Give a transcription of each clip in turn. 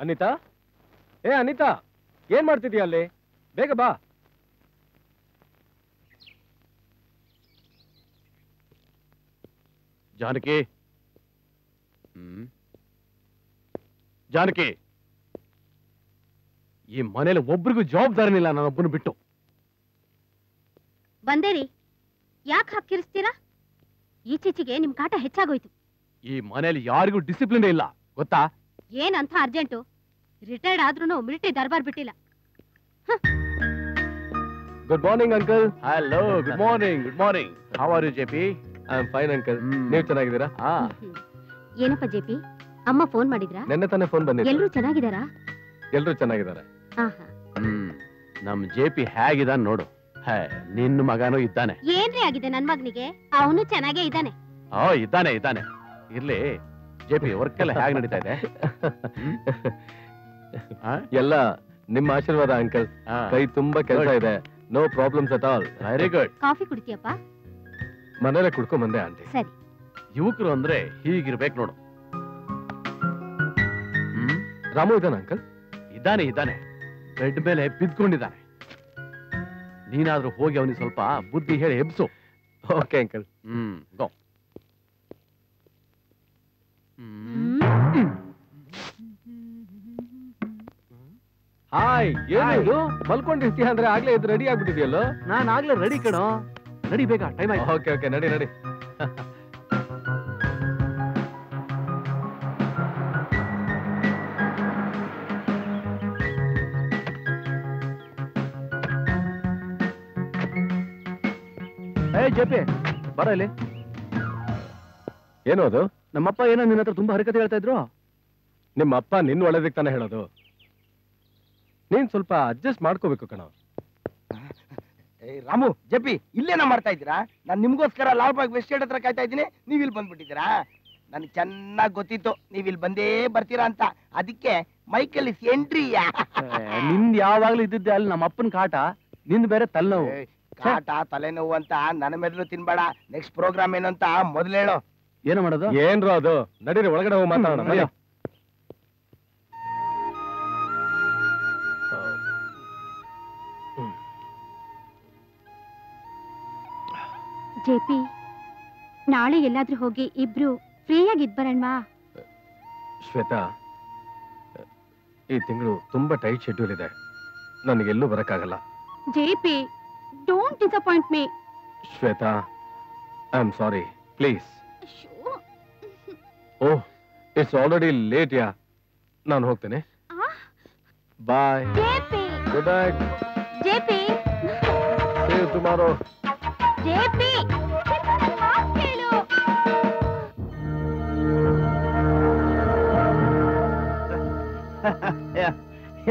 ಅನಿತಾ, ಏ ಅನಿತಾ, ಏನ್ ಮಾಡ್ತಿದ್ಯಾ ಅಲ್ಲಿ? ಬೇಗ ಬಾ. ಜಾನಕಿ, ಜಾನಕಿ, ಈ ಮನೇಲಿ ಒಬ್ರಿಗೂ ಜವಾಬ್ದಾರಿನಿಲ್ಲ, ನಾನೊಬ್ಬನು ಬಿಟ್ಟು. ಬಂದೇರಿ, ಯಾಕೆ ಹಾಕಿರಿಸ್ತೀರಾ? ಈಚೀಚೆಗೆ ನಿಮ್ ಕಾಟ ಹೆಚ್ಚಾಗೋಯ್ತು. ಈ ಮನೇಲಿ ಯಾರಿಗೂ ಡಿಸಿಪ್ಲಿನ್ ಇಲ್ಲ, ಗೊತ್ತಾ? ಏನಂತ ಅರ್ಜೆಂಟು? ರಿಟೈರ್ಡ್ ಆದ್ರೂ ಮಿಲಿಟರಿ ದರ್ಬಾರ್ ಬಿಟ್ಟಿಲ್ಲ. Good morning uncle. Hello, good morning. Good morning. How are you JP? I am fine uncle. ನೀವು ಚೆನ್ನಾಗಿದ್ದೀರಾ? ಏನಪ್ಪ ಜೆಪಿ, ಅಮ್ಮ ಫೋನ್ ಮಾಡಿದ್ರಾ? ನೆನ್ನೆ ತಾನೇ ಫೋನ್ ಬಂದಿದೆ. ಎಲ್ಲರೂ ಚೆನ್ನಾಗಿದ್ದಾರಾ? ಎಲ್ಲರೂ ಚೆನ್ನಾಗಿದ್ದಾರೆ. ನಮ್ ಜೆಪಿ ಹೇಗಿದ್ದಾನೆ ನೋಡು. ನಿನ್ನ ಮಗನೂ ಇದ್ದಾನೆ. ಏನ್ರಿ ಆಗಿದೆ ನನ್ ಮಗನಿಗೆ? ಅವನು ಚೆನ್ನಾಗೇ ಇದ್ದಾನೆ. ಇದ್ದಾನೆ ಇದ್ದಾನೆ. ಇರ್ಲಿ ಜೆಪಿ, ವರ್ಕ್ ಎಲ್ಲ ಹೇಗೆ ನಡೀತಾ ಇದೆ? ಎಲ್ಲ ನಿಮ್ಮ ಆಶೀರ್ವಾದ ಅಂಕಲ್. ಕೈ ತುಂಬಾ ಕೆಲಸ ಇದೆ. No problems at all. Very good. Coffee ಕುಡಿತೀಯಪ್ಪ? ಮನೇಲೆ ಕುಡ್ಕೊಂಡ್ ಬಂದೆ ಆಂಟಿ. ಸರಿ. ಯುವಕರು ಅಂದ್ರೆ ಹೀಗಿರ್ಬೇಕು ನೋಡು. ರಾಮು ಇದ್ದಾನ ಅಂಕಲ್? ಇದ್ದಾನೆ ಇದ್ದಾನೆ, ಬೆಡ್ ಮೇಲೆ ಬಿದ್ಕೊಂಡಿದ್ದಾನೆ. ನೀನಾದ್ರೂ ಹೋಗಿ ಅವನಿಗೆ ಸ್ವಲ್ಪ ಬುದ್ಧಿ ಹೇಳಿ ಎಬ್ಸು. Okay uncle. ಗೋ. ಹಾಯ್, ಏನು ಮಲ್ಕೊಂಡಿರ್ತೀಯ ಅಂದ್ರೆ ಆಗ್ಲೇ ಇದು ರೆಡಿ ಆಗ್ಬಿಟ್ಟಿದ್ಯಲ್ಲೋ? ನಾನು ಆಗ್ಲೇ ರೆಡಿ ಕಣೋ. ನಡಿ ಬೇಗ, ಟೈಮ್ ಆಯ್ತು. ಓಕೆ ಓಕೆ, ನಡಿ ನಡಿ. ಜೆಪಿ, ಬರ ಇಲ್ಲಿ. ಏನು ಅದು? ನಮ್ಮಪ್ಪ ಏನೋ ನಿನ್ನ ಹತ್ರ ತುಂಬಾ ಹರಕತೆ ಹೇಳ್ತಾ ಇದ್ರು. ನಿಮ್ಮ ಅಪ್ಪ ನಿನ್ನ ಒಳ್ಳೇದಕ್ಕೆ ತಾನೇ ಹೇಳೋದು. ನೀನ್ ಸ್ವಲ್ಪ ಅಡ್ಜಸ್ಟ್ ಮಾಡ್ಕೋಬೇಕು ಕಣ. ರಾಮು, ಜೆಪಿ, ಇಲ್ಲೇನ ಮಾಡ್ತಾ ಇದ್ದೀರಾ? ನಾನು ನಿಮ್ಗೋಸ್ಕರ ಲಾಲ್ಬಾಗ್ ವೆಸ್ಟ್ ಸೈಡ್ ಹತ್ರ ಕಾಯ್ತಾ ಇದ್ದೀನಿ, ನೀವ್ ಇಲ್ಲಿ ಬಂದ್ಬಿಟ್ಟಿದ್ದೀರಾ? ನನಗೆ ಚೆನ್ನಾಗಿ ಗೊತ್ತಿತ್ತು ನೀವ್ ಇಲ್ಲಿ ಬಂದೇ ಬರ್ತೀರಾ ಅಂತ. ಅದಕ್ಕೆ ಮೈಕಲ್ಲಿ ಎಂಟ್ರಿಯಾ? ನಿಂದ್ ಯಾವಾಗ್ಲೂ ಇದ್ದಿದ್ದೆ ಅಲ್ಲಿ ನಮ್ಮ ಅಪ್ಪನ ಕಾಟ, ನಿಂದ್ ಬೇರೆ ತಲೆನೋವು. ಕಾಟ ತಲೆನೋವು ಅಂತ ನನ್ನ ಮೆದುಳು ತಿನ್ಬೇಡ. ನೆಕ್ಸ್ಟ್ ಪ್ರೋಗ್ರಾಮ್ ಏನು ಅಂತ ಮೊದಲು ಹೇಳೋ. ಏನು ಮಾಡೋದು? ಏನ್ರೋ ಅದು? ನಡೀರಿ ಒಳಗಡೆ ಹೋಗಿ ಮಾತಾಡೋಣ. ಜೆಪಿ, ನಾಳೆ ಎಲ್ಲಾದ್ರೂ ಹೋಗಿ ಇಬ್ರು ಫ್ರೀಯಾಗಿ ಇದ್ಬರಣ್ವಾ? ಶ್ವೇತಾ, ಈ ತಿಂಗಳು ತುಂಬಾ ಟೈಟ್ ಶೆಡ್ಯೂಲ್ ಇದೆ, ನನಗೆಲ್ಲೂ ಬರಕ್ಕಾಗಲ್ಲ. JP, don't disappoint me. Shweta, I am sorry, please. Oh, it's already late. Yeah, ನಾನು ಹೋಗ್ತೇನೆ. Bye. Good night. JP, see you tomorrow. JP, ಹೇಳು.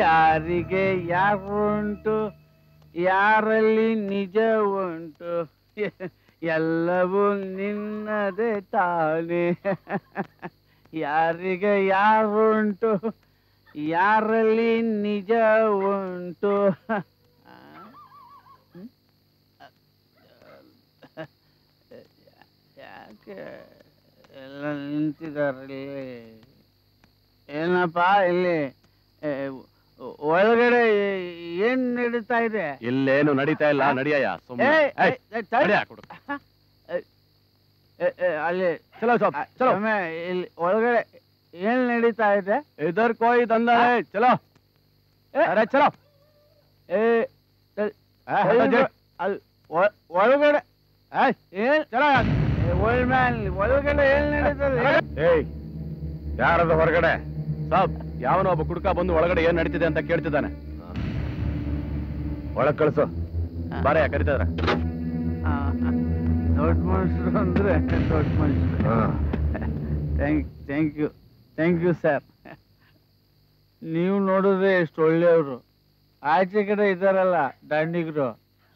ಯಾರಿಗೆ ಯಾರು ಉಂಟು, ಯಾರಲ್ಲಿ ನಿಜ ಉಂಟು, ಎಲ್ಲವೂ ನಿನ್ನದೇ ತಾನೇ. ಯಾರಿಗೆ ಯಾರುಂಟು, ಯಾರಲ್ಲಿ ನಿಜ ಉಂಟು. ಯಾಕೆ ಎಲ್ಲ ನಿಂತಿದಾರಲ್ಲಿ? ಏನಪ್ಪ ಇಲ್ಲಿ ಒಳಗಡೆ ಏನ್ ನಡೀತಾ ಇದೆ? ಇಲ್ಲೇನು ನಡೀತಾ ಇಲ್ಲ, ನಡಿಯಯ್ಯ. ಅಲ್ಲಿ ಚಲೋ ಚಲೋ, ಇಲ್ಲಿ ಒಳಗಡೆ ಏನ್ ನಡೀತಾ ಇದೆ? ಇದರ್ ಕೋಯಿ ದಂದ ಚಲೋ. ಅರೆ ಚಲೋ. ಒಳಗಡೆ ಏನ್ ಚಲೋ, ಒಳಗಡೆ ಏನ್ ನಡೀತದೆ? ಯಾರದ ಹೊರಗಡೆ? ಸಾಬ್, ಯಾವನೋ ಒಬ್ಬ ಕುಡ್ಕ ಬಂದು ಒಳಗಡೆ ಏನ್ ನಡೀತಿದೆ ಅಂತ ಕೇಳ್ತಿದ್ದಾನೆ. ಒಳಗ್ ಕಳ್ಸು. ಬಾರ, ಕರಿತಾರ. ದೊಡ್ಡ ಮನುಷ್ಯರು ಅಂದ್ರೆ ದೊಡ್ಡ ಮನುಷ್ಯರು. Thank you sir. ನೀವು ನೋಡಿದ್ರೆ ಎಷ್ಟು ಒಳ್ಳೆಯವರು. ಆಚೆ ಕಡೆ ಇದ್ದಾರಲ್ಲ ದಾಂಡಿಗರು,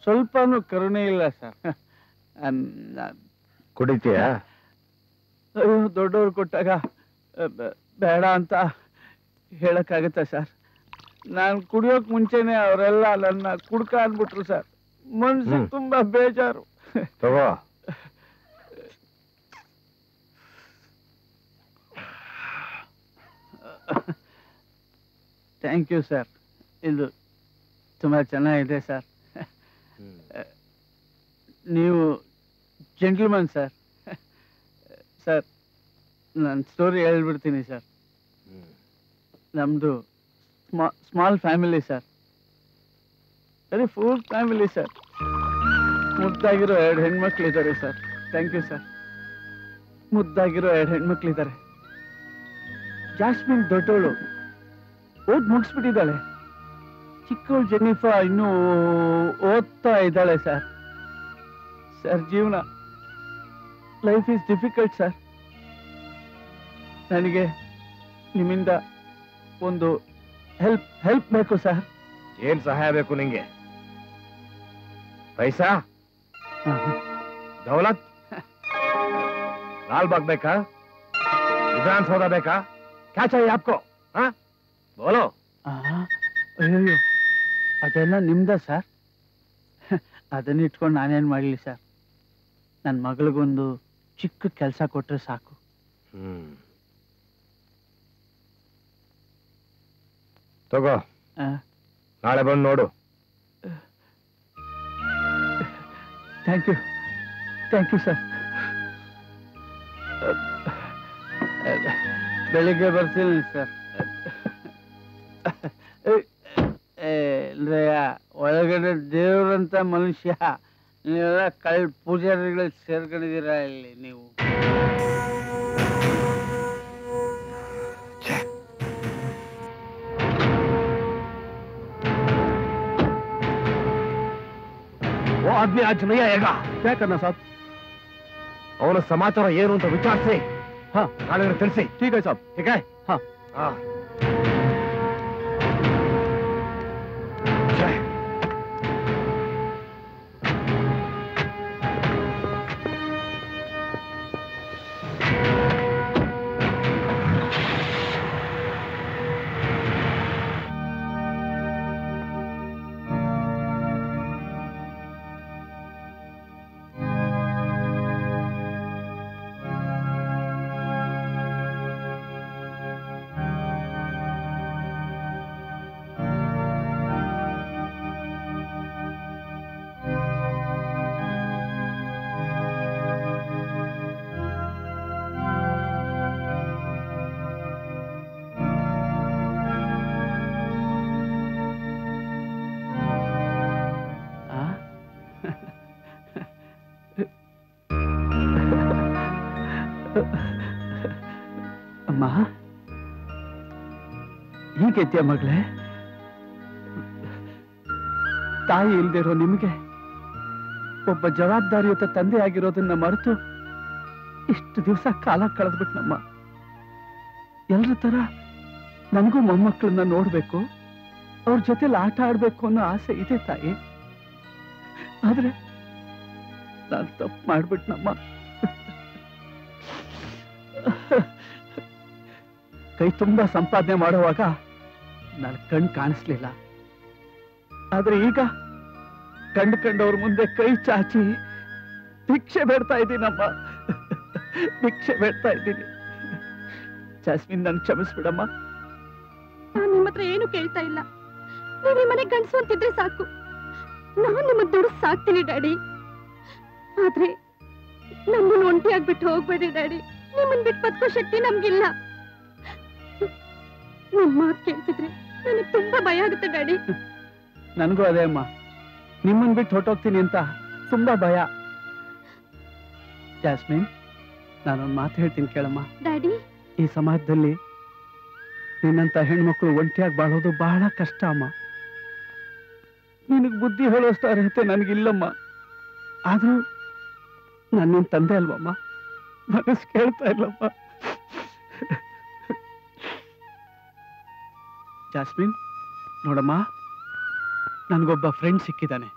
ಸ್ವಲ್ಪನೂ ಕರುಣೆ ಇಲ್ಲ ಸರ್. ಕುಡಿತೀಯ? ಅಯ್ಯೋ, ದೊಡ್ಡವ್ರು ಕೊಟ್ಟಾಗ ಬೇಡ ಅಂತ ಹೇಳಕ್ಕಾಗತ್ತಾ ಸರ್? ನಾನು ಕುಡಿಯೋಕ್ ಮುಂಚೆನೆ ಅವರೆಲ್ಲ ನನ್ನ ಕುಡ್ಕ ಅಂದ್ಬಿಟ್ರು ಸರ್. ಮನ್ಸಿಗೆ ತುಂಬಾ ಬೇಜಾರು. ತಗೋ. Thank you sir. ಇದು ತುಂಬ ಚೆನ್ನಾಗಿದೆ ಸರ್. ನೀವು ಜೆಂಟ್ಲ್ಮನ್ ಸರ್. ಸರ್, ನಾನು ಸ್ಟೋರಿ ಹೇಳ್ಬಿಡ್ತೀನಿ ಸರ್. ನಮ್ಮದು small family sir. Very full family sir. ಮುದ್ದಾಗಿರೋ 2 ಹೆಣ್ಮಕ್ಳಿದ್ದಾರೆ ಸರ್. Thank you sir. ಮುದ್ದಾಗಿರೋ 2 ಹೆಣ್ಮಕ್ಳಿದ್ದಾರೆ. ಜಾಸ್ಮಿನ್ ದೊಡ್ಡವಳು, ಮುಗಿಸ್ಬಿಟ್ಟಿದ್ದಾಳೆ. ಚಿಕ್ಕವಳು ಜೆನ್ನಿಫಾ ಇನ್ನೂ ಓದ್ತಾ ಇದ್ದಾಳೆ ಸರ್. ಸರ್, ಜೀವನ ಲೈಫ್ ಈಸ್ ಡಿಫಿಕಲ್ಟ್ ಸರ್. ನನಗೆ ನಿಮ್ಮಿಂದ ಒಂದು ಹೆಲ್ಪ್ ಬೇಕು ಸರ್. ಏನ್ ಸಹಾಯ ಬೇಕು ನಿಂಗೆ? ಪೈಸಾ, ದೌಲತ್, लाल बाग ಬೇಕಾ? ವಿಧಾನಸೌಧ ಬೇಕಾ? क्या चाहिए आपको? हाँ बोलो. ಅಯ್ಯೋ, ಅದೆಲ್ಲ ನಿಮ್ದ ಸರ್. ಅದನ್ನ ಇಟ್ಕೊಂಡು ನಾನೇನ್ ಮಾಡ್ಲಿ ಸರ್? ನನ್ನ ಮಗಳಿಗೊಂದು ಚಿಕ್ಕ ಕೆಲಸ ಕೊಟ್ರೆ ಸಾಕು. ತಗೋ, ನಾಳೆ ಬಂದು ನೋಡು. Thank you sir. ಬೆಳಿಗ್ಗೆ ಬರ್ತೀನಿ ಸರ್. ಒಳಗಡೆ ದೇವ್ರಂತ ಮನುಷ್ಯ, ನೀವೆಲ್ಲ ಪೂಜಾರಿಗಳು ಸೇರ್ಕೊಂಡಿದ್ದೀರಾ ಇಲ್ಲಿ ನೀವು? वो आदमी आज नहीं आएगा. क्या करना साहब? ಅವನ ಸಮಾಚಾರ ಏನು ಅಂತ ವಿಚಾರಿಸಿ ನಾಳೆ ತಿಳಿಸಿ. ठीक है साहब. ठीक है. हाँ हाँ. ಅಮ್ಮ, ಹೀಗೆದ್ಯಾ ಮಗಳೇ? ತಾಯಿ ಇಲ್ದಿರೋ ನಿಮಗೆ ಒಬ್ಬ ಜವಾಬ್ದಾರಿಯುತ ತಂದೆ ಆಗಿರೋದನ್ನ ಮರೆತು ಇಷ್ಟು ದಿವಸ ಕಾಲ ಕಳೆದ್ಬಿಟ್ನಮ್ಮ. ಎಲ್ರ ತರ ನನಗೂ ಮೊಮ್ಮಕ್ಕಳನ್ನ ನೋಡ್ಬೇಕು, ಅವ್ರ ಜೊತೆಲಿ ಆಟ ಆಡ್ಬೇಕು ಅನ್ನೋ ಆಸೆ ಇದೆ ತಾಯಿ. ಆದ್ರೆ ನಾನು ತಪ್ಪು ಮಾಡ್ಬಿಟ್ನಮ್ಮ. ಕೈ ತುಂಬಾ ಸಂಪಾದನೆ ಮಾಡುವಾಗ ನನ್ನ ಕಣ್ ಕಾಣಿಸ್ಲಿಲ್ಲ. ಆದ್ರೆ ಈಗ ಕಂಡವ್ರ ಮುಂದೆ ಕೈ ಚಾಚಿ ಭಿಕ್ಷೆ ಬೇಡ್ತಾ ಇದ್ದೀನಮ್ಮ. ಭಿಕ್ಷೆ ಬೇಡ್ತಾ ಇದ್ದೀನಿ. ಜಾಸ್ಮಿನ್, ನನ್ ಕ್ಷಮಿಸ್ಬಿಡಮ್ಮ. ನಾನು ನಿಮ್ಮ ಹತ್ರ ಏನು ಕೇಳ್ತಾ ಇಲ್ಲ. ನೀವ್ ಈ ಮನೆ ಗಂಡಸು ಅಂತಿದ್ರೆ ಸಾಕು. ನಾನು ನಿಮ್ಮ ದುಡ್ಡು ಸಾಕ್ತೀನಿ ಡ್ಯಾಡಿ. ಆದ್ರೆ ನಮ್ಮನ್ನು ಒಂಟಿ ಆಗ್ಬಿಟ್ಟು ಹೋಗ್ಬೇಡಿ ಡ್ಯಾಡಿ. ನಿಮ್ಮನ್ ಬಿಟ್ಟು ಬದುಕೋ ಶಕ್ತಿ ನಮ್ಗಿಲ್ಲ. ನಿಮ್ಮ ಮಾತು ಕೇಳ್ತಿದ್ರೆ ನನಗೆ ತುಂಬಾ ಭಯ ಆಗುತ್ತೆ ಡ್ಯಾಡಿ. ನನಗೂ ಅದೇ ಅಮ್ಮ. ನಿಮ್ಮನ್ ಬಿಟ್ಟು ಹೊಟ್ಟೋಗ್ತೀನಿ ಅಂತ ತುಂಬಾ ಭಯ. ಜಾಸ್ಮಿನ್, ನಾನೊಂದು ಮಾತು ಹೇಳ್ತೀನಿ ಕೇಳಮ್ಮ. ಡ್ಯಾಡಿ, ಈ ಸಮಾಜದಲ್ಲಿ ನಿನ್ನಂತ ಹೆಣ್ಮಕ್ಳು ಒಂಟಿಯಾಗಿ ಬಾಳೋದು ಬಹಳ ಕಷ್ಟ ಅಮ್ಮ. ನಿನಗ್ ಬುದ್ಧಿ ಹೇಳೋಷ್ಟು ಅರ್ಹತೆ ನನಗಿಲ್ಲಮ್ಮ. ಆದ್ರೂ ನಾನು ನಿನ್ ತಂದೆ ಅಲ್ವಮ್ಮ. ಮನಸ್ಸು ಕೇಳ್ತಾ ಇಲ್ಲಮ್ಮ. ಜಾಸ್ಮಿನ್, ನೋಡಮ್ಮ, ನನಗೊಬ್ಬ ಫ್ರೆಂಡ್ ಸಿಕ್ಕಿದ್ದಾನೆ.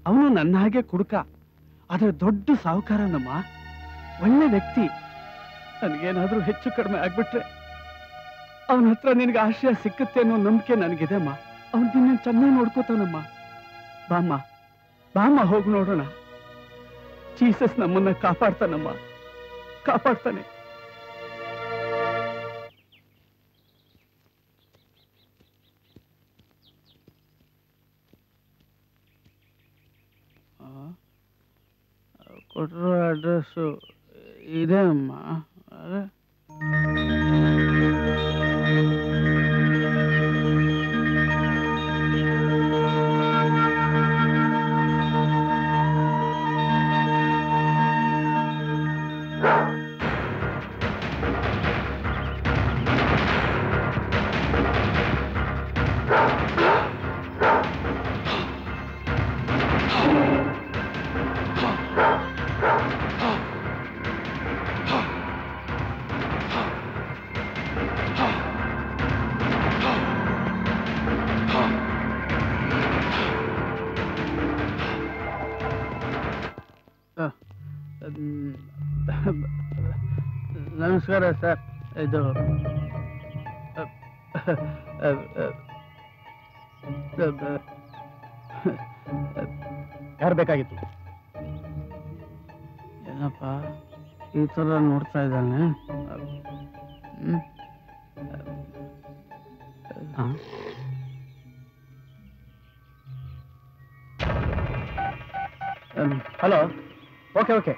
ಅವನು ನನ್ನ ಹಾಗೆ ಕುಡುಕ, ಆದ್ರೆ ದೊಡ್ಡ ಸಾಹುಕಾರನಮ್ಮ. ಒಳ್ಳೆ ವ್ಯಕ್ತಿ. ನನಗೇನಾದ್ರೂ ಹೆಚ್ಚು ಕಡಿಮೆ ಆಗ್ಬಿಟ್ರೆ ಅವನ ಹತ್ರ ನಿನಗೆ ಆಶ್ರಯ ಸಿಕ್ಕುತ್ತೆ ಅನ್ನೋ ನಂಬಿಕೆ ನನಗಿದೆ ಅಮ್ಮ. ಅವನು ನಿನ್ನ ಚೆನ್ನಾಗಿ ನೋಡ್ಕೋತಾನಮ್ಮ. ಬಾಮ್ಮ ಹೋಗಿ ನೋಡೋಣ. ಜೀಸಸ್ ನಮ್ಮನ್ನ ಕಾಪಾಡ್ತಾನಮ್ಮ, ಕಾಪಾಡ್ತಾನೆ. ಅಡ್ರೆಸ್ಸು ಇದೆ ಅಮ್ಮ. ನಮಸ್ಕಾರ ಸರ್. ಇದು ಯಾರು ಬೇಕಾಗಿತ್ತು? ಏನಪ್ಪ ಈ ಥರ ನೋಡ್ತಾ ಇದ್ದಾನೆ? ಹಲೋ. Okay okay.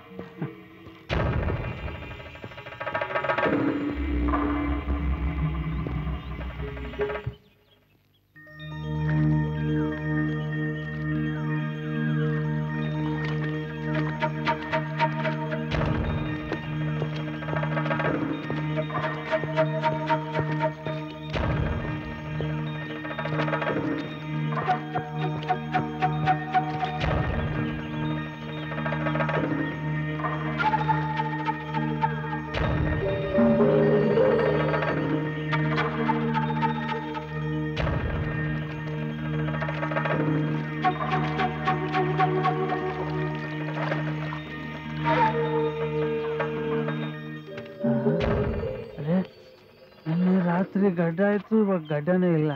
ರಾತ್ರಿ ಗಡ್ಡ ಆಯ್ತು, ಇವಾಗ ಗಡ್ಡನೇ ಇಲ್ಲ.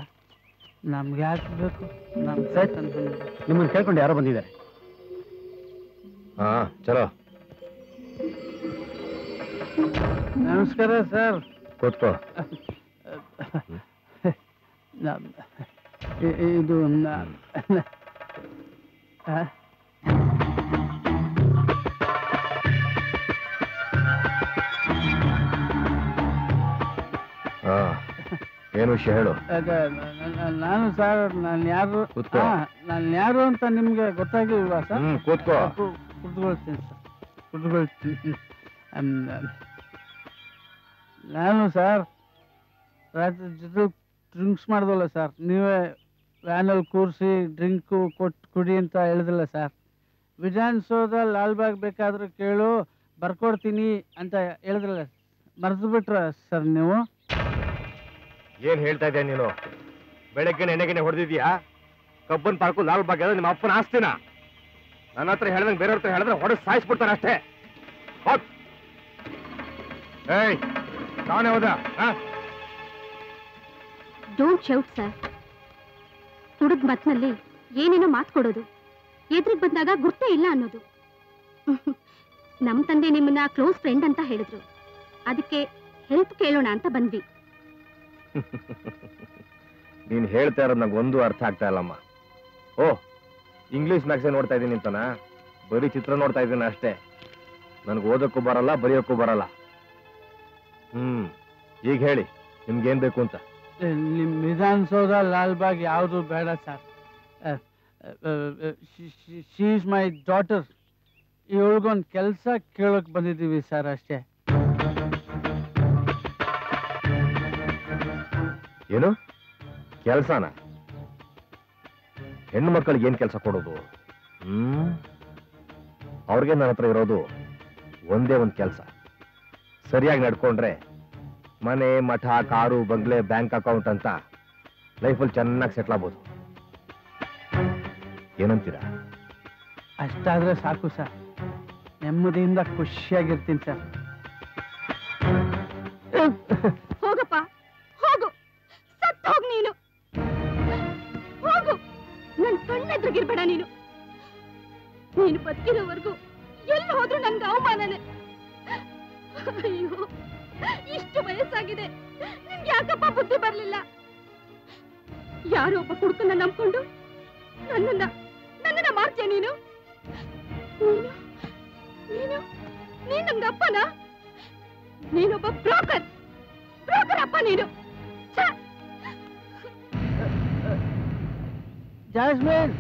ನಮ್ಗೆ ಯಾಕೆ ಬೇಕು? ನಮ್ ಸೆಟ್ ಅಂತ ನಿಮ್ಮನ್ನು ಕೇಳ್ಕೊಂಡು ಯಾರೋ ಬಂದಿದ್ದಾರೆ. ಹಾ ಚಲೋ. ನಮಸ್ಕಾರ ಸರ್. ಕೂತ್ಕೋ. ಇದು ಏನು ವಿಷಯ ಹೇಳು. ನಾನು ಸರ್, ನಾನು ಯಾರು ಅಂತ ನಿಮ್ಗೆ ಗೊತ್ತಾಗಿಲ್ವಾ ಸರ್? ಕೂತ್ಕೋ. ಕುತ್ಕೊಳ್ತೀನಿ ಸರ್, ಕುತ್ಕೊಳ್ತೀನಿ. ನಾನು ಸರ್ ರಾತ್ರಿ ಜೊತೆ ಡ್ರಿಂಕ್ಸ್ ಮಾಡ್ದಲ್ಲ ಸರ್. ನೀವೇ ವ್ಯಾನಲ್ಲಿ ಕೂರಿಸಿ ಡ್ರಿಂಕು ಕೊಟ್ಟು ಕುಡಿ ಅಂತ ಹೇಳಿದಿಲ್ಲ ಸರ್. ವಿಧಾನಸೌಧ ಲಾಲ್ಬಾಗ್ ಬೇಕಾದ್ರೆ ಕೇಳು, ಬರ್ಕೊಡ್ತೀನಿ ಅಂತ ಹೇಳಿದ್ರಲ್ಲ. ಮರೆತು ಬಿಟ್ರ ಸರ್ ನೀವು? ಏನ್ ಹೇಳ್ತಾ ಇದ್ಯಾ ನೀನು? ಬೆಳಗ್ಗೆ ನೆನೆಗೆನೆ ಹೊಡೆದಿದ್ಯಾ? ಕಬ್ಬನ್ ಪಾರ್ಕು ಲಾಲ್ಬಾಗ್ ಎಲ್ಲ ನಿಮ್ಮ ಅಪ್ಪನ ಆಸ್ತಿನ? ನನ್ನ ಹತ್ರ ಹೇಳ್ದಂಗೆ ಬೇರೆಯವ್ರ ಹತ್ರ ಹೇಳಿದ್ರೆ ಹೊಡೆದು ಸಾಯಿಸ್ಬಿಡ್ತಾನೆ ಅಷ್ಟೇ. ಏಯ್ ತಾನೇ ಹೋದ? Don't shout sir. ಹುಡುಗ ಮತ್ನಲ್ಲಿ ಏನೇನೋ ಮಾತು ಕೊಡೋದು, ಎದುರಿಗೆ ಬಂದಾಗ ಗುರ್ತೇ ಇಲ್ಲ ಅನ್ನೋದು. ನಮ್ ತಂದೆ ನಿಮ್ಮನ್ನ ಕ್ಲೋಸ್ ಫ್ರೆಂಡ್ ಅಂತ ಹೇಳಿದ್ರು, ಅದಕ್ಕೆ ಹೆಲ್ಪ್ ಕೇಳೋಣ ಅಂತ ಬಂದ್ವಿ. ನೀನ್ ಹೇಳ್ತಾ ಇರೋದು ನಂಗೆ ಒಂದು ಅರ್ಥ ಆಗ್ತಾ ಇಲ್ಲಮ್ಮ. ಓ, ಇಂಗ್ಲಿಷ್ ಮ್ಯಾಗ್ಝಿನ್ ನೋಡ್ತಾ ಇದ್ದೀನಿ ಅಂತಾನ? ಬರೀ ಚಿತ್ರ ನೋಡ್ತಾ ಇದ್ದೀನಿ ಅಷ್ಟೇ. ನನ್ಗೆ ಓದಕ್ಕೂ ಬರಲ್ಲ, ಬರೆಯೋಕ್ಕೂ ಬರಲ್ಲ. ಈಗ ಹೇಳಿ ನಿಮ್ಗೇನ್ ಬೇಕು ಅಂತ. ನಿಮ್ ವಿಧಾನಸೌಧ ಲಾಲ್ಬಾಗ್ ಯಾವುದು ಬೇಡ sir. She is my daughter. ಇವಳಿಗೊಂದು ಕೆಲಸ ಕೇಳೋಕ್ ಬಂದಿದ್ದೀವಿ ಸರ್ ಅಷ್ಟೇ. ಏನು ಕೆಲ್ಸನ? ಹೆಣ್ಣು ಮಕ್ಕಳಿಗೆ ಏನ್ ಕೆಲಸ ಕೊಡೋದು? ಅವ್ರಿಗೆ ನನ್ನ ಹತ್ರ ಇರೋದು ಒಂದೇ ಒಂದು ಕೆಲಸ. ಸರಿಯಾಗಿ ನಡ್ಕೊಂಡ್ರೆ ಮನೆ, ಮಠ, ಕಾರು, ಬಂಗ್ಲೆ, ಬ್ಯಾಂಕ್ ಅಕೌಂಟ್ ಅಂತ ಲೈಫಲ್ಲಿ ಚೆನ್ನಾಗಿ ಸೆಟ್ಲ್ ಆಗ್ಬೋದು. ಏನಂತೀರಾ? ಅಷ್ಟಾದ್ರೆ ಸಾಕು ಸರ್. ನೆಮ್ಮದಿಯಿಂದ ಖುಷಿಯಾಗಿರ್ತೀನಿ ಸರ್. ಹೋಗಪ್ಪ, ಹೋಗು, ಸತ್ತು ಹೋಗು ನೀನು. ಹೋಗು, ನನ್ ಕಣ್ಣೆದ್ರಿಗಿರ್ಬೇಡ ನೀನು. ನೀನು ಬದುಕಿರೋವರೆಗೂ ಎಲ್ಲಿ ಹೋದ್ರು ನನ್ಗೆ ಅವಮಾನನೇ. ಅಯ್ಯೋ, ಇಷ್ಟು ವಯಸ್ಸಾಗಿದೆ, ನಿನ್ಗೆ ಯಾಕಪ್ಪ ಬುದ್ಧಿ ಬರ್ಲಿಲ್ಲ? ಯಾರೋ ಒಬ್ಬ ಕುಡುಕನ್ನ ನಂಬ್ಕೊಂಡು ನನ್ನನ್ನ ಮಾರ್ತೀಯ ನೀನು? ನೀನು ನೀನ್ ನಮ್ಗೆ ಅಪ್ಪನ? ನೀನೊಬ್ಬ ಬ್ರೋಕರ್ ಬ್ರೋಕರ್ ಅಪ್ಪ ನೀನು. ಜಾಸ್ಮಿನ್,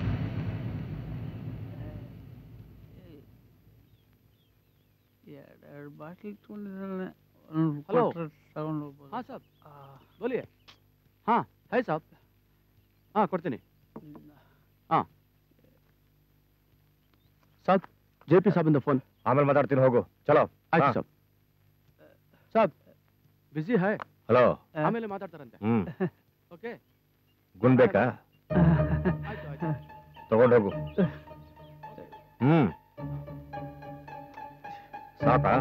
ಎರಡು ಬಾಟ್ಲಿ ತಗೊಂಡಿದ್ದಾನೆ. ಹಲೋ. ತಗೊಂಡು ಹೋಗ್ಬೋದು. हाँ साहब बोलिए. हाँ है साहब. हाँ ಕೊಡ್ತೀನಿ. हाँ साहब JP साहब इंದ ಫೋನ್. ಆಮೇಲೆ ಮಾತಾಡ್ತೀನಿ, ಹೋಗು. ಚಲೋ. ಆಯ್ತು ಸಾಬ್. ಸಾಬ್ ಬಿಸಿ ಹೈ. ಹಲೋ. ಆಮೇಲೆ ಮಾತಾಡ್ತಾರಂತೆ. ಓಕೆ. ಗುನ್ ಬೇಕಾ? ಆಯ್ತು ಆಯ್ತು. ತಗೊಂಡೋಗು. ಸಾಕಾ?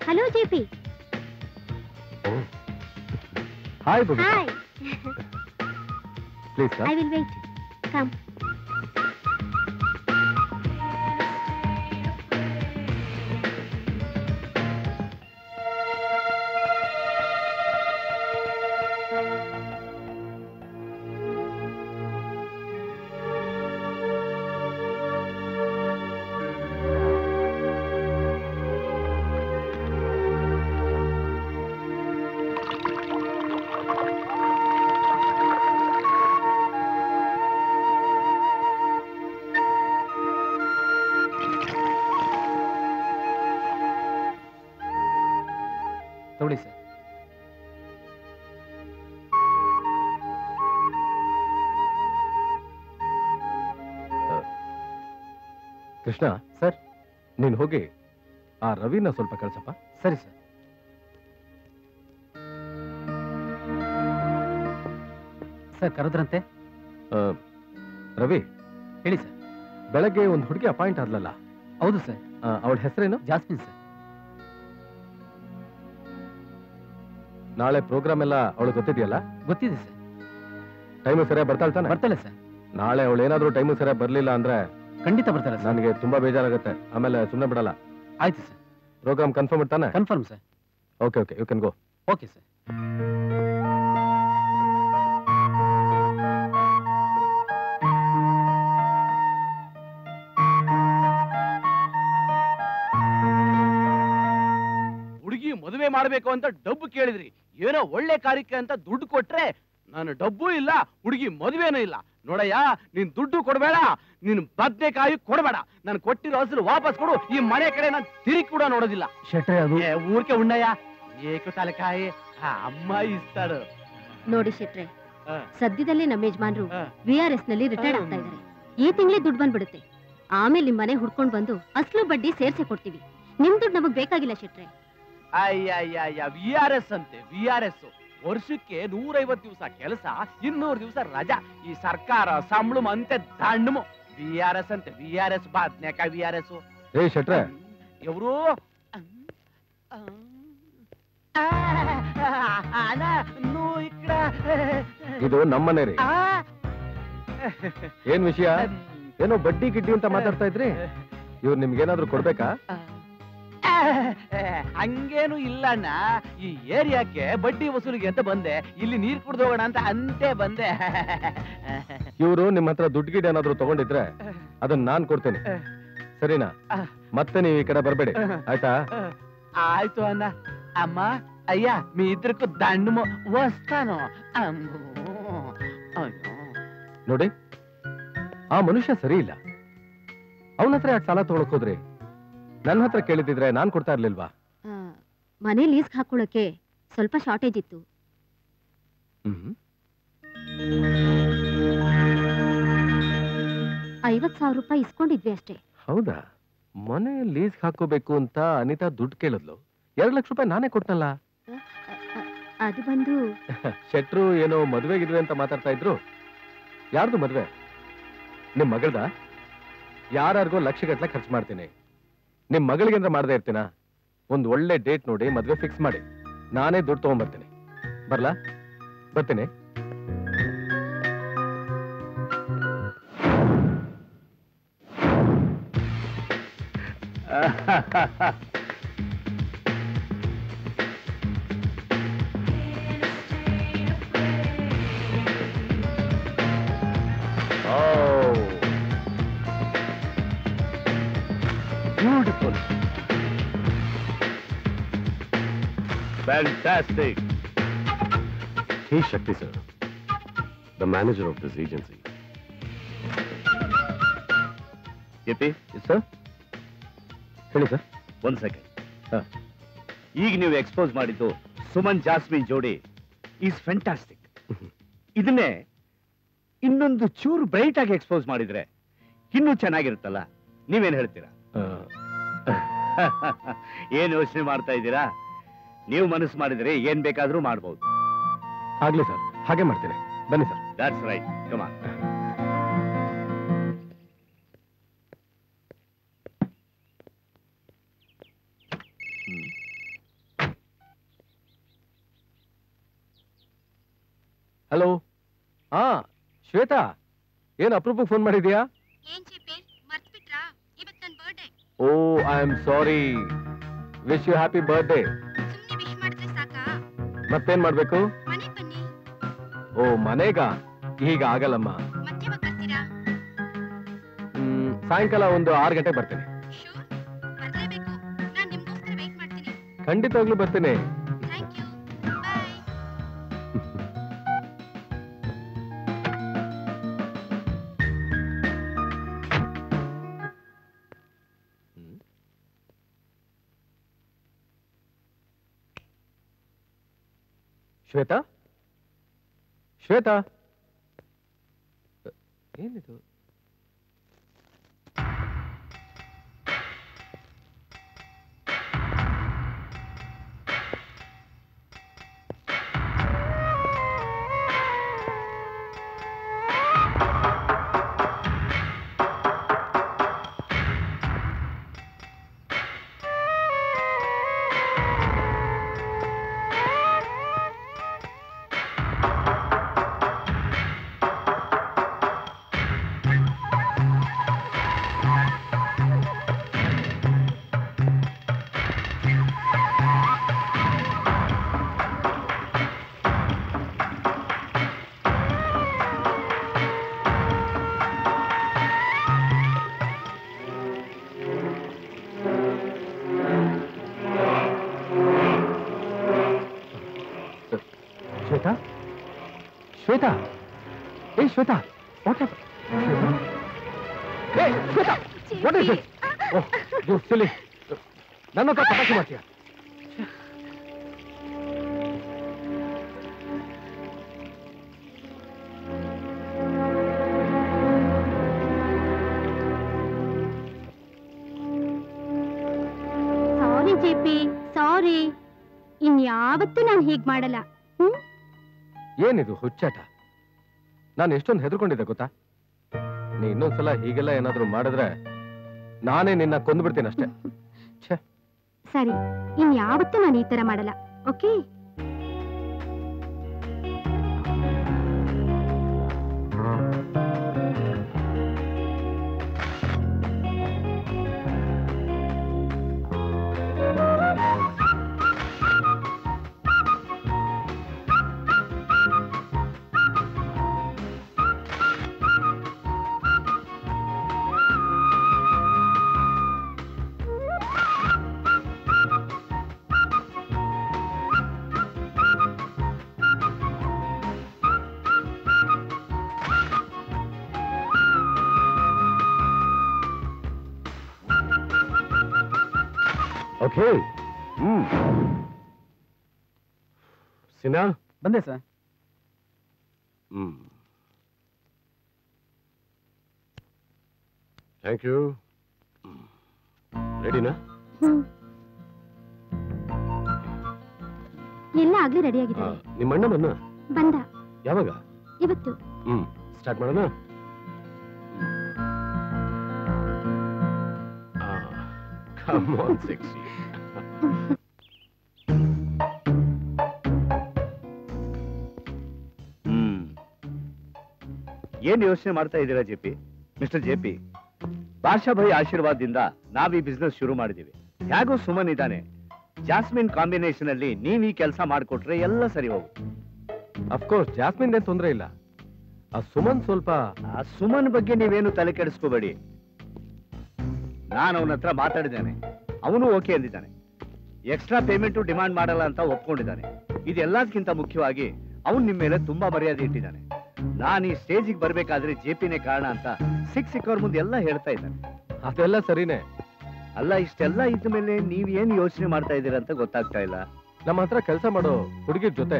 Hello, JP. Oh. Hi, Bobby. Hi. Please, sir. I will wait. Come. ತಗೊಳ್ಳಿ ಸರ್. ಕೃಷ್ಣ ಸರ್, ನೀನು ಹೋಗಿ ಆ ರವಿನ ಸ್ವಲ್ಪ ಕಳ್ಸಪ್ಪ. ಸರಿ ಸರ್. ಸರ್ ಕರೆದ್ರಂತೆ. ರವಿ, ಹೇಳಿ ಸರ್. ಬೆಳಗ್ಗೆ ಒಂದು ಹುಡುಗಿ ಅಪಾಯಿಂಟ್ ಆದ್ಲಲ್ಲ? ಹೌದು ಸರ್. ಅವಳ ಹೆಸರೇನು? Jasmine sir. ನಾಳೆ ಪ್ರೋಗ್ರಾಮ್ ಎಲ್ಲ ಅವಳು ಗೊತ್ತಿದೆಯಲ್ಲ? ಗೊತ್ತಿದೆ ಸರ್. ಟೈಮು ಸರಿಯಾಗಿ ಬರ್ತಾಳ್ತಾನೆ? ಬರ್ತಾಳೆ ಸರ್. ನಾಳೆ ಅವಳು ಏನಾದ್ರೂ ಟೈಮು ಸರಿಯಾಗಿ ಬರ್ಲಿಲ್ಲ ಅಂದ್ರೆ ಖಂಡಿತ ಬರ್ತಾಳೆ ಸರ್. ನನಗೆ ತುಂಬಾ ಬೇಜಾರಾಗುತ್ತೆ. ಆಮೇಲೆ ಸುಮ್ಮನೆ ಬಿಡಲ್ಲ. ಆಯ್ತು ಸರ್. ಪ್ರೋಗ್ರಾಮ್ ಕನ್ಫರ್ಮ್ ಇರ್ತಾನೆ? Confirm sir. Okay okay, you can go. Okay sir. ಹುಡುಗಿ ಮದುವೆ ಮಾಡಬೇಕು ಅಂತ ಡಬ್ಬು ಕೇಳಿದ್ರಿ. ಏನೋ ಒಳ್ಳೆ ಕಾರ್ಯಕ್ಕೆ ಅಂತ ದುಡ್ಡು ಕೊಟ್ರೆ ನಾನು ಡಬ್ಬು ಇಲ್ಲ, ಹುಡುಗಿ ಮದುವೆನೂ ಇಲ್ಲ. ನೋಡಯ್ಯ, ನೀನ್ ದುಡ್ಡು ಕೊಡಬೇಡ, ನೀನ್ ಬದ್ನೆಕಾಯಿ ಕೊಡಬೇಡ. ನಾನು ಕೊಟ್ಟಿರೋ ಹಸಿರು ವಾಪಸ್ ಕೊಡು. ಈ ಮನೆ ಕಡೆ ನಾನು ತಿರುಗಿ ಕೂಡ ನೋಡೋದಿಲ್ಲ. ಶೆಟ್ರೆ, ಅದು ఊరికే ఉన్నాయా ఏకు తలకాయ అమ్మాయి ఇస్తాడు. ನೋಡಿ ಶೆಟ್ರೆ, ಆ. ಸದ್ಯದಲ್ಲೇ ನಮ್ಮ ಯಜಮಾನ್ರು ಆ. VRS ನಲ್ಲಿ ರಿಟೈರ್ಡ್ ಆಗ್ತಾ ಇದ್ದಾರೆ. ಈ ತಿಂಗಳೇ ದುಡ್ಡು ಬಂದ್ಬಿಡುತ್ತೆ. ಆಮೇಲೆ ನಿಮ್ ಮನೆ ಹುಡ್ಕೊಂಡ್ ಬಂದು ಅಸ್ಲು ಬಡ್ಡಿ ಸೇರ್ಸಿ ಕೊಡ್ತೀವಿ. ನಿಮ್ ದುಡ್ಡು ನಮಗ್ ಬೇಕಾಗಿಲ್ಲ ಶೆಟ್ರೆ. ಅಯ್ಯ VRS ಅಂತೆ. VRS ವರ್ಷಕ್ಕೆ 150 ದಿವಸ ಕೆಲಸ, 200 ದಿವಸ ರಜಾ. ಈ ಸರ್ಕಾರ ಸಂಬಳಂ ಅಂತೆ ದಂಡಮು. VRS ಅಂತೆ. VRS ಬದ್ನೆಕಾಯಿ VRS. ಏ ಶೆಟ್ರೆ, ఎవరు అన్నా నువ్వు ఇక్కడ? ಇದು ನಮ್ಮನೆ ರೀ. ಏನ್ ವಿಷಯ? ಏನೋ ಬಡ್ಡಿ ಗಿಡ್ಡಿ ಅಂತ ಮಾತಾಡ್ತಾ ಇದ್ರಿ. ಇವ್ರು ನಿಮ್ಗೇನಾದ್ರೂ ಕೊಡ್ಬೇಕಾ? ಹಂಗೇನು ಇಲ್ಲಣ್ಣ. ಈ ಏರಿಯಾಕ್ಕೆ ಬಡ್ಡಿ ವಸೂಲಿಗೆ ಅಂತ ಬಂದೆ. ಇಲ್ಲಿ ನೀರ್ ಕುಡ್ದು ಹೋಗೋಣ ಅಂತ ಅಂತೆ ಬಂದೆ. ಇವ್ರು ನಿಮ್ಮ ಹತ್ರ ದುಡ್ಡು ಗಿಡ್ ಏನಾದ್ರೂ ತಗೊಂಡಿದ್ರೆ ಅದನ್ನ ನಾನ್ ಕೊಡ್ತೇನೆ, ಸರಿನಾ? ಮತ್ತೆ ನೀವು ಈ ಕಡೆ ಬರ್ಬೇಡಿ, ಆಯ್ತಾ? ఆಯ್ತು అన్న. అమ్మ అయ్యా, మీ ఇద్దరికి దండము వస్తాను. ನೋಡಿ, ಆ ಮನುಷ್ಯ ಸರಿ ಇಲ್ಲ. ಅವನ ಹತ್ರ ಯಾಕೆ ಸಾಲ ತಗೊಳಕ್ ಹೋದ್ರಿ? ನನ್ನ ಹತ್ರ ಕೇಳಿದಿದ್ರೆ ನಾನ್ ಕೊಡ್ತಾ ಇರ್ಲಿಲ್ವಾ? ಮನೆ ಲೀಸ್ ಹಾಕೊಳ್ಳಕ್ಕೆ ಸ್ವಲ್ಪ ಶಾರ್ಟೇಜ್ ಇತ್ತು. 50,000 ರೂಪಾಯಿ ಇಸ್ಕೊಂಡಿದ್ವಿ ಅಷ್ಟೇ. ಹೌದಾ? ಮನೆ ಲೀಸ್ ಹಾಕೋಬೇಕು ಅಂತ ಅನಿತಾ ದುಡ್ಡು ಕೇಳಿದ್ಲು. 2 ಲಕ್ಷ ರೂಪಾಯಿ ನಾನೇ ಕೊಟ್ನಲ್ಲ. ಅದು ಬಂದು ಶೆಟ್ರು ಏನೋ ಮದುವೆಗಿದ್ವಿ ಅಂತ ಮಾತಾಡ್ತಾ ಇದ್ರು. ಯಾರ್ದು ಮದ್ವೆ? ನಿಮ್ ಮಗಳದ? ಯಾರಿಗೋ ಲಕ್ಷಗಟ್ಲೆ ಖರ್ಚು ಮಾಡ್ತೀನಿ. ನಿಮ್ ಮಗಳಿಗೆ ಅಂದ್ರೆ ಮಾಡದೇ ಇರ್ತೀನ? ಒಂದ್ ಒಳ್ಳೆ ಡೇಟ್ ನೋಡಿ ಮದ್ವೆ ಫಿಕ್ಸ್ ಮಾಡಿ ನಾನೇ ದುಡ್ಡು ತಗೊಂಡ್ಬರ್ತೀನಿ. ಬರ್ಲಾ? ಬರ್ತೀನಿ. Beautiful. Fantastic. He's Shakti, sir, the manager of this agency. JP, Yes, sir. ಹೇಳಿ ಸರ್. ಒಂದ್ ಸೆಕೆಂಡ್. ಈಗ ನೀವು ಎಕ್ಸ್ಪೋಸ್ ಮಾಡಿದ್ದು ಸುಮನ್ ಜಾಸ್ಮಿನ್ ಜೋಡಿ ಈಸ್ ಫ್ಯಾಂಟಾಸ್ಟಿಕ್. ಇದನ್ನೇ ಇನ್ನೊಂದು ಚೂರು ಬ್ರೈಟ್ ಆಗಿ ಎಕ್ಸ್ಪೋಸ್ ಮಾಡಿದ್ರೆ ಇನ್ನೂ ಚೆನ್ನಾಗಿರುತ್ತಲ್ಲ, ನೀವೇನ್ ಹೇಳ್ತೀರಾ? ಏನ್ ಯೋಚನೆ ಮಾಡ್ತಾ ಇದ್ದೀರಾ? ನೀವು ಮನಸ್ಸು ಮಾಡಿದ್ರೆ ಏನ್ ಬೇಕಾದ್ರೂ ಮಾಡ್ಬೋದು. ಆಗ್ಲಿ ಸರ್, ಹಾಗೆ ಮಾಡ್ತೀನಿ. ಬನ್ನಿ sir. That's right, come on. Hello. ಹಾ ಶ್ವೇತಾ, ಏನ್ ಅಪರೂಪಕ್ಕೆ ಫೋನ್ ಮಾಡಿದ್ಯಾ? ಏನ್ ಚಿಪ್ಪಿ ಮರ್ತ್ಬಿಟ್ರಾ? ಇವತ್ತು ನನ್ನ birthday. Oh, I am sorry. Wish you happy birthday. ಸುಮ್ಮನೆ ವಿಶ್ ಮಾಡಿದ್ರೆ ಸಾಕಾ? ಮತ್ತೇನ್ ಮಾಡ್ಬೇಕು? ಮನೆಗೆ ಬನ್ನಿ. ಓ, ಮನೆಗ? ಈಗ ಆಗಲ್ಲಮ್ಮ. ಮತ್ತೆ ಯಾವಾಗ ಬರ್ತೀರಾ? ಸಾಯಂಕಾಲ ಒಂದು 6 ಗಂಟೆಗೆ ಬರ್ತೀನಿ. ಶೂರ್? ಬರ್ಲೇಬೇಕು. ನಾನು ನಿಮ್ಗೋಸ್ಕರ ವೇಟ್ ಮಾಡ್ತೀನಿ. ಖಂಡಿತವಾಗ್ಲೂ ಬರ್ತೀನಿ. Thank you. Bye. Shweta, Shweta, ಏನಿದು? ಶ್ವೇತಾ, ಶ್ವೇತಾ, ಏ ಶ್ವೇತಾ, ವಾಟ್ ಹ್ಯಾಪನ್? ಏ Shweta, what is this? Oh, you silly. ನನ್ನ ಹತ್ರ ತಪಾಸಣೆ ಮಾಡ್ತೀಯ? Sorry JP, sorry. ಇನ್ಯಾವತ್ತೂ ನಾನು ಹೀಗ್ ಮಾಡಲ್ಲ. ಏನಿದು ಹುಚ್ಚಾಟ? ನಾನು ಎಷ್ಟೊಂದು ಹೆದರ್ಕೊಂಡಿದ್ದೆ ಗೊತ್ತಾ? ನೀ ಇನ್ನೊಂದ್ಸಲ ಹೀಗೆಲ್ಲ ಏನಾದ್ರೂ ಮಾಡಿದ್ರೆ ನಾನೇ ನಿನ್ನ ಕೊಂದ್ಬಿಡ್ತೀನಿ ಅಷ್ಟೇ. ಛೇ. ಸರಿ, ಇನ್ಯಾವತ್ತೂ ನಾನು ಈ ತರ ಮಾಡಲ್ಲ. ಓಕೆ? ಓಕೆ. ಸಿನಾ, ಬಂದೆ ಸರ್. Thank you. ರೆಡಿನಾ? ಎಲ್ಲ ಆಗ್ಲೇ ರೆಡಿ ಆಗಿದೆ. ನಿಮ್ಮ ಅಣ್ಣ ಬನ್ನ ಬಂದ ಯಾವಾಗ? ಇವತ್ತು. ಸ್ಟಾರ್ಟ್ ಮಾಡೋಣ. Come on, sexy. ಏನ್ ಯೋಚನೆ ಮಾಡ್ತಾ ಇದ್ದೀರಾ JP? Mister JP, Basha Bhai ಆಶೀರ್ವಾದದಿಂದ ನಾವ್ ಈ ಬಿಸ್ನೆಸ್ ಶುರು ಮಾಡಿದೀವಿ. ಹೇಗೋ ಸುಮನ್ ಇದ್ದಾನೆ, ಜಾಸ್ಮಿನ್ ಕಾಂಬಿನೇಷನ್ ಅಲ್ಲಿ ನೀವ್ ಈ ಕೆಲಸ ಮಾಡ್ಕೊಟ್ರೆ ಎಲ್ಲ ಸರಿ ಹೋಗುತ್ತೆ. ಅಫ್ಕೋರ್ಸ್ ಜಾಸ್ಮಿನ್ ಏನ್ ತೊಂದ್ರೆ ಇಲ್ಲ. ಆ ಸುಮನ್ ಸ್ವಲ್ಪ ಆ ಸುಮನ್ ಬಗ್ಗೆ ನೀವೇನು ತಲೆ ಕೆಡಿಸ್ಕೋಬೇಡಿ. ನಾನು ಅವನ ಹತ್ರ ಮಾತಾಡಿದ್ದೇನೆ, ಅವನು ಓಕೆ ಅಂದಿದ್ದಾನೆ. ಎಕ್ಸ್ಟ್ರಾ ಪೇಮೆಂಟ್ ಡಿಮಾಂಡ್ ಮಾಡಲ್ಲ ಅಂತ ಒಪ್ಕೊಂಡಿದ್ದಾನೆ. ಇದೆಲ್ಲದಕ್ಕಿಂತ ಮುಖ್ಯವಾಗಿ ಅವನು ನಿಮ್ಮ ಮೇಲೆ ತುಂಬಾ ಮರ್ಯಾದೆ ಇಟ್ಟಿದ್ದಾನೆ. ನಾನು ಈ ಸ್ಟೇಜಿಗೆ ಬರ್ಬೇಕಾದ್ರೆ ಜೆಪಿನೇ ಕಾರಣ ಅಂತ ಸಿಕ್ಕವ್ರ ಮುಂದೆ ಎಲ್ಲ ಹೇಳ್ತಾ ಇದ್ದಾನೆ. ಅದೆಲ್ಲ ಸರಿನೇ. ಅಲ್ಲ, ಇಷ್ಟೆಲ್ಲ ಇದ್ದ ಮೇಲೆ ನೀವ್ ಏನ್ ಯೋಚನೆ ಮಾಡ್ತಾ ಇದ್ದೀರಾ ಅಂತ ಗೊತ್ತಾಗ್ತಾ ಇಲ್ಲ. ನಮ್ಮ ಹತ್ರ ಕೆಲಸ ಮಾಡೋ ಹುಡುಗಿರ್ ಜೊತೆ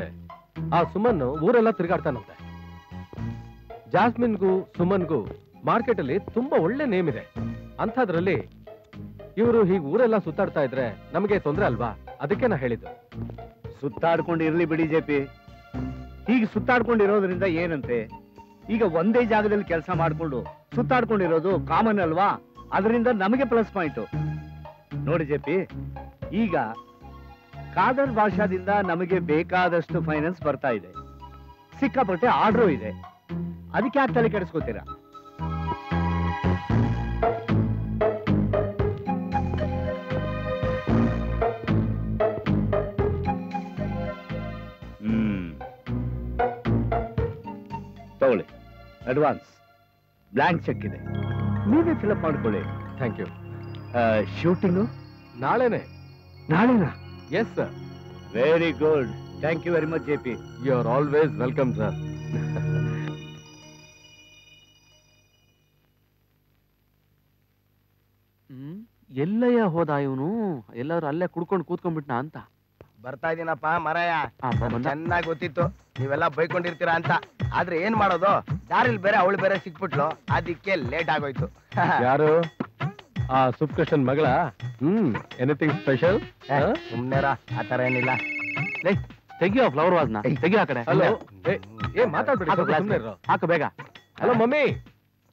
ಆ ಸುಮನ್ ಊರೆಲ್ಲ ತಿರುಗಾಡ್ತಾನಂತೆ. ಜಾಸ್ಮಿನ್ಗೂ ಸುಮನ್ಗೂ ಮಾರ್ಕೆಟ್ ಅಲ್ಲಿ ತುಂಬಾ ಒಳ್ಳೆ ನೇಮ್ ಇದೆ. ಅಂಥದ್ರಲ್ಲಿ ಇವರು ಹೀಗೆ ಊರೆಲ್ಲ ಸುತ್ತಾಡ್ತಾ ಇದ್ರೆ ನಮಗೆ ತೊಂದ್ರೆ ಅಲ್ವಾ? ಅದಕ್ಕೆ ನಾ ಹೇಳಿದ್ದು. ಸುತ್ತಾಡ್ಕೊಂಡು ಇರ್ಲಿ ಬಿಡಿ ಜೆಪಿ. ಹೀಗೆ ಸುತ್ತಾಡ್ಕೊಂಡಿರೋದ್ರಿಂದ ಏನಂತೆ? ಈಗ ಒಂದೇ ಜಾಗದಲ್ಲಿ ಕೆಲಸ ಮಾಡ್ಕೊಂಡು ಸುತ್ತಾಡ್ಕೊಂಡಿರೋದು ಕಾಮನ್ ಅಲ್ವಾ? ಅದರಿಂದ ನಮಗೆ ಪ್ಲಸ್ ಪಾಯಿಂಟ್. ನೋಡಿ ಜೆಪಿ, ಈಗ ಕಾದರ್ ಭಾಷಾದಿಂದ ನಮಗೆ ಬೇಕಾದಷ್ಟು ಫೈನಾನ್ಸ್ ಬರ್ತಾ ಇದೆ, ಸಿಕ್ಕಾಪಟ್ಟೆ ಆರ್ಡ್ರು ಇದೆ. ಅದಕ್ಕೆ ಯಾಕೆ ತಲೆ ಕೆಡಿಸ್ಕೋತೀರಾ? ತಗೊಳ್ಳಿ, ಅಡ್ವಾನ್ಸ್ ಬ್ಲಾಂಕ್ ಚೆಕ್ ಇದೆ, ನೀವೇ ಫಿಲಪ್ ಮಾಡ್ಕೊಳ್ಳಿ. Thank you. ಶೂಟಿಂಗು ನಾಳೆನೆ. ನಾಳೆನಾ? Yes sir. Very good. Thank you very much JP. You are always welcome sir. ಎಲ್ಲಯ್ಯ ಹೋದ ಇವನು? ಎಲ್ಲರೂ ಅಲ್ಲೇ ಕುಡ್ಕೊಂಡು ಕೂತ್ಕೊಂಡ್ಬಿಟ್ನಾ ಅಂತ. ಬರ್ತಾ ಇದೀನಪ್ಪ ಮರಾಯ. ಬಂದ. ಚೆನ್ನಾಗಿ ಗೊತ್ತಿತ್ತು ನೀವೆಲ್ಲ ಬೈಕೊಂಡಿರ್ತೀರಾ ಅಂತ. ಆದ್ರೆ ಏನ್ ಮಾಡೋದು, ದಾರಿಲ್ ಬೇರೆ ಅವಳು ಬೇರೆ ಸಿಕ್ಬಿಟ್ಲು, ಅದಕ್ಕೆ ಲೇಟ್ ಆಗೋಯ್ತು. ಯಾರು? ಆ ಸುಪ್ಕೃಷ್ಣನ್ ಮಗಳ? Anything special? ಸುಮ್ನೆರ, ಆತರ ಏನಿಲ್ಲ. ತೆಗಿಯೋ ಫ್ಲವರ್ ವಾಸ್ನ, ತೆಗಿಯೋ ಆ ಕಡೆ. ಹಲೋ, ಏ ಮಾತಾಡ್ಬಿಡಿ. ಹಾಕು ಬೇಗ. ಹಲೋ ಮಮ್ಮಿ,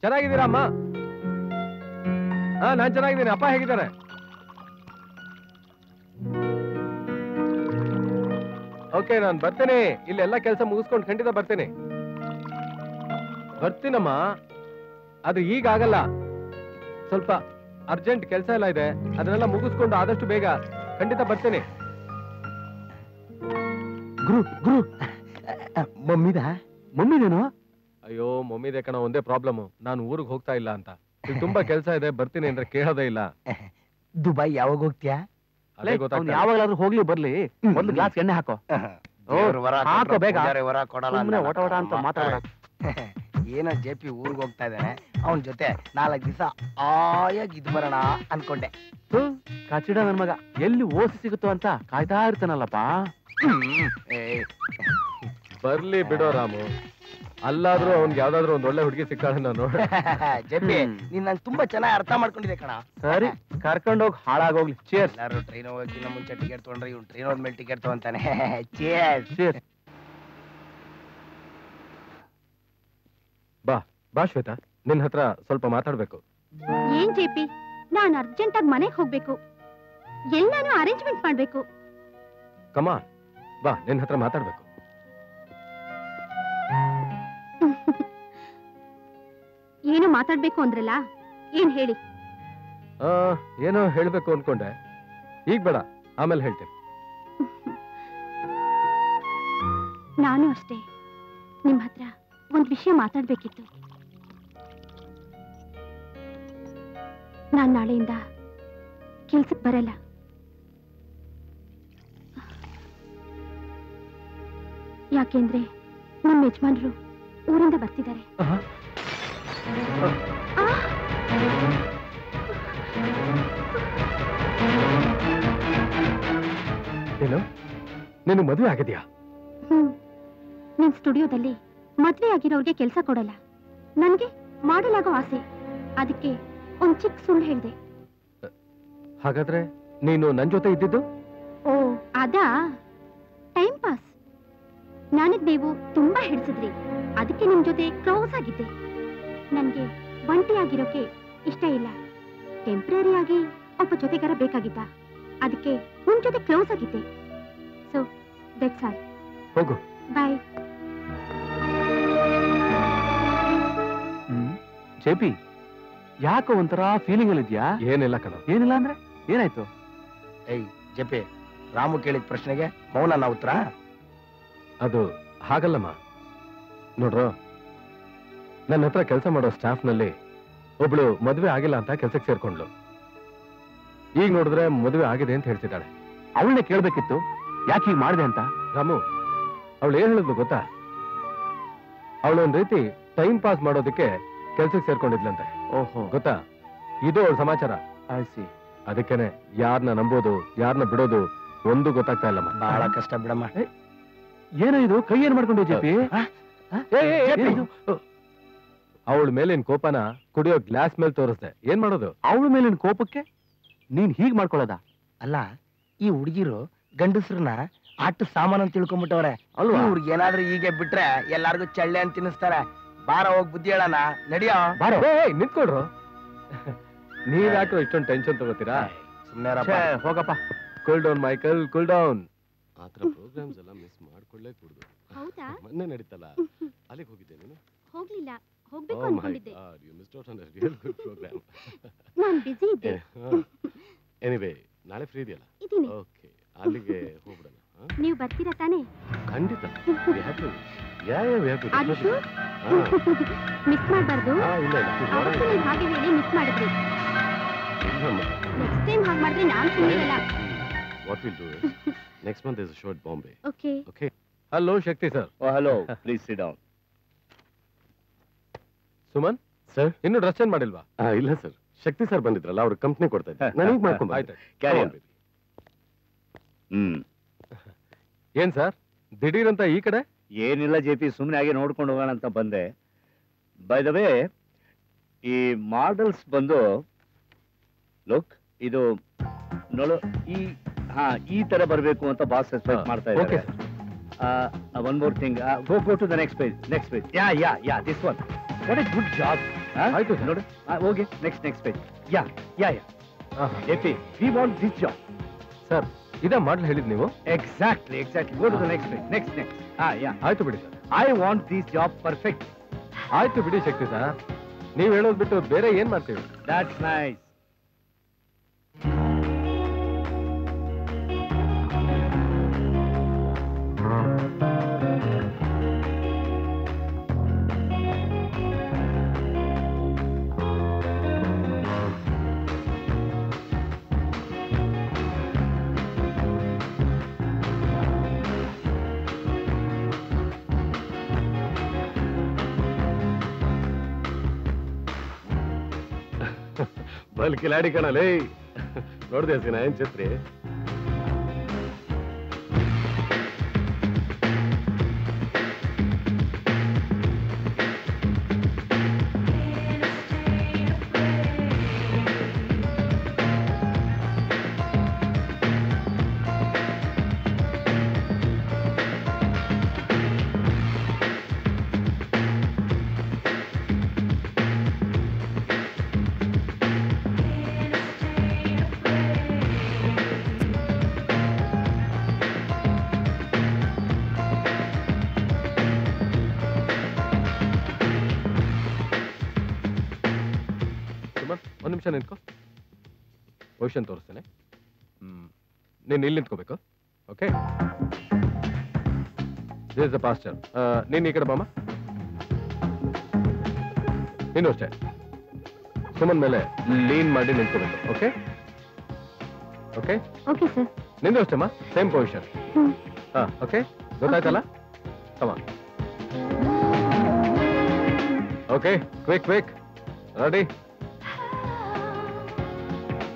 ಚೆನ್ನಾಗಿದ್ದೀರಾ ಅಮ್ಮ? ಹಾ, ನಾನ್ ಚೆನ್ನಾಗಿದ್ದೀನಿ. ಅಪ್ಪ ಹೇಗಿದ್ದಾರೆ? ಓಕೆ, ನಾನು ಬರ್ತೇನೆ. ಇಲ್ಲೆಲ್ಲ ಕೆಲಸ ಮುಗಿಸ್ಕೊಂಡು ಖಂಡಿತ ಬರ್ತೇನೆ. ಬರ್ತೀನಮ್ಮ. ಅದು ಈಗ ಆಗಲ್ಲ, ಸ್ವಲ್ಪ ಅರ್ಜೆಂಟ್ ಕೆಲಸ ಎಲ್ಲ ಇದೆ. ಅದನ್ನೆಲ್ಲ ಮುಗಿಸ್ಕೊಂಡು ಆದಷ್ಟು ಬೇಗ ಖಂಡಿತ ಬರ್ತೇನೆ. ಗುರು ಮಮ್ಮಿದೇನು? ಅಯ್ಯೋ, ಮಮ್ಮಿದೆ ಕಣ. ಒಂದೇ ಪ್ರಾಬ್ಲಮ್, ನಾನು ಊರಿಗೆ ಹೋಗ್ತಾ ಇಲ್ಲ ಅಂತ. ಈಗ ತುಂಬಾ ಕೆಲಸ ಇದೆ, ಬರ್ತೀನಿ ಅಂದ್ರೆ ಕೇಳೋದೇ ಇಲ್ಲ. ದುಬೈ ಯಾವಾಗ ಹೋಗ್ತೀಯಾ? ಅದೇ ಗೊತ್ತಾಗ್ತಾ ಯಾವಾಗಲಾದ್ರೂ ಹೋಗ್ಲಿ ಬರ್ಲಿ, ಒಂದು ಗ್ಲಾಸ್ ಎಣ್ಣೆ ಹಾಕೋ. ಹಾಕೋ ಬೇಗ. ಸುಮ್ನೆ ಒಟ ಒಟ ಅಂತ ಮಾತಾಡ. ಏನೋ ಜೆಪಿ ಊರ್ಗ್ ಹೋಗ್ತಾ ಇದ್ದಾನೆ, ಅವನ್ ಜೊತೆ 4 ದಿವಸ ಆಯಾಗಿ ಇದ್ ಬರೋಣ ಅನ್ಕೊಂಡೆ. ಕಚಿಡ ನನ್ ಮಗ ಎಲ್ಲಿ ಓಸಿ ಸಿಗುತ್ತೋ ಅಂತ ಕಾಯ್ತಾ ಇರ್ತಾನಲ್ಲಪ್ಪ. ಬರ್ಲಿ ಬಿಡೋ ರಾಮು. ಅಲ್ಲಾದ್ರೂ ಅವ್ನ್ಗೆ ಯಾವ್ದಾದ್ರು ಒಂದ್ ಒಳ್ಳೆ ಹುಡುಗಿ ಸಿಕ್ಕಾಳ ನಾನು. ಜೆಪಿ, ನೀನ್ ನಂಗೆ ತುಂಬಾ ಚೆನ್ನಾಗಿ ಅರ್ಥ ಮಾಡ್ಕೊಂಡಿದೆ ಕಣ. ಸರಿ, ಕರ್ಕೊಂಡೋಗಿ ಹಾಳಾಗೋಗ್ಲಿ. ಚೇರ್ಸ್. ಎಲ್ಲಾರು ಟ್ರೈನ್ ಹೋಗೋಕ್ಕಿಂತ ಮುಂಚೆ ಟಿಕೆಟ್ ತೊಗೊಂಡ್ರೆ ಇವ್ನು ಟ್ರೈನ್ ಹೋದ್ಮೇಲೆ ಟಿಕೆಟ್ ತಗೊಂತಾನೆ. ಚೇರ್ಸ್. ಚೇರ್ಸ್. ಬಾ ಶ್ವೇತಾ, ನಿನ್ ಹತ್ರ ಸ್ವಲ್ಪ ಮಾತಾಡ್ಬೇಕು. ಏನ್ ಜೆಪಿ, ನಾನ್ ಅರ್ಜೆಂಟ್ ಆಗಿ ಮನೆಗೆ ಹೋಗ್ಬೇಕು, ಎಲ್ಲಾನು ಅರೇಂಜ್ಮೆಂಟ್ ಮಾಡ್ಬೇಕು. ಕಮಾನ್ ಬಾ, ನಿನ್ ಹತ್ರ ಮಾತಾಡ್ಬೇಕು. ಏನು ಮಾತಾಡ್ಬೇಕು ಅಂದ್ರಲ್ಲ, ಏನ್ ಹೇಳಿ? ಏನೋ ಹೇಳ್ಬೇಕು ಅನ್ಕೊಂಡೆ, ಈಗ ಬೇಡ, ಆಮೇಲೆ ಹೇಳ್ತೀನಿ. ನಾನು ಅಷ್ಟೇ, ನಿಮ್ ಹತ್ರ ಒಂದ್ ವಿಷಯ ಮಾತಾಡ್ಬೇಕಿತ್ತು. ನಾನ್ ನಾಳೆಯಿಂದ ಕೆಲ್ಸಕ್ಕೆ ಬರಲ್ಲ. ಯಾಕೆಂದ್ರೆ ನಮ್ಮ ಯಜಮಾನ್ರು ಊರಿಂದ ಬರ್ತಿದ್ದಾರೆ. ಏನು, ನೀನು ಮದುವೆ ಆಗಿದ್ಯಾ? ನಿಮ್ ಸ್ಟುಡಿಯೋದಲ್ಲಿ ಮದ್ವೆ ಆಗಿರೋರ್ಗೆ ಕೆಲಸ ಕೊಡಲ್ಲ, ನನ್ಗೆ ಮಾಡಲಾಗೋ ಆಸೆ. ಅದಕ್ಕೆ ಒಂದ್ ಚಿಕ್ಕ ಸುಳ್ಳು ಹೇಳ್ದೆ. ಹಾಗಾದ್ರೆ ನೀನು ನನ್ ಜೊತೆ ಇದ್ದಿದ್ದು? ಓ ಅದಾ? Time pass. ನನಗ್ ನೀವು ತುಂಬಾ ಹಿಡಿಸಿದ್ರಿ, ಅದಕ್ಕೆ ನಿಮ್ ಜೊತೆ ಕ್ಲೋಸ್ ಆಗಿದ್ದೆ. ನನ್ಗೆ ಒಂಟಿ ಆಗಿರೋಕೆ ಇಷ್ಟ ಇಲ್ಲ. ಟೆಂಪ್ರರಿ ಆಗಿ ಒಬ್ಬ ಜೊತೆಗಾರ ಬೇಕಾಗಿದ್ದ, ಅದಕ್ಕೆ ನಿಮ್ ಜೊತೆ ಕ್ಲೋಸ್ ಆಗಿದ್ದೆ. So that's all. ಹೋಗು. ಬಾಯ್. ಜೆಪಿ, ಯಾಕೋ ಒಂಥರ ಫೀಲಿಂಗ್ ಅಲ್ಲಿ ಇದೆಯಾ? ಏನಿಲ್ಲ ಕಣ. ಏನಿಲ್ಲ ಅಂದ್ರೆ ಏನಾಯ್ತು? ಏಯ್ ಜಪೆ, ರಾಮು ಕೇಳಿದ ಪ್ರಶ್ನೆಗೆ ಮೌನ ಉತ್ತರ? ಅದು ಹಾಗಲ್ಲಮ್ಮ. ನೋಡ್ರು, ನನ್ನ ಹತ್ರ ಕೆಲಸ ಮಾಡೋ ಸ್ಟಾಫ್ ನಲ್ಲಿ ಒಬ್ಳು ಮದುವೆ ಆಗಿಲ್ಲ ಅಂತ ಕೆಲ್ಸಕ್ಕೆ ಸೇರ್ಕೊಂಡ್ಲು. ಈಗ ನೋಡಿದ್ರೆ ಮದುವೆ ಆಗಿದೆ ಅಂತ ಹೇಳ್ತಿದ್ದಾಳೆ. ಅವಳನ್ನೇ ಕೇಳ್ಬೇಕಿತ್ತು, ಯಾಕೆ ಹೀಗೆ ಮಾಡಿದೆ ಅಂತ. ರಾಮು, ಅವಳು ಏನ್ ಹೇಳಿದ್ಲು ಗೊತ್ತಾ? ಅವಳೊಂದ್ ರೀತಿ ಟೈಮ್ ಪಾಸ್ ಮಾಡೋದಕ್ಕೆ ಕೆಲ್ಸಕ್ಕೆ ಸೇರ್ಕೊಂಡಿದ್ಲಂತೆ. ಓಹೋ, ಗೊತ್ತಾ? ಇದು ಅವಳ ಸಮಾಚಾರ. ಆಯ್ಸಿ. ಅದಕ್ಕೇನೆ ಯಾರನ್ನ ನಂಬೋದು ಯಾರನ್ನ ಬಿಡೋದು ಒಂದು ಗೊತ್ತಾಗ್ತಾ ಇಲ್ಲಮ್ಮ. ಬಹಳ ಕಷ್ಟ ಬಿಡಮ್ಮ. ಏನೋ ಇದು, ಕೈ ಏನ್ ಮಾಡ್ಕೊಂಡು ಜೆಪಿ? ಅವಳ ಮೇಲಿನ ಕೋಪನ ಕುಡಿಯೋ ಗ್ಲಾಸ್ ಮೇಲೆ ತೋರಿಸ್ದೆ. ಏನ್ ಮಾಡೋದು? ಅವಳ ಮೇಲಿನ ಕೋಪಕ್ಕೆ ನೀನ್ ಹೀಗ್ ಮಾಡ್ಕೊಳ್ಳೋದ? ಅಲ್ಲ, ಈ ಹುಡುಗಿರು ಗಂಡಸ್ರನ್ನ ಆಟ ಸಾಮಾನು ಅಂತ ತಿಳ್ಕೊಂಡ್ಬಿಟ್ಟವ್ರೆ ಅಲ್ವಾ? ಇವ್ರಿಗೆ ಏನಾದ್ರೂ ಹೀಗೆ ಬಿಟ್ರೆ ಎಲ್ಲಾರ್ಗು ಚಳ್ಳೆ ಅಂತ ತಿನ್ನಿಸ್ತಾರೆ. ಬಾರ ಹೋಗ್ ಬುದ್ಧಿ ಹೇಳಣ, ನಡಿಯೋ. ಬಾರೋ. ನಿಂತ್ಕೊಡ್ರು. ನೀವ್ ಯಾಕೆ ಇಷ್ಟೊಂದು ಟೆನ್ಷನ್ ತಗೋತೀರಾ? ಸುಮ್ಮನೆ ಹೋಗಪ್ಪ. Cool down Michael, cool down. ಆತರ ಪ್ರೋಗ್ರಾಮ್ಸ್ ಎಲ್ಲ ಮಿಸ್ ಮಾಡ್ಕೊಳ್ಳೇ ಕೂಡುದು. ಹೌದಾ? ಮೊನ್ನೆ ನಡೀತಲ್ಲ, ಅಲ್ಲಿಗೆ ಹೋಗಿದ್ದೆ ನೀನು? ಹೋಗ್ಲಿಲ್ಲ, ಹೋಗ್ಬೇಕು Oh my ಅನ್ಕೊಂಡಿದ್ದೆ. God, you missed out on a real good program. ನಾನ್ ಬಿಸಿ ಇದ್ದೆ. ಎನಿವೇ, ನಾಳೆ ಫ್ರೀ ಇದೆಯಲ್ಲ? ಇದೀನಿ. ಓಕೆ, ಅಲ್ಲಿಗೆ ಹೋಗ್ಬಿಡೋಣ. ನೀವು ಬರ್ತೀರಾ ತಾನೇ? ಖಂಡಿತ. We have to. Yeah, we have to. ಆದಿಶು, ಮಿಸ್ ಮಾಡಬಾರ್ದು. ಇಲ್ಲ ಇಲ್ಲ. ಅವತ್ತು ನೀವು ಹಾಗೆ ಹೇಳಿ ಮಿಸ್ ಮಾಡಿದ್ರಿ. ನೆಕ್ಸ್ಟ್ ಟೈಮ್ ಹಾಗೆ ಮಾಡಿದ್ರೆ ನಾನ್ ಸುಮ್ಮನಿರಲ್ಲ. What we'll do is, next month there's a show at Bombay. Okay. Okay. Hello, Shakti sir. Oh, hello. Please sit down. Suman sir, ಇನ್ನು ಡ್ರೆಸ್ ಚೇಂಜ್ ಮಾಡಿಲ್ವಾ? ಇಲ್ಲ ಸರ್, ಶಕ್ತಿ ಸರ್ ಬಂದಿದ್ರಲ್ಲ, ಅವ್ರ ಕಂಪ್ನಿ ಕೊಡ್ತಾ ಇದ್ದಾರೆ. ನಾನು ಈಗ ಮಾಡ್ಕೊಂಡು ಆಯ್ತು. Carry on. ಏನ್ ಸರ್ ದಿಢೀರ್ ಅಂತ ಈ ಕಡೆ? ಏನಿಲ್ಲ ಜೆಪಿ, ಸುಮ್ಮನೆ ಹಾಗೆ ನೋಡ್ಕೊಂಡು ಹೋಗೋಣ ಅಂತ ಬಂದೆ. ಬೈ ದ ವೇ, ಈ ಮಾಡೆಲ್ಸ್ ಬಂದು ಲುಕ್, ಇದು ನೋಡು, ಈ ತರ ಬರಬೇಕು ಅಂತ ಬಾಸ್ ಎಕ್ಸ್ಪೆಕ್ಟ್ ಮಾಡ್ತಾ ಇದ್ದಾರೆ. One more thing, go to the next page. Yeah this one. What a good job. ಆಯ್ತು ನೋಡು, ಹೋಗಿ next page. Yeah JP, we want this job. Sir, ಇದೇ ಮಾಡಲ್ ಹೇಳಿದ್ ನೀವು? Exactly. Go to the next page. Next. ಆಯ್ತು ಬಿಡಿ sir. I want this job perfect. ಆಯ್ತು ಬಿಡಿ ಶಕ್ತಿ ಸರ್, ನೀವ್ ಹೇಳೋದ್ ಬಿಟ್ಟು ಬೇರೆ ಏನ್ ಮಾಡ್ತೀವಿ? That's nice. ಬಲ್ ಕಿಲಾಡಿ ಕಣಲೇ. ನೋಡ್ದೆ ಸಿನ ಏನ್ ಛತ್ರಿ? ಒಂದ್ ನಿಮಿಷ ನಿಂತ್ಕೋ, ಪೊಸಿಷನ್ ತೋರಿಸ್ತೇನೆ. ನೀನ್ ಇಲ್ಲಿ ನಿಂತ್ಕೋಬೇಕು. Okay, this is the posture. ನೀನ್ ಈ ಕಡೆ ಬಾಮ. ನೀನು ಅಷ್ಟೇ ಸುಮನ್ ಮೇಲೆ ಲೀನ್ ಮಾಡಿ ನಿಂತ್ಕೋಬೇಕು. Okay okay okay sir. ನಿಂದು ಅಷ್ಟೇಮ್ಮ, ಸೇಮ್ ಪೊಸಿಷನ್. ಓಕೆ, ಗೊತ್ತಾಯ್ತಲ್ಲ? Come. Okay, quick ready?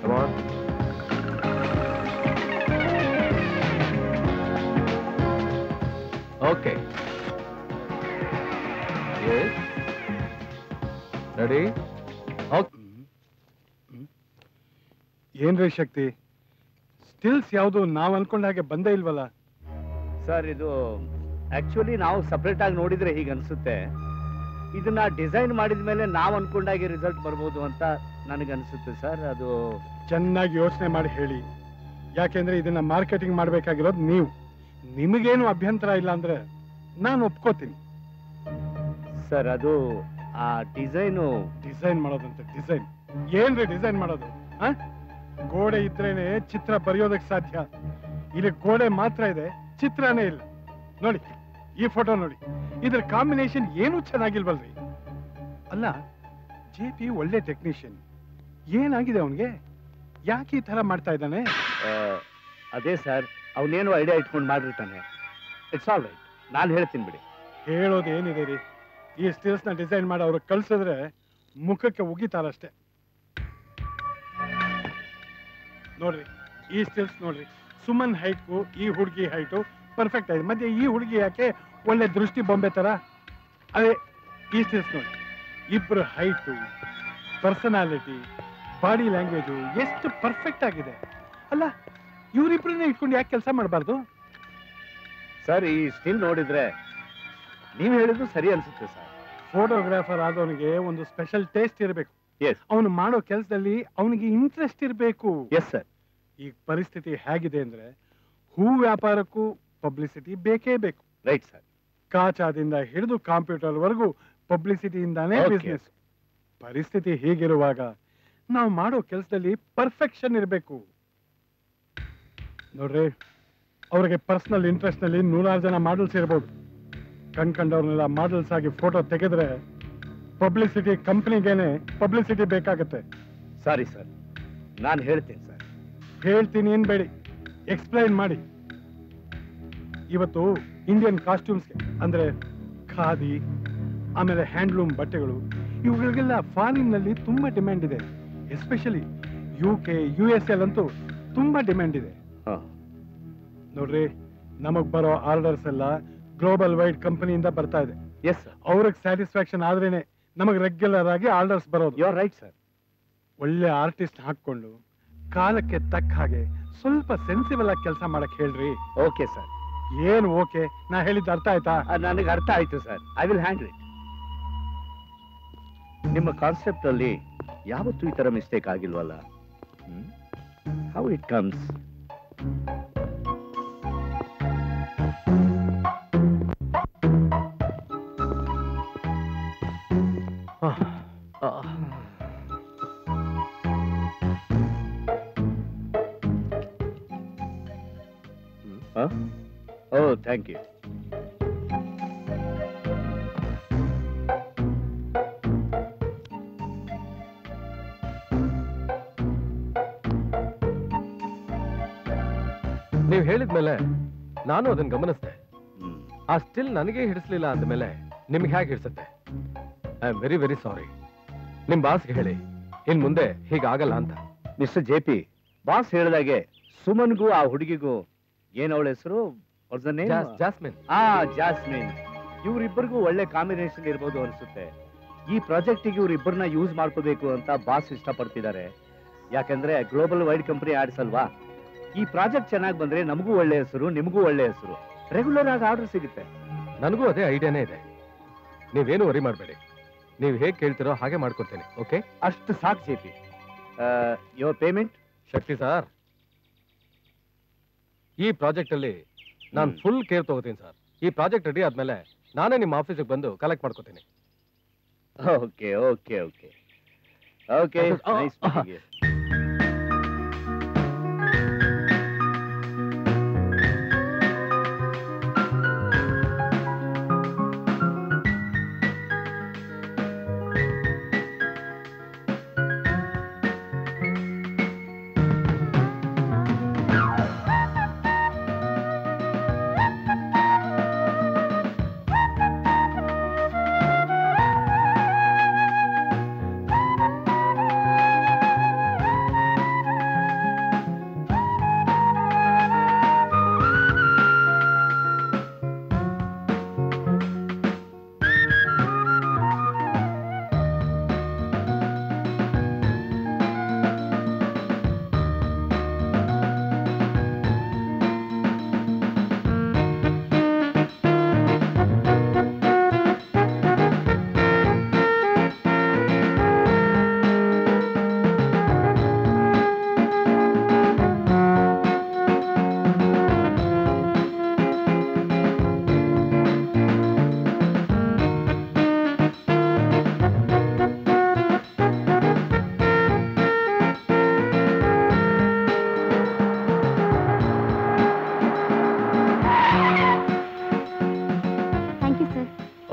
Come on. Okay. Yes. Ready? Okay. ಏನ್ರಿ ಶಕ್ತಿ, ಸ್ಟಿಲ್ಸ್ ಯಾವುದು ನಾವ್ ಅನ್ಕೊಂಡ ಹಾಗೆ ಬಂದೇ ಇಲ್ವಲ್ಲ? ಸರ್ ಇದು ಆಕ್ಚುಲಿ ನಾವು ಸಪ್ರೇಟ್ ಆಗಿ ನೋಡಿದ್ರೆ ಹೀಗೆ ಅನ್ಸುತ್ತೆ. ಇದನ್ನ ಡಿಸೈನ್ ಮಾಡಿದ ಮೇಲೆ ನಾವು ಅನ್ಕೊಂಡಾಗೆ ರಿಸಲ್ಟ್ ಬರ್ಬೋದು ಅಂತ ನನಗನ್ಸುತ್ತೆ ಸರ್. ಅದು ಚೆನ್ನಾಗಿ ಯೋಚನೆ ಮಾಡಿ ಹೇಳಿ, ಯಾಕೆಂದ್ರೆ ಇದನ್ನ ಮಾರ್ಕೆಟಿಂಗ್ ಮಾಡ್ಬೇಕಾಗಿರೋದು ನೀವು. ನಿಮಗೇನು ಅಭ್ಯಂತರ ಇಲ್ಲ ಅಂದ್ರೆ ನಾನು ಒಪ್ಕೋತೀನಿ. ಸರ್ ಅದು ಆ ಡಿಸೈನ್ ಮಾಡೋದಂತೆ. ಡಿಸೈನ್ ಏನ್ರಿ ಡಿಸೈನ್ ಮಾಡೋದು? ಗೋಡೆ ಇದ್ರೇನೆ ಚಿತ್ರ ಬರೆಯೋದಕ್ಕೆ ಸಾಧ್ಯ. ಇಲ್ಲಿ ಗೋಡೆ ಮಾತ್ರ ಇದೆ, ಚಿತ್ರನೇ ಇಲ್ಲ. ನೋಡಿ ಈ ಫೋಟೋ ನೋಡಿ, ಇದ್ರ ಕಾಂಬಿನೇಷನ್ ಏನು ಚೆನ್ನಾಗಿಲ್ವಲ್ರಿ? ಅಲ್ಲ, JP ಒಳ್ಳೆ ಟೆಕ್ನಿಷಿಯನ್, ಏನಾಗಿದೆ ಅವನ್ಗೆ? ಯಾಕೆ ಈ ತರ ಮಾಡ್ತಾ ಇದ್ದಾನೆ? ಅದೇ ಸರ್, ಅವನೇನು ಐಡಿಯಾ ಇಟ್ಕೊಂಡು ಮಾಡಿರ್ತಾನೆ. ಇಟ್ಸ್ ಆಲ್ ರೈಟ್, ನಾನು ಹೇಳ್ತೀನಿ ಬಿಡಿ. ಹೇಳೋದು ಏನಿದೆ ರೀ, ಈ ಸ್ಟಿಲ್ಸ್ ನ ಡಿಸೈನ್ ಮಾಡಿ ಅವ್ರಿಗೆ ಕಳ್ಸಿದ್ರೆ ಮುಖಕ್ಕೆ ಉಗಿತಾರಷ್ಟೇ. ನೋಡ್ರಿ ಈ ಸ್ಟಿಲ್ಸ್ ನೋಡ್ರಿ, ಸುಮನ್ ಹೈಟ್ಗೂ ಈ ಹುಡುಗಿ ಹೈಟು ಪರ್ಫೆಕ್ಟ್ ಆಗಿದೆ. ಮತ್ತೆ ಈ ಹುಡುಗಿ ಯಾಕೆ ಒಳ್ಳೆ ದೃಷ್ಟಿ ಬೊಂಬೆ ತರ? ಅದೇ ಈ ಸ್ಟಿಲ್ಸ್ ನೋಡಿ, ಇಬ್ರು ಹೈಟು, ಪರ್ಸನಾಲಿಟಿ, ಬಾಡಿ ಲ್ಯಾಂಗ್ವೇಜು ಎಷ್ಟು ಪರ್ಫೆಕ್ಟ್ ಆಗಿದೆ. ಅಲ್ಲ, ಇವರಿಬ್ರನ್ನೇ ಇಟ್ಕೊಂಡು ಯಾಕೆ ಕೆಲಸ ಮಾಡಬಾರ್ದು? ಸರ್ ಈ ಸ್ಟಿಲ್ ನೋಡಿದ್ರೆ ನೀವು ಹೇಳಿದ್ರು ಸರಿ ಅನ್ಸುತ್ತೆ ಸರ್. ಫೋಟೋಗ್ರಾಫರ್ ಆದವನಿಗೆ ಒಂದು ಸ್ಪೆಷಲ್ ಟೇಸ್ಟ್ ಇರಬೇಕು. ಎಸ್, ಅವನು ಮಾಡೋ ಕೆಲಸದಲ್ಲಿ ಅವನಿಗೆ ಇಂಟ್ರೆಸ್ಟ್ ಇರಬೇಕು. Yes sir. ಈ ಪರಿಸ್ಥಿತಿ ಹೇಗಿದೆ ಅಂದ್ರೆ ಹೂ ವ್ಯಾಪಾರಕ್ಕೂ ಪಬ್ಲಿಸಿಟಿ ಬೇಕೇ ಬೇಕು. Right sir. ಕಾಚಾದಿಂದ ಹಿಡಿದು ಕಂಪ್ಯೂಟರ್ ವರೆಗೂ ಪಬ್ಲಿಸಿಟಿಯಿಂದಾನೇ ಬಿಸ್ನೆಸ್. ಪರಿಸ್ಥಿತಿ ಹೀಗಿರುವಾಗ ನಾವು ಮಾಡೋ ಕೆಲಸದಲ್ಲಿ ಪರ್ಫೆಕ್ಷನ್ ಇರಬೇಕು. ನೋಡ್ರಿ, ಅವ್ರಿಗೆ ಪರ್ಸನಲ್ ಇಂಟ್ರೆಸ್ಟ್ ನಲ್ಲಿ 100 ಜನ ಮಾಡಲ್ಸ್ ಇರ್ಬೋದು. ಕಂಡ್ಕಂಡವ್ರನ್ನೆಲ್ಲ ಮಾಡಲ್ಸ್ ಆಗಿ ಫೋಟೋ ತೆಗೆದ್ರೆ ಪಬ್ಲಿಸಿಟಿ ಕಂಪ್ನಿಗೇನೆ ಪಬ್ಲಿಸಿಟಿ ಬೇಕಾಗತ್ತೆ. ಸಾರಿ ಸರ್, ನಾನು ಹೇಳ್ತೀನಿ ಸರ್. ಹೇಳ್ತೀನಿ ಏನ್ಬೇಡಿ, ಎಕ್ಸ್ಪ್ಲೈನ್ ಮಾಡಿ. ಇವತ್ತು ಇಂಡಿಯನ್ ಕಾಸ್ಟ್ಯೂಮ್ಸ್ಗೆ ಅಂದ್ರೆ ಖಾದಿ, ಆಮೇಲೆ ಹ್ಯಾಂಡ್ಲೂಮ್ ಬಟ್ಟೆಗಳು, ಇವುಗಳಿಗೆಲ್ಲ ಫಾರಿನ್ ನಲ್ಲಿ ತುಂಬಾ ಡಿಮ್ಯಾಂಡ್ ಇದೆ. ಎಸ್ಪೆಷಲಿ UK, USA ಅಂತೂ ತುಂಬಾ ಡಿಮ್ಯಾಂಡ್ ಇದೆ. ನೋಡ್ರಿ, ನಮಗ್ ಬರೋ ಆರ್ಡರ್ಸ್ ಎಲ್ಲ ಗ್ಲೋಬಲ್ ವೈಡ್ ಕಂಪನಿಯಿಂದ ಬರ್ತಾ ಇದೆ. Yes sir. ಅವ್ರಿಗೆ ಸ್ಯಾಟಿಸ್ಫ್ಯಾಕ್ಷನ್ ಆದ್ರೇನೆ ನಮಗೆ ರೆಗ್ಯುಲರ್ ಆಗಿ ಆರ್ಡರ್ಸ್ ಬರೋದು. You are right sir. ಒಳ್ಳೆ ಆರ್ಟಿಸ್ಟ್ ಹಾಕೊಂಡು ಕಾಲಕ್ಕೆ ತಕ್ಕ ಹಾಗೆ ಸ್ವಲ್ಪ ಸೆನ್ಸಿಬಲ್ ಆಗಿ ಕೆಲಸ ಮಾಡಕ್ ಹೇಳ್ರಿ. Okay sir. ಏನು ಓಕೆ? ನಾ ಹೇಳಿದ್ದು ಅರ್ಥ ಆಯ್ತಾ? ನನಗೆ ಅರ್ಥ ಆಯ್ತು sir. I will handle it. ನಿಮ್ಮ ಕಾನ್ಸೆಪ್ಟ್ ಅಲ್ಲಿ ಯಾವತ್ತೂ ಈ ತರ ಮಿಸ್ಟೇಕ್ ಆಗಿಲ್ವಲ್ಲ? How it comes? Oh, thank you. ನೀವು ಹೇಳಿದ್ಮೇಲೆ ನಾನು ಅದನ್ನ ಗಮನಿಸಿದೆ. ಆ ಸ್ಟಿಲ್ ನನಗೆ ಹಿಡಿಸ್ಲಿಲ್ಲ ಅಂದಮೇಲೆ ನಿಮ್ಗೆ ಹೇಗೆ ಹಿಡಿಸುತ್ತೆ? I am very very sorry. ನಿಮ್ ಬಾಸ್ಗೆ ಹೇಳಿ ಇನ್ ಮುಂದೆ ಹೀಗಾಗಲ್ಲ ಅಂತ. ಮಿಸ್ಟರ್ JP, ಬಾಸ್ ಹೇಳಿದಾಗೆ ಸುಮನ್ಗೂ ಆ ಹುಡುಗಿಗೂ ಏನ್ ಅವಳ ಹೆಸರು? ಜಾಸ್ಮಿನ್. ಜಾಸ್ಮಿನ್. ಇವ್ರಿಬ್ಬರಿಗೂ ಒಳ್ಳೆ ಕಾಂಬಿನೇಷನ್ ಇರ್ಬೋದು ಅನ್ಸುತ್ತೆ. ಈ ಪ್ರಾಜೆಕ್ಟಿಗೆ ಇವ್ರಿಬ್ಬರನ್ನ ಯೂಸ್ ಮಾಡ್ಕೋಬೇಕು ಅಂತ ಬಾಸ್ ಇಷ್ಟಪಡ್ತಿದ್ದಾರೆ. ಯಾಕಂದ್ರೆ ಗ್ಲೋಬಲ್ ವೈಡ್ ಕಂಪನಿ ಆಡ್ಸ್ ಅಲ್ವಾ? ಈ ಪ್ರಾಜೆಕ್ಟ್ ಚೆನ್ನಾಗಿ ಬಂದ್ರೆ ನಮಗೂ ಒಳ್ಳೆ ಹೆಸರು, ನಿಮಗೂ ಒಳ್ಳೆ ಹೆಸರು, ರೆಗ್ಯುಲರ್ ಆಗಿ ಆರ್ಡರ್ ಸಿಗುತ್ತೆ. ನನಗೂ ಅದೇ ಐಡಿಯಾನೇ ಇದೆ. ನೀವೇನು ವರಿ ಮಾಡಬೇಡಿ, ನೀವು ಹೇಗೆ ಕೇಳ್ತಿರೋ ಹಾಗೆ ಮಾಡ್ಕೊಡ್ತೇನೆ. ಓಕೆ? ಅಷ್ಟು ಸಾಕು JP. Your payment? Shakti sir, ಈ ಪ್ರಾಜೆಕ್ಟ್ ಅಲ್ಲಿ ನಾನು ಫುಲ್ ಕೇರ್ ತಗೋತೀನಿ ಸರ್. ಈ ಪ್ರಾಜೆಕ್ಟ್ ರೆಡಿ ಆದ್ಮೇಲೆ ನಾನೇ ನಿಮ್ಮ ಆಫೀಸಿಗೆ ಬಂದು ಕಲೆಕ್ಟ್ ಮಾಡ್ಕೋತೀನಿ. Okay okay okay okay. Nice meeting you.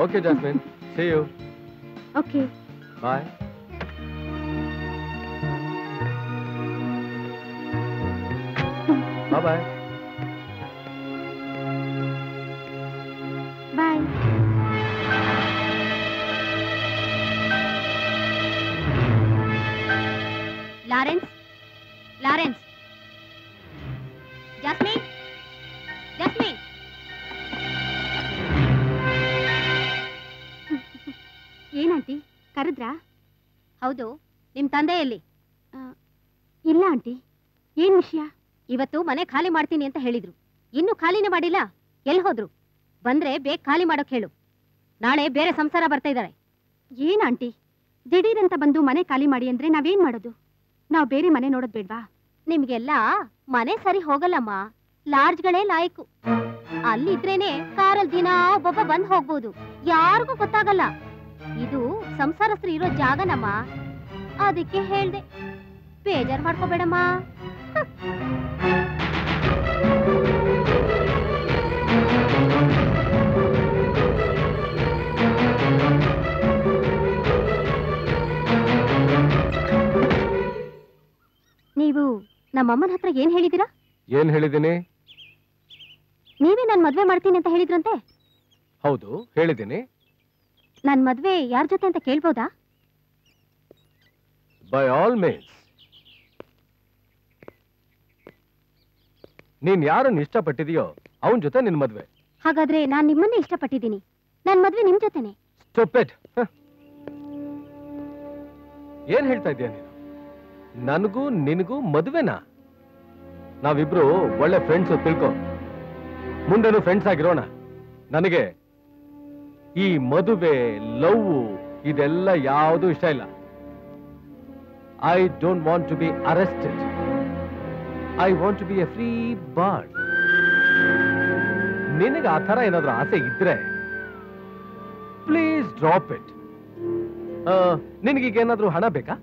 Okay Jasmine, see you. Okay. Bye. Bye. Bye. Lawrence, Lawrence, Jasmine, Jasmine. ಏನಂಟಿ ಕರೆದ್ರಾ? ಹೌದು. ನಿಮ್ ತಂದೆ ಎಲ್ಲಿ? ಇಲ್ಲ ಆಂಟಿ. ಏನ್ ವಿಷಯ? ಇವತ್ತು ಮನೆ ಖಾಲಿ ಮಾಡ್ತೀನಿ ಅಂತ ಹೇಳಿದ್ರು. ಇನ್ನು ಖಾಲಿನೇ ಮಾಡಿಲ್ಲ. ಎಲ್ಲಿ ಹೋದ್ರು? ಬಂದ್ರೆ ಬೇಗ ಖಾಲಿ ಮಾಡೋಕ್ ಹೇಳು. ನಾಳೆ ಬೇರೆ ಸಂಸಾರ ಬರ್ತಾ ಇದ್ದಾರೆ. ಏನ್ ಆಂಟಿ ದಿಢೀರಂತ ಬಂದು ಮನೆ ಖಾಲಿ ಮಾಡಿ ಅಂದ್ರೆ ನಾವೇನ್ ಮಾಡೋದು? ನಾವ್ ಬೇರೆ ಮನೆ ನೋಡೋದ್ ಬೇಡ್ವಾ? ನಿಮ್ಗೆಲ್ಲ ಮನೆ ಸರಿ ಹೋಗಲ್ಲಮ್ಮ. ಲಾಡ್ಜ್ಗಳೇ ಲಾಯ್ಕು. ಅಲ್ಲಿದ್ರೇನೆ ಕಾರಲ್ಲಿ ದಿನ ಒಬ್ಬೊಬ್ಬ ಬಂದ್ ಹೋಗ್ಬೋದು. ಯಾರಿಗೂ ಗೊತ್ತಾಗಲ್ಲ. ಇದು ಸಂಸಾರಸ್ಥರು ಇರೋ ಜಾಗನಮ್ಮ. ಅದಕ್ಕೆ ಹೇಳ್ದೆ, ಬೇಜಾರ್ ಮಾಡ್ಕೋಬೇಡಮ್ಮ. ನೀವು ನಮ್ಮಮ್ಮನ ಹತ್ರ ಏನ್ ಹೇಳಿದಿರಾ? ಏನ್ ಹೇಳಿದ್ದೀನಿ? ನೀವೇ ನನ್ ಮದ್ವೆ ಮಾಡ್ತೀನಿ ಅಂತ ಹೇಳಿದ್ರಂತೆ. ಹೌದು, ಹೇಳಿದ್ದೀನಿ. ನನ್ ಮದ್ವೆ ಯಾರ ಜೊತೆ ಅಂತ ಕೇಳ್ಬೋದಾ? By all means. ನೀನ್ ಯಾರನ್ನ ಇಷ್ಟಪಟ್ಟಿದೀಯೋ ಅವನ್ ಜೊತೆ ನಿನ್ ಮದ್ವೆ. ಹಾಗಾದ್ರೆ ನಾನ್ ನಿಮ್ಮನ್ನೇ ಇಷ್ಟಪಟ್ಟಿದ್ದೀನಿ. ನನ್ ಮದ್ವೆ ನಿಮ್ ಜೊತೆನೆ. ಸ್ಟುಪಿಡ್. ಏನ್ ಹೇಳ್ತಾ ಇದೀಯ ನೀನು? ನನಗೂ ನಿನಗೂ ಮದುವೆನಾ? ನಾವಿಬ್ರು ಒಳ್ಳೆ ಫ್ರೆಂಡ್ಸ್, ತಿಳ್ಕೊ. ಮುಂದೆನೂ ಫ್ರೆಂಡ್ಸ್ ಆಗಿರೋಣ. ನನಗೆ ಈ ಮದುವೆ, ಲವ್ ಇದೆಲ್ಲ ಯಾವುದು ಇಷ್ಟ ಇಲ್ಲ. I don't want to be arrested. I want to be a free bird. ನಿನಗೆ ಆ ಥರ ಏನಾದ್ರೂ ಆಸೆ ಇದ್ರೆ ಪ್ಲೀಸ್ ಡ್ರಾಪ್ ಇಟ್. ನಿನಗೀಗ ಏನಾದ್ರೂ ಹಣ ಬೇಕಾ?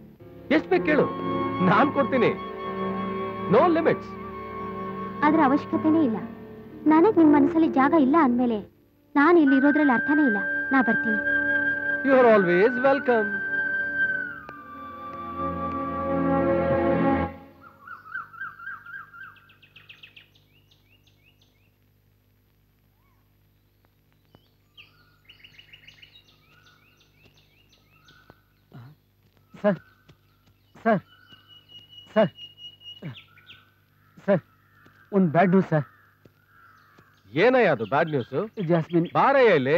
ಎಷ್ಟು ಬೇಕು ಕೇಳು, ನಾನ್ ಕೊಡ್ತೀನಿ. No limits. ಅದ್ರ ಅವಶ್ಯಕತೆನೇ ಇಲ್ಲ. ನನಗ್ ನಿಮ್ ಮನಸ್ಸಲ್ಲಿ ಜಾಗ ಇಲ್ಲ ಅಂದ್ಮೇಲೆ ನಾನು ಇಲ್ಲಿ ಇರೋದ್ರಲ್ಲಿ ಅರ್ಥನೇ ಇಲ್ಲ. ನಾ ಬರ್ತೀನಿ. You are always welcome. Sir sir sir sir ಒಂದು ಬ್ಯಾಡ್ ನ್ಯೂಸ್ ಸರ್. ಏನಯ್ಯ ಅದು ಬ್ಯಾಡ್ ನ್ಯೂಸ್? ಜಾಸ್ಮಿನ್ ಬಾರಯ್ಯ ಇಲ್ಲಿ.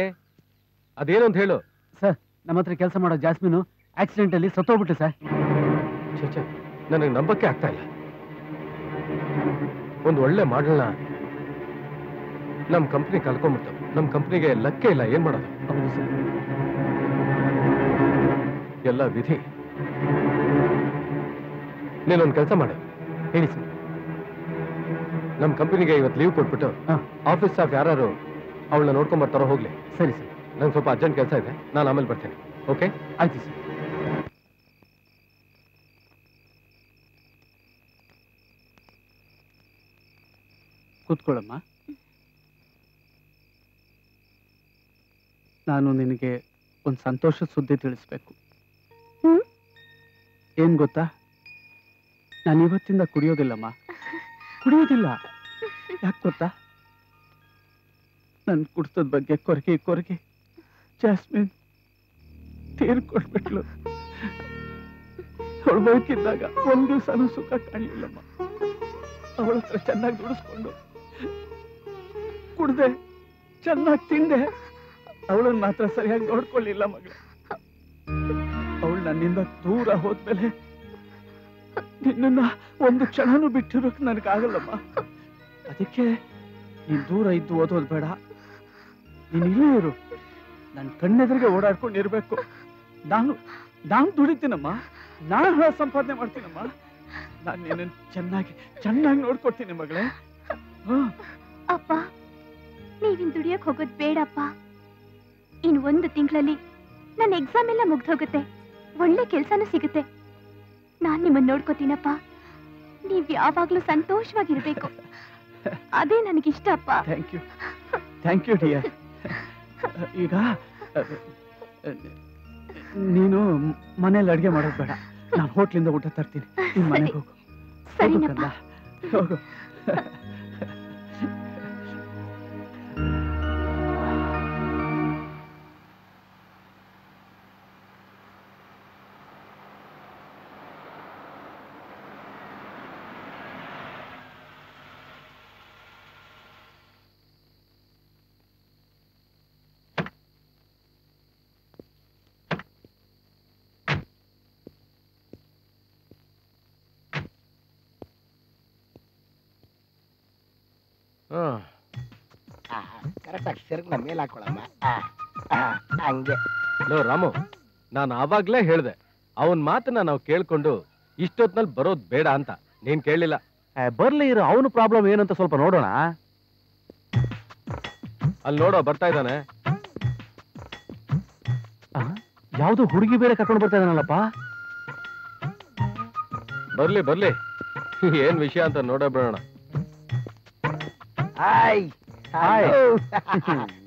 ಅದೇನು ಅಂತ ಹೇಳು. ಸರ್, ನಮ್ಮ ಹತ್ರ ಕೆಲಸ ಮಾಡೋ ಜಾಸ್ಮಿನು ಆಕ್ಸಿಡೆಂಟ್ ಅಲ್ಲಿ ಸತ್ತೋಗ್ಬಿಟ್ಟು ಸರ್. ಛೇ, ನನಗೆ ನಂಬಕ್ಕೆ ಆಗ್ತಾ ಇಲ್ಲ. ಒಂದು ಒಳ್ಳೆ ಮಾಡಲ್ನ ನಮ್ ಕಂಪ್ನಿ ಕಳ್ಕೊಂಡ್ಬಿಡ್ತು. ನಮ್ ಕಂಪ್ನಿಗೆ ಲಕ್ಕೆ ಇಲ್ಲ. ಏನ್ ಮಾಡೋದು? ಹೌದು ಸರ್. ಎಲ್ಲ ವಿಧಿ. ನೀನೊಂದು ಕೆಲಸ ಮಾಡು. ಹೇಳಿ ಸರ್. ನಮ್ ಕಂಪನಿಗೆ ಇವತ್ತು ಲೀವ್ ಕೊಟ್ಬಿಟ್ಟು ಆಫೀಸ್ ಸ್ಟಾಫ್ ಯಾರು ಅವಳನ್ನ ನೋಡ್ಕೊಂಡ್ ಬರ್ತಾರೋ ಹೋಗ್ಲಿ. ಸರಿ ಸರ್. ನಂಗೆ ಸ್ವಲ್ಪ ಅರ್ಜೆಂಟ್ ಕೆಲಸ ಇದೆ, ನಾನು ಆಮೇಲೆ ಬರ್ತೇನೆ. ಓಕೆ? ಆಯ್ತು ಸರ್. ಕೂತ್ಕೊಳ್ಳಮ್ಮ. ನಾನು ನಿನಗೆ ಒಂದು ಸಂತೋಷದ ಸುದ್ದಿ ತಿಳಿಸ್ಬೇಕು. ಏನ್ ಗೊತ್ತಾ, ನಾನು ಇವತ್ತಿಂದ ಕುಡಿಯೋದಿಲ್ಲಮ್ಮ. ಕುಡಿಯೋದಿಲ್ಲ. ಯಾಕೆ ಗೊತ್ತಾ? ನನ್ನ ಕುಡಿತದ ಬಗ್ಗೆ ಕೊರಗಿ ಕೊರಗಿ ಜಾಸ್ಮಿನ್ ತೀರ್ಕೊಟ್ಬಿಟ್ಲು. ಅವಳು ಬದುಕಿದ್ದಾಗ ಒಂದು ದಿವಸನೂ ಸುಖ ಕಾಣಲಿಲ್ಲಮ್ಮ. ಅವಳ ಹತ್ರ ಚೆನ್ನಾಗಿ ದುಡಿಸ್ಕೊಂಡು ಕುಡ್ದೆ, ಚೆನ್ನಾಗಿ ತಿಂದೆ. ಅವಳನ್ನ ಮಾತ್ರ ಸರಿಯಾಗಿ ನೋಡ್ಕೊಳ್ಳಿಲ್ಲ ಮಗಳು. ಅವಳು ನನ್ನಿಂದ ದೂರ ಹೋದ್ಮೇಲೆ ನಿನ್ನ ಒಂದು ಕ್ಷಣನೂ ಬಿಟ್ಟಿರೋಕ್ ನನಗಾಗಲ್ಲಮ್ಮ. ಅದಕ್ಕೆ ನೀನ್ ದೂರ ಇದ್ದು ಓದೋದು ಬೇಡ. ನೀನ್ ಇಲ್ಲೇ ಇರು. ನನ್ನ ಕಣ್ಣೆದುರಿಗೆ ಓಡಾಡ್ಕೊಂಡಿರ್ಬೇಕು. ನಾನು ದುಡಿತೀನಮ್ಮ. ನಾನು ಹಣ ಸಂಪಾದನೆ ಮಾಡ್ತೀನಮ್ಮ. ನಾನು ನಿನ್ನನ್ನು ಚೆನ್ನಾಗಿ ನೋಡ್ಕೊಡ್ತೀನಿ ಮಗಳೇ. ಅಪ್ಪ, ನೀವಿನ್ ದುಡಿಯಕ್ ಹೋಗೋದ್ ಬೇಡಪ್ಪ. ಇನ್ 1 ತಿಂಗಳಲ್ಲಿ ನನ್ನ ಎಕ್ಸಾಮ್ ಎಲ್ಲ ಮುಗ್ದೋಗುತ್ತೆ. ಒಳ್ಳೆ ಕೆಲ್ಸನೂ ಸಿಗುತ್ತೆ. ನಾನ್ ನಿಮ್ಮನ್ನ ನೋಡ್ಕೋತೀನಪ್ಪ. ನೀವ್ ಯಾವಾಗ್ಲೂ ಸಂತೋಷವಾಗಿರ್ಬೇಕು. ಅದೇ ನನಗಿಷ್ಟ ಅಪ್ಪ. Thank you dear. ಈಗ ನೀನು ಮನೇಲಿ ಅಡ್ಗೆ ಮಾಡೋದು ಬೇಡ, ನಾನು ಹೋಟ್ಲಿಂದ ಊಟ ತರ್ತೀನಿ. ನಿನ್ ಮನೆಗೆ ಹೋಗು. ಸರಿನಪ್ಪ. ಹೋಗು. ಕರೆಕ್ಟಾಗಿ ಸೆರಗ್ನ ಮೇಲೆ ಹಾಕೊಳಮ್ಮ. ಹಂಗೆ. ಲೋ ರಾಮು, ನಾನು ಆವಾಗ್ಲೇ ಹೇಳ್ದೆ ಅವನ್ ಮಾತನ್ನ ನಾವು ಕೇಳ್ಕೊಂಡು ಇಷ್ಟೊತ್ನಲ್ಲಿ ಬರೋದ್ ಬೇಡ ಅಂತ. ನೀನ್ ಕೇಳಲಿಲ್ಲ. ಬರ್ಲಿ ಇರೋ, ಅವನು ಪ್ರಾಬ್ಲಮ್ ಏನಂತ ಸ್ವಲ್ಪ ನೋಡೋಣ. ಅಲ್ಲಿ ನೋಡೋ, ಬರ್ತಾ ಇದ್ದಾನೆ. ಯಾವ್ದು ಹುಡುಗಿ ಬೇರೆ ಕರ್ಕೊಂಡು ಬರ್ತಾ ಇದ್ದಾನಲ್ಲಪ್ಪ. ಬರ್ಲಿ ಬರ್ಲಿ, ಏನ್ ವಿಷಯ ಅಂತ ನೋಡೇ ಬಿಡೋಣ. Hi hi.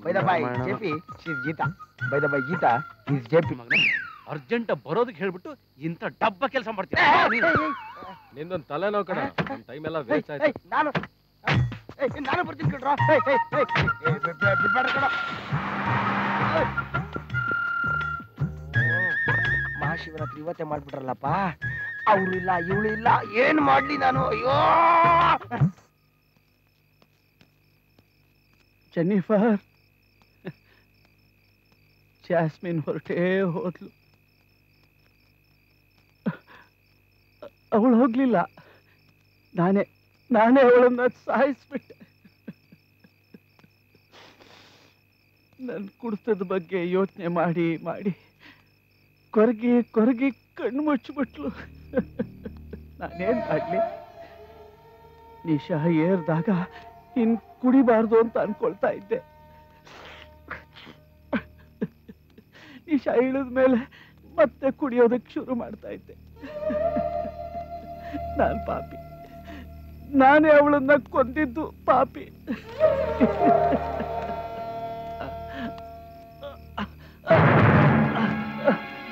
By the by JP, she's Geeta. By the by Geeta is JP. Urgent ಬರೋದಕ್ಕೆ ಹೇಳ್ಬಿಟ್ಟು ಇಂಥ ಡಬ್ಬ ಕೆಲಸ ಮಾಡ್ತೀನಿ. ನಿಂದೊಂದು ತಲೆನೋವು ಕಣ, ಟೈಮ್ ಎಲ್ಲ ವೇಸ್ಟ್ ಆಯ್ತು. ನಾನು ಬರ್ತೀನಿ ಕಣ್ರೋ. ಬಿಡ್ಬೇಡ ಕಣ. ಮಹಾಶಿವರಾತ್ರಿ ಇವತ್ತೇ ಮಾಡ್ಬಿಟ್ರಲ್ಲಪ್ಪ. ಅವ್ರು ಇಲ್ಲ, ಇವಳು ಇಲ್ಲ, ಏನ್ ಮಾಡ್ಲಿ ನಾನು? ಅಯ್ಯೋ ಜೆನ್ನಿಫರ್, ಜಾಸ್ಮಿನ್ ಹೊರಟೇ ಹೋದ್ಲು. ಅವಳು ಹೋಗ್ಲಿಲ್ಲ, ನಾನೇ ಅವಳನ್ನ ಸಾಯಿಸ್ಬಿಟ್ಟೆ. ನನ್ನ ಕುಡಿತದ ಬಗ್ಗೆ ಯೋಚನೆ ಮಾಡಿ ಮಾಡಿ ಕೊರಗಿ ಕಣ್ಣು ಮುಚ್ಚಿಬಿಟ್ಲು. ನಾನೇನ್ ಮಾಡ್ಲಿ? ನಿಶಾ ಏರ್ದಾಗ ಇನ್ ಕುಡಿಬಾರ್ದು ಅಂತ ಅನ್ಕೊಳ್ತಾ ಇದ್ದೆ. ನಿಶಾ ಇಳಿದ ಮೇಲೆ ಮತ್ತೆ ಕುಡಿಯೋದಕ್ಕೆ ಶುರು ಮಾಡ್ತಾ ಇದ್ದೆ. ನಾನ್ ಪಾಪಿ, ನಾನೇ ಅವಳನ್ನ ಕೊಂದಿದ್ದು ಪಾಪಿ.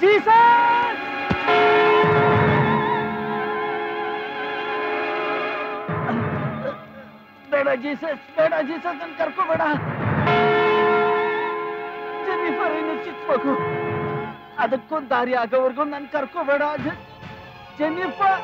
ಜೀಸಸ್, ಬೇಡ ಜೀಸಸ್, ಬೇಡ ಜೀಸಸ್, ನನ್ ಕರ್ಕೋಬೇಡ. ಜೆನ್ನಿಫರ್ ಇನ್ನು ಚಿಕ್ಕಬೇಕು, ಅದಕ್ಕೊಂದು ದಾರಿ ಆಗೋವರೆಗೂ ನನ್ ಕರ್ಕೋಬೇಡ. ಜೆನ್ನಿಫರ್,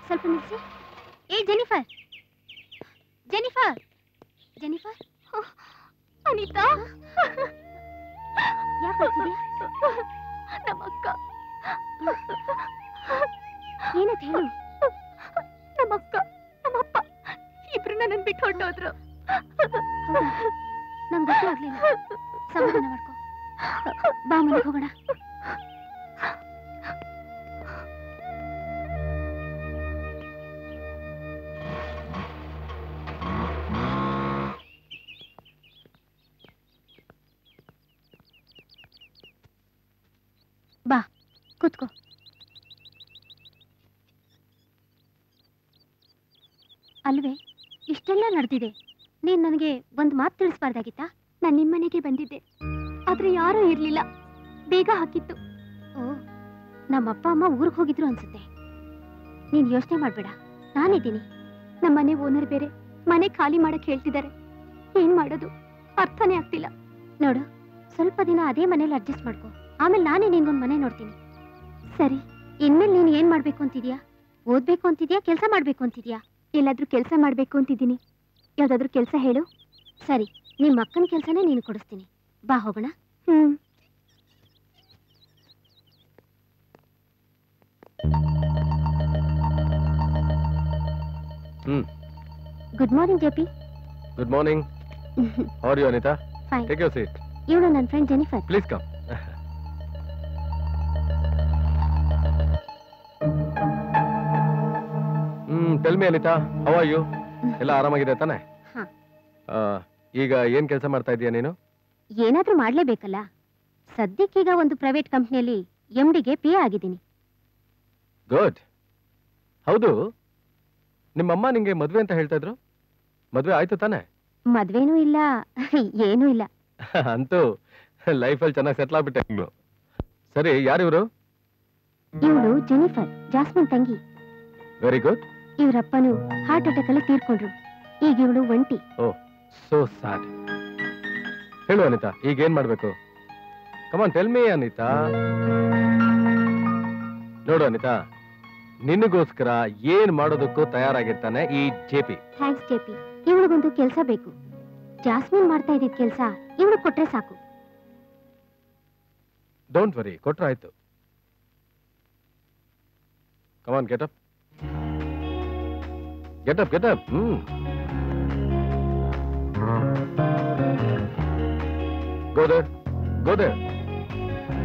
ಸ್ವಲ್ಪ ನಿಲ್ಸಿ. ಏ ಜೆನಿಫರ್, ಜೆನಿಫರ್, ಜೆನಿಫರ್, ಅನಿತಾ, ಯಾಕೆ ನಮ್ಮ ಅಕ್ಕ ಏನಂತ ಹೇಳು? ನಮ್ಮಕ್ಕ ನಮ್ಮಪ್ಪ ಇಬ್ರು ನನ್ನ ಬಿಟ್ಟು ಹೊರಟೋದ್ರು. ನಂಗೆ ಗೊತ್ತಾಗ್ಲಿಲ್ಲ. ಸಮಾಧಾನ ಮಾಡ್ಕೊ, ಬಾ ಮನೆಗೆ ಹೋಗೋಣ. ಬಾ ಕೂತ್ಕೋ. ಅಲ್ವೇ, ಇಷ್ಟೆಲ್ಲ ನಡೆದಿದೆ, ನೀನ್ ನನಗೆ ಒಂದು ಮಾತು ತಿಳಿಸ್ಬಾರ್ದಾಗಿತ್ತಾ? ನಾನು ನಿಮ್ಮನೆಗೆ ಬಂದಿದ್ದೆ, ಆದ್ರೆ ಯಾರೂ ಇರ್ಲಿಲ್ಲ, ಬೇಗ ಹಾಕಿತ್ತು. ಓ, ನಮ್ಮಪ್ಪ ಅಮ್ಮ ಊರಿಗೆ ಹೋಗಿದ್ರು ಅನ್ಸುತ್ತೆ. ನೀನ್ ಯೋಚನೆ ಮಾಡ್ಬೇಡ, ನಾನಿದ್ದೀನಿ. ನಮ್ಮನೆ ಓನರ್ ಬೇರೆ ಮನೆ ಖಾಲಿ ಮಾಡಕ್ ಹೇಳ್ತಿದ್ದಾರೆ. ಏನ್ ಮಾಡೋದು ಅರ್ಥನೇ ಆಗ್ತಿಲ್ಲ. ನೋಡು, ಸ್ವಲ್ಪ ದಿನ ಅದೇ ಮನೇಲಿ ಅಡ್ಜಸ್ಟ್ ಮಾಡ್ಕೊ, ಆಮೇಲೆ ನಾನೇ ನಿನ್ಗೊಂದು ಮನೆ ನೋಡ್ತೀನಿ. ಸರಿ, ಇನ್ಮೇಲೆ ನೀನು ಏನ್ ಮಾಡ್ಬೇಕು ಅಂತಿದ್ಯಾ? ಓದ್ಬೇಕು ಅಂತಿದ್ಯಾ, ಕೆಲಸ ಮಾಡ್ಬೇಕು ಅಂತಿದ್ಯಾ? ಎಲ್ಲಾದ್ರೂ ಕೆಲಸ ಮಾಡ್ಬೇಕು ಅಂತಿದ್ದೀನಿ. ಯಾವ್ದಾದ್ರು ಕೆಲಸ ಹೇಳು. ಸರಿ, ನಿಮ್ಮ ಅಕ್ಕನ ಕೆಲಸನೇ ನೀನು ಕೊಡಿಸ್ತೀನಿ. ಬಾ ಹೋಗೋಣ. Good morning JP. Good morning. How are you Anita? Fine. Take your seat. ಇವಳು ನನ್ನ friend Jennifer. Please come. Tell me Anita, how are you? ಎಲ್ಲ ಆರಾಮಾಗಿದೆ ತಾನೆ? ಹಾ. ಈಗ ಏನ್ ಕೆಲಸ ಮಾಡ್ತಾ ಇದೀಯ ನೀನು? ಏನಾದ್ರೂ ಮಾಡ್ಲೇಬೇಕಲ್ಲ. ಸದ್ಯಕ್ಕೀಗ ಒಂದು ಪ್ರೈವೇಟ್ ಕಂಪ್ನಿಯಲ್ಲಿ MD-ಗೆ PA ಆಗಿದ್ದೀನಿ. ಗುಡ್. ಹೌದು, ನಿಮ್ಮಮ್ಮ ನಿಂಗೆ ಮದ್ವೆ ಅಂತ ಹೇಳ್ತಾ ಇದ್ರು, ಮದ್ವೆ ಆಯ್ತು ತಾನೆ? ಮದ್ವೆನೂ ಇಲ್ಲ, ಏನೂ ಇಲ್ಲ. ಅಂತೂ ಲೈಫಲ್ಲಿ ಚೆನ್ನಾಗಿ ಸೆಟ್ಲ್ ಆಗ್ಬಿಟ್ಟೆ. ಸರಿ, ಯಾರಿವರು? ಇವಳು ಜೆನಿಫರ್, ಜಾಸ್ಮಿನ್ ತಂಗಿ. Very good. ಇವರಪ್ಪನು ಹಾರ್ಟ್ ಅಟ್ಯಾಕ್ ಅಲ್ಲಿ ತೀರ್ಕೊಂಡ್ರು. ಈಗ ಇವಳು ಒಂಟಿ. Oh, so sad. ಹೇಳು ಅನಿತಾ, ಈಗ ಏನ್ ಮಾಡ್ಬೇಕು? Come on tell me Anita. ನೋಡು ಅನಿತಾ, ನಿನಗೋಸ್ಕರ ಏನ್ ಮಾಡೋದಕ್ಕೂ ತಯಾರಾಗಿರ್ತಾನೆ ಈ JP. Thanks JP. ಇವಳಿಗೊಂದು ಕೆಲಸ ಬೇಕು. ಜಾಸ್ಮಿನ್ ಮಾಡ್ತಾ ಇದ್ದಿದ್ ಕೆಲಸ ಇವಳು ಕೊಟ್ರೆ ಸಾಕು. ಡೋಂಟ್ ವರಿ, ಕೊಟ್ರೆ ಆಯ್ತು. ಕಮಾನ್ get up, get up, get up. Go there. Go there.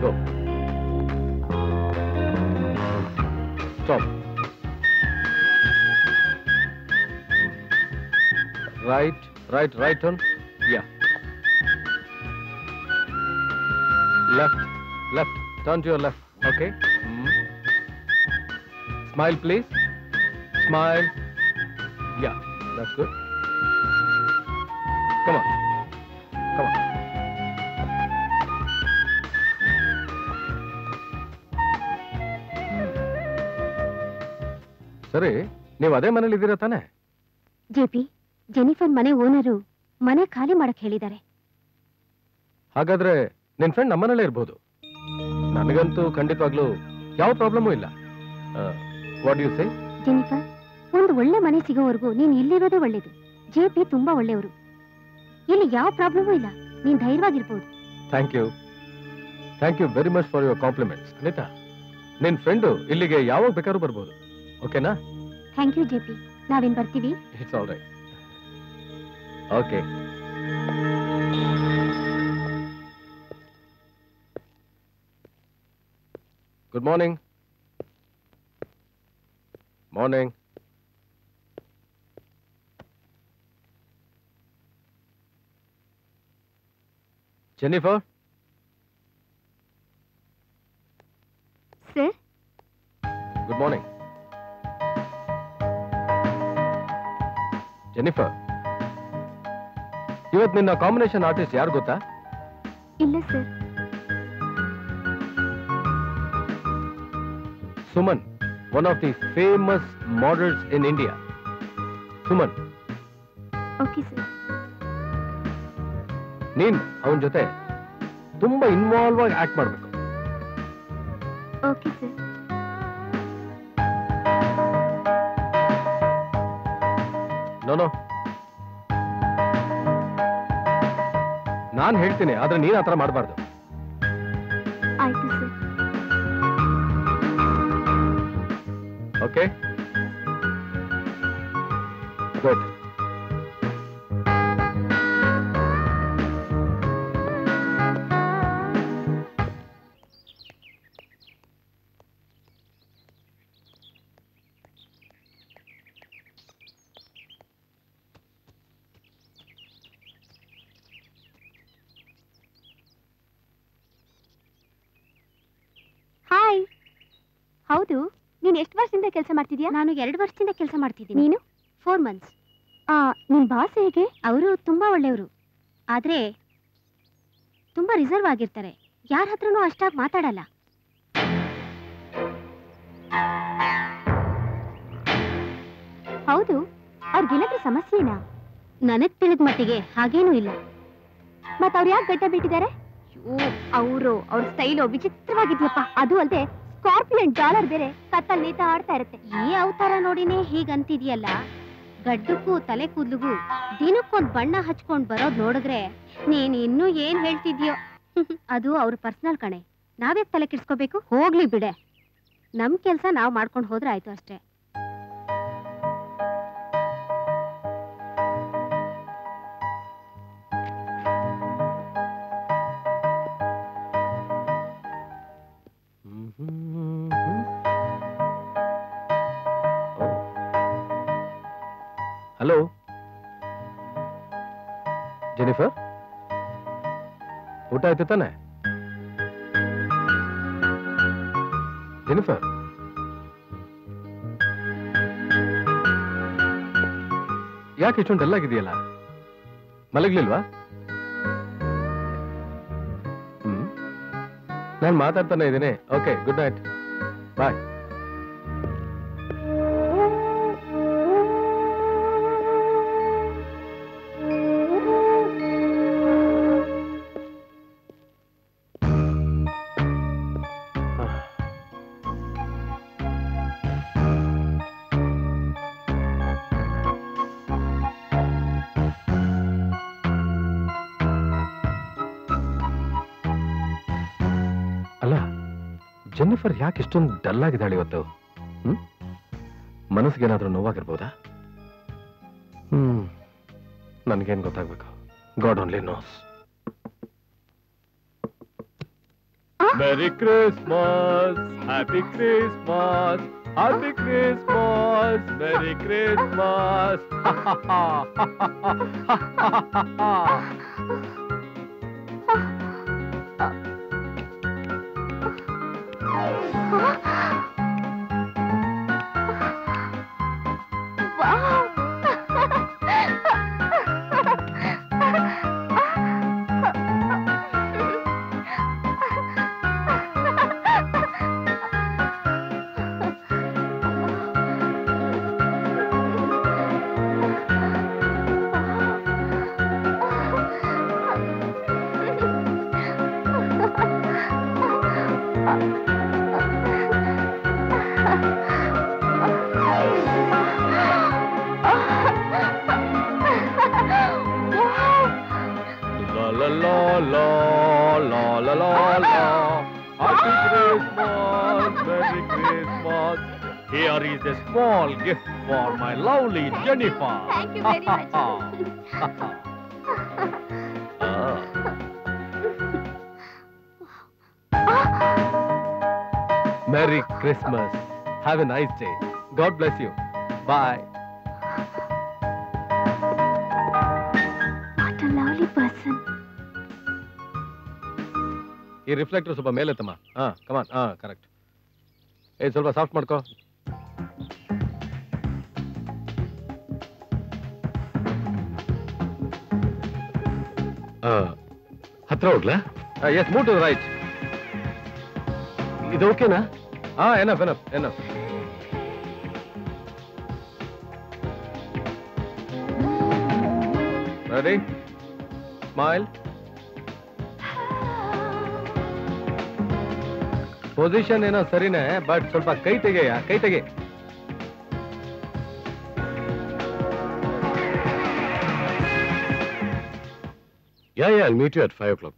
Go. Stop. Right turn. Yeah. Left. Turn to your left. Okay. Smile, please. Smile. Yeah, that's good. Come on. ಸರಿ, ನೀವು ಅದೇ ಮನೇಲಿ ಇದ್ದೀರಾ ತಾನೆ? JP, Jennifer ಮನೆ owner ಮನೆ ಖಾಲಿ ಮಾಡಕ್ ಹೇಳಿದ್ದಾರೆ. ಹಾಗಾದ್ರೆ ನಿನ್ ಫ್ರೆಂಡ್ ನಮ್ಮನೇಲೇ ಇರ್ಬೋದು. ನನಗಂತೂ ಖಂಡಿತವಾಗ್ಲೂ ಯಾವ ಪ್ರಾಬ್ಲಮೂ ಇಲ್ಲ. What you say? ಜೆನಿಫರ್, ಒಂದು ಒಳ್ಳೆ ಮನೆ ಸಿಗೋವರೆಗೂ ನೀನ್ ಇಲ್ಲಿರೋದೇ ಒಳ್ಳೇದು. JP ತುಂಬಾ ಒಳ್ಳೆಯವರು. ಇಲ್ಲಿ ಯಾವ ಪ್ರಾಬ್ಲಮೂ ಇಲ್ಲ. ನೀನ್ ಧೈರ್ಯವಾಗಿರ್ಬೋದು. Thank you very much for your compliments. Anita, ನಿನ್ ಫ್ರೆಂಡು ಇಲ್ಲಿಗೆ ಯಾವಾಗ ಬೇಕಾದ್ರೂ ಬರ್ಬೋದು. ಓಕೆನಾ? Thank you JP. ನಾವೇನ್ ಬರ್ತೀವಿ? It's all right. Okay. Good morning. Morning. Jennifer. Sir. Good morning. Jennifer, ಇವತ್ತು ನಿನ್ನ ಕಾಂಬಿನೇಷನ್ ಆರ್ಟಿಸ್ಟ್ ಯಾರು ಗೊತ್ತಾ? ಇಲ್ಲ ಸರ್. Suman, one of the famous models in India. Suman. Okay sir. ನೀನ್ ಅವನ ಜೊತೆ ತುಂಬಾ ಇನ್ವಾಲ್ವ್ ಆಗಿ ಆಕ್ಟ್ ಮಾಡ್ಬೇಕು. Okay sir. ನೋ, ನಾನ್ ಹೇಳ್ತೀನಿ, ಆದ್ರೆ ನೀನ್ ಆತರ ಮಾಡಬಾರ್ದು. ಆಯ್ತು ಸರ್. Okay, good. ಹಾಯ್. ಹೌದು, ನೀನ್ ಎಷ್ಟು ವರ್ಷದಿಂದ ಕೆಲಸ ಮಾಡ್ತಿದ್ಯಾ? ನಾನು 2 ವರ್ಷದಿಂದ ಕೆಲಸ ಮಾಡ್ತಿದ್ದೀನಿ. ನೀನು? 4 months. ನಿನ್ ಬಾಸ್ ಹೇಗೆ? ಅವರು ತುಂಬಾ ಒಳ್ಳೆಯವರು, ಆದ್ರೆ ತುಂಬಾ ರಿಸರ್ವ್ ಆಗಿರ್ತಾರೆ. ಯಾರ ಹತ್ರನೂ ಅಷ್ಟಾಗಿ ಮಾತಾಡಲ್ಲ. ಹೌದು, ಅವ್ರಿಗೇನಾದ್ರೂ ಸಮಸ್ಯೆನಾ? ನನಗ್ ತಿಳಿದ ಮಟ್ಟಿಗೆ ಹಾಗೇನೂ ಇಲ್ಲ. ಮತ್ ಅವ್ರು ಯಾಕೆ ಗಡ್ಡ ಬಿಟ್ಟಿದ್ದಾರೆ? ಅವ್ರ ಸ್ಟೈಲು ವಿಚಿತ್ರವಾಗಿದ್ಯಪ್ಪ. ಅದು ಅಲ್ಲದೆ ಸ್ಕಾರ್ಪಿಯನ್ ಡಾಲರ್ ಬೇರೆ ಕತ್ತಲ್ ನೇತ ಆಡ್ತಾ ಇರುತ್ತೆ. ಈ ಅವತಾರ ನೋಡಿನೇ ಹೀಗಂತಿದ್ಯಲ್ಲ. ಗಡ್ಡಕ್ಕೂ ತಲೆ ಕೂದ್ಲಿಗೂ ದಿನಕ್ಕೊಂದ್ ಬಣ್ಣ ಹಚ್ಕೊಂಡ್ ಬರೋದ್ ನೋಡಿದ್ರೆ ನೀನ್ ಇನ್ನೂ ಏನ್ ಹೇಳ್ತಿದ್ಯೋ. ಅದು ಅವ್ರ ಪರ್ಸನಲ್ ಕಣೆ, ನಾವ್ಯಾಕ್ ತಲೆ ಕೆಡ್ಸ್ಕೋಬೇಕು? ಹೋಗ್ಲಿ ಬಿಡೆ, ನಮ್ ಕೆಲ್ಸ ನಾವ್ ಮಾಡ್ಕೊಂಡ್ ಹೋದ್ರೆ ಆಯ್ತು ಅಷ್ಟೇ. ಹಲೋ ಜೆನಿಫರ್, ಊಟ ಆಯ್ತು ತಾನೆ? ಜೆನಿಫರ್, ಯಾಕೆ ಇಷ್ಟೊಂದು ಡಲ್ ಆಗಿದೆಯಲ್ಲ? ಮಲಗ್ಲಿಲ್ವಾ? ನಾನು ಮಾತಾಡ್ತಾನೆ ಇದ್ದೀನಿ. ಓಕೆ, ಗುಡ್ ನೈಟ್, ಬಾಯ್. ಅಲ್ಲ, ಜೆನ್ನಿಫರ್ ಯಾಕೆ ಇಷ್ಟೊಂದು ಡಲ್ ಆಗಿದ್ದಾಳೆ ಇವತ್ತು? ಮನಸ್ಸಿಗೇನಾದ್ರೂ ನೋವಾಗಿರ್ಬೋದಾ? ನನ್ಗೇನ್ ಗೊತ್ತಾಗ್ಬೇಕು? God only knows. Merry Christmas, happy Christmas, happy Christmas, merry Christmas. Here is a small gift for my lovely Jennifer. Thank you very much. Merry Christmas. Have a nice day. God bless you. Bye. What a lovely person. ಈ reflector ಸ್ವಲ್ಪ ಮೇಲೆ ತಮ್ಮ. Come on. Correct. ಸ್ವಲ್ಪ soft ಮಾಡ್ಕೋ. ಹತ್ರ ಹೋಗ್ಲಾ? Yes, move to right. ಇದು ಓಕೆನಾ? ಎನಫ್. ರೆಡಿ? ಸ್ಮೈಲ್. ಪೊಸಿಷನ್ ಏನೋ ಸರಿನೇ, ಬಟ್ ಸ್ವಲ್ಪ ಕೈ ತೆಗೆ. I'll meet you at 5 o'clock.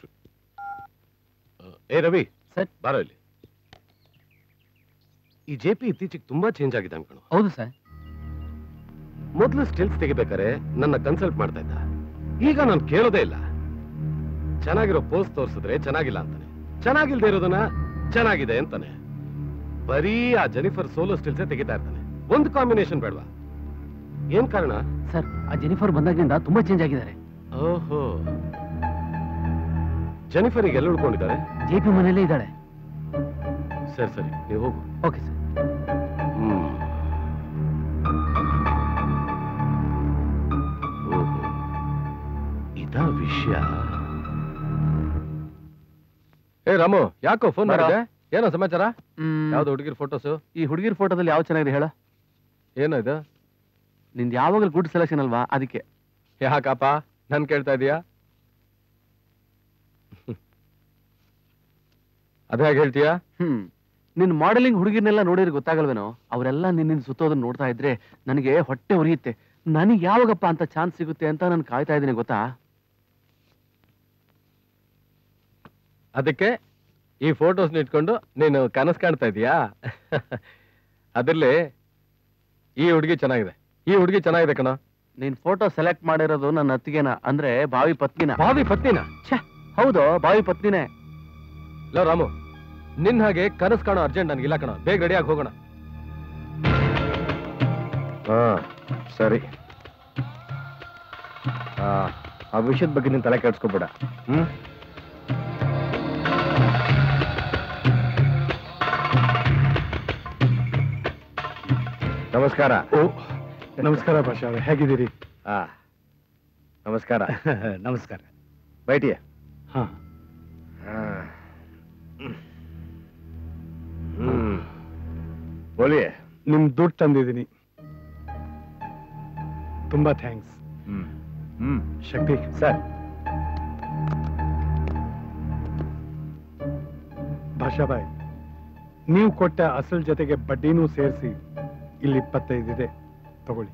Ravi sir, ಬಾರೋ ಇಲ್ಲಿ. ಈ JP ಇತ್ತೀಚೆಗೆ ತುಂಬಾ ಚೇಂಜ್ ಆಗಿದೆ ಅನ್ಕೋಣ. ಹೌದು ಸರ್. ಮೊದಲು ಸ್ಟಿಲ್ಸ್ ತೆಗಿಬೇಕಾರೆ ನನ್ನ ಕನ್ಸಲ್ಟ್ ಮಾಡ್ತಾ ಇದ್ದ. ಈಗ ನಾನು ಕೇಳೋದೇ ಇಲ್ಲ. ಚೆನ್ನಾಗಿರೋ ಪೋಸ್ಟ್ ತೋರಿಸಿದ್ರೆ ಚೆನ್ನಾಗಿಲ್ಲ ಅಂತಾನೆ, ಚೆನ್ನಾಗಿಲ್ದೇ ಇರೋದನ್ನ ಚೆನ್ನಾಗಿದೆ ಅಂತಾನೆ. ಬರೀ ಆ ಜೆನಿಫರ್ ಸೋಲೋ ಸ್ಟಿಲ್ಸೇ ತೆಗಿತಾ ಇರ್ತಾನೆ. ಒಂದು ಕಾಂಬಿನೇಷನ್ ಬೇಡವಾ? ಏನ್ ಕಾರಣ? ಸರ್, ಆ ಜೆನಿಫರ್ ಬಂದಾಗಿನಿಂದ ತುಂಬಾ ಚೇಂಜ್ ಆಗಿದ್ದಾರೆ. ಓಹೋ, ಜೆನಿಫರ್ ಈಗ ಎಲ್ಲಿ ಉಳ್ಕೊಂಡಿದ್ದಾರೆ? JP ಮನೆಯಲ್ಲೇ ಇದ್ದಾಳೆ. ಸರಿ, ನೀವು ಹೋಗು. Okay sir. ಓಹೋ, ಇದಾ ವಿಷಯ. ರಾಮು, ಯಾಕೋ ಫೋನ್ ಮಾಡಿದೆ? ಏನೋ ಸಮಾಚಾರ? ಯಾವ್ದು ಹುಡುಗಿರ್ ಫೋಟೋಸು? ಈ ಹುಡುಗಿರ್ ಫೋಟೋದಲ್ಲಿ ಯಾವ ಚೆನ್ನಾಗಿದೆ ಹೇಳ? ಏನೋ ಇದು? ನಿಂದು ಯಾವಾಗಲೂ ಗುಡ್ ಸೆಲೆಕ್ಷನ್ ಅಲ್ವಾ, ಅದಕ್ಕೆ. ಯಾಕಪ್ಪ ನನ್ ಕೇಳ್ತಾ ಇದೀಯಾ? ಅದೇ ಹಾಗೆ ಹೇಳ್ತೀಯಾ? ನಿನ್ ಮಾಡೆಲಿಂಗ್ ಹುಡುಗಿರ್ನೆಲ್ಲ ನೋಡಿದ್ರೆ ಗೊತ್ತಾಗಲ್ವೇನೋ? ಅವರೆಲ್ಲ ನಿನ್ನ ಸುತ್ತೋದನ್ನ ನೋಡ್ತಾ ಇದ್ರೆ ನನಗೆ ಹೊಟ್ಟೆ ಉರಿಯುತ್ತೆ. ನನಗೆ ಯಾವಾಗಪ್ಪ ಅಂತ ಚಾನ್ಸ್ ಸಿಗುತ್ತೆ ಅಂತ ನಾನು ಕಾಯ್ತಾ ಇದ್ದೀನಿ, ಗೊತ್ತಾ? ಅದಕ್ಕೆ ಈ ಫೋಟೋಸ್ನ ಇಟ್ಕೊಂಡು ನೀನು ಕನಸು ಕಾಣ್ತಾ ಇದೀಯಾ? ಅದ್ರಲ್ಲಿ ಈ ಹುಡುಗಿ ಚೆನ್ನಾಗಿದೆ ಕಣ. ನೀನ್ ಫೋಟೋ ಸೆಲೆಕ್ಟ್ ಮಾಡಿರೋದು ನನ್ನ ಅತ್ತಿಗೆನ, ಅಂದ್ರೆ ಬಾವಿ ಪತ್ನಿನ. ಬಾವಿ ಪತ್ನಿನ? ಹೌದು, ಬಾವಿ ಪತ್ನಿನೇ. ಲೋ ರಾಮು, ನಿನ್ ಹಾಗೆ ಕನಸು ಕಾಣೋ ಅರ್ಜೆಂಟ್ ನನ್ಗಿಲ್ಲ ಕಣ. ಬೇಗ ರೆಡಿಯಾಗಿ ಹೋಗೋಣ. ಸರಿ. ಆ ವಿಷಯದ ಬಗ್ಗೆ ನೀನ್ ತಲೆ ಕೆಡ್ಸ್ಕೊಬೇಡ. ನಮಸ್ಕಾರ. ಓ ನಮಸ್ಕಾರ ಭಾಷಾ ಅವರೇ, ಹೇಗಿದ್ದೀರಿ? ನಮಸ್ಕಾರ. ನಮಸ್ಕಾರ. ಬೈಟಿಯ. ಹಾ ಬೋಲಿಯೇ. ನಿಮ್ ದುಡ್ಡು ತಂದಿದ್ದೀನಿ, ತುಂಬಾ ಥ್ಯಾಂಕ್ಸ್. ಶಕ್ತಿ ಸರ್. ಭಾಷಾಬಾಯ್, ನೀವು ಕೊಟ್ಟ ಅಸಲ್ ಜೊತೆಗೆ ಬಡ್ಡಿನೂ ಸೇರಿಸಿ ಇಲ್ಲಿ 25 ಇದೆ, ತಗೊಳ್ಳಿ.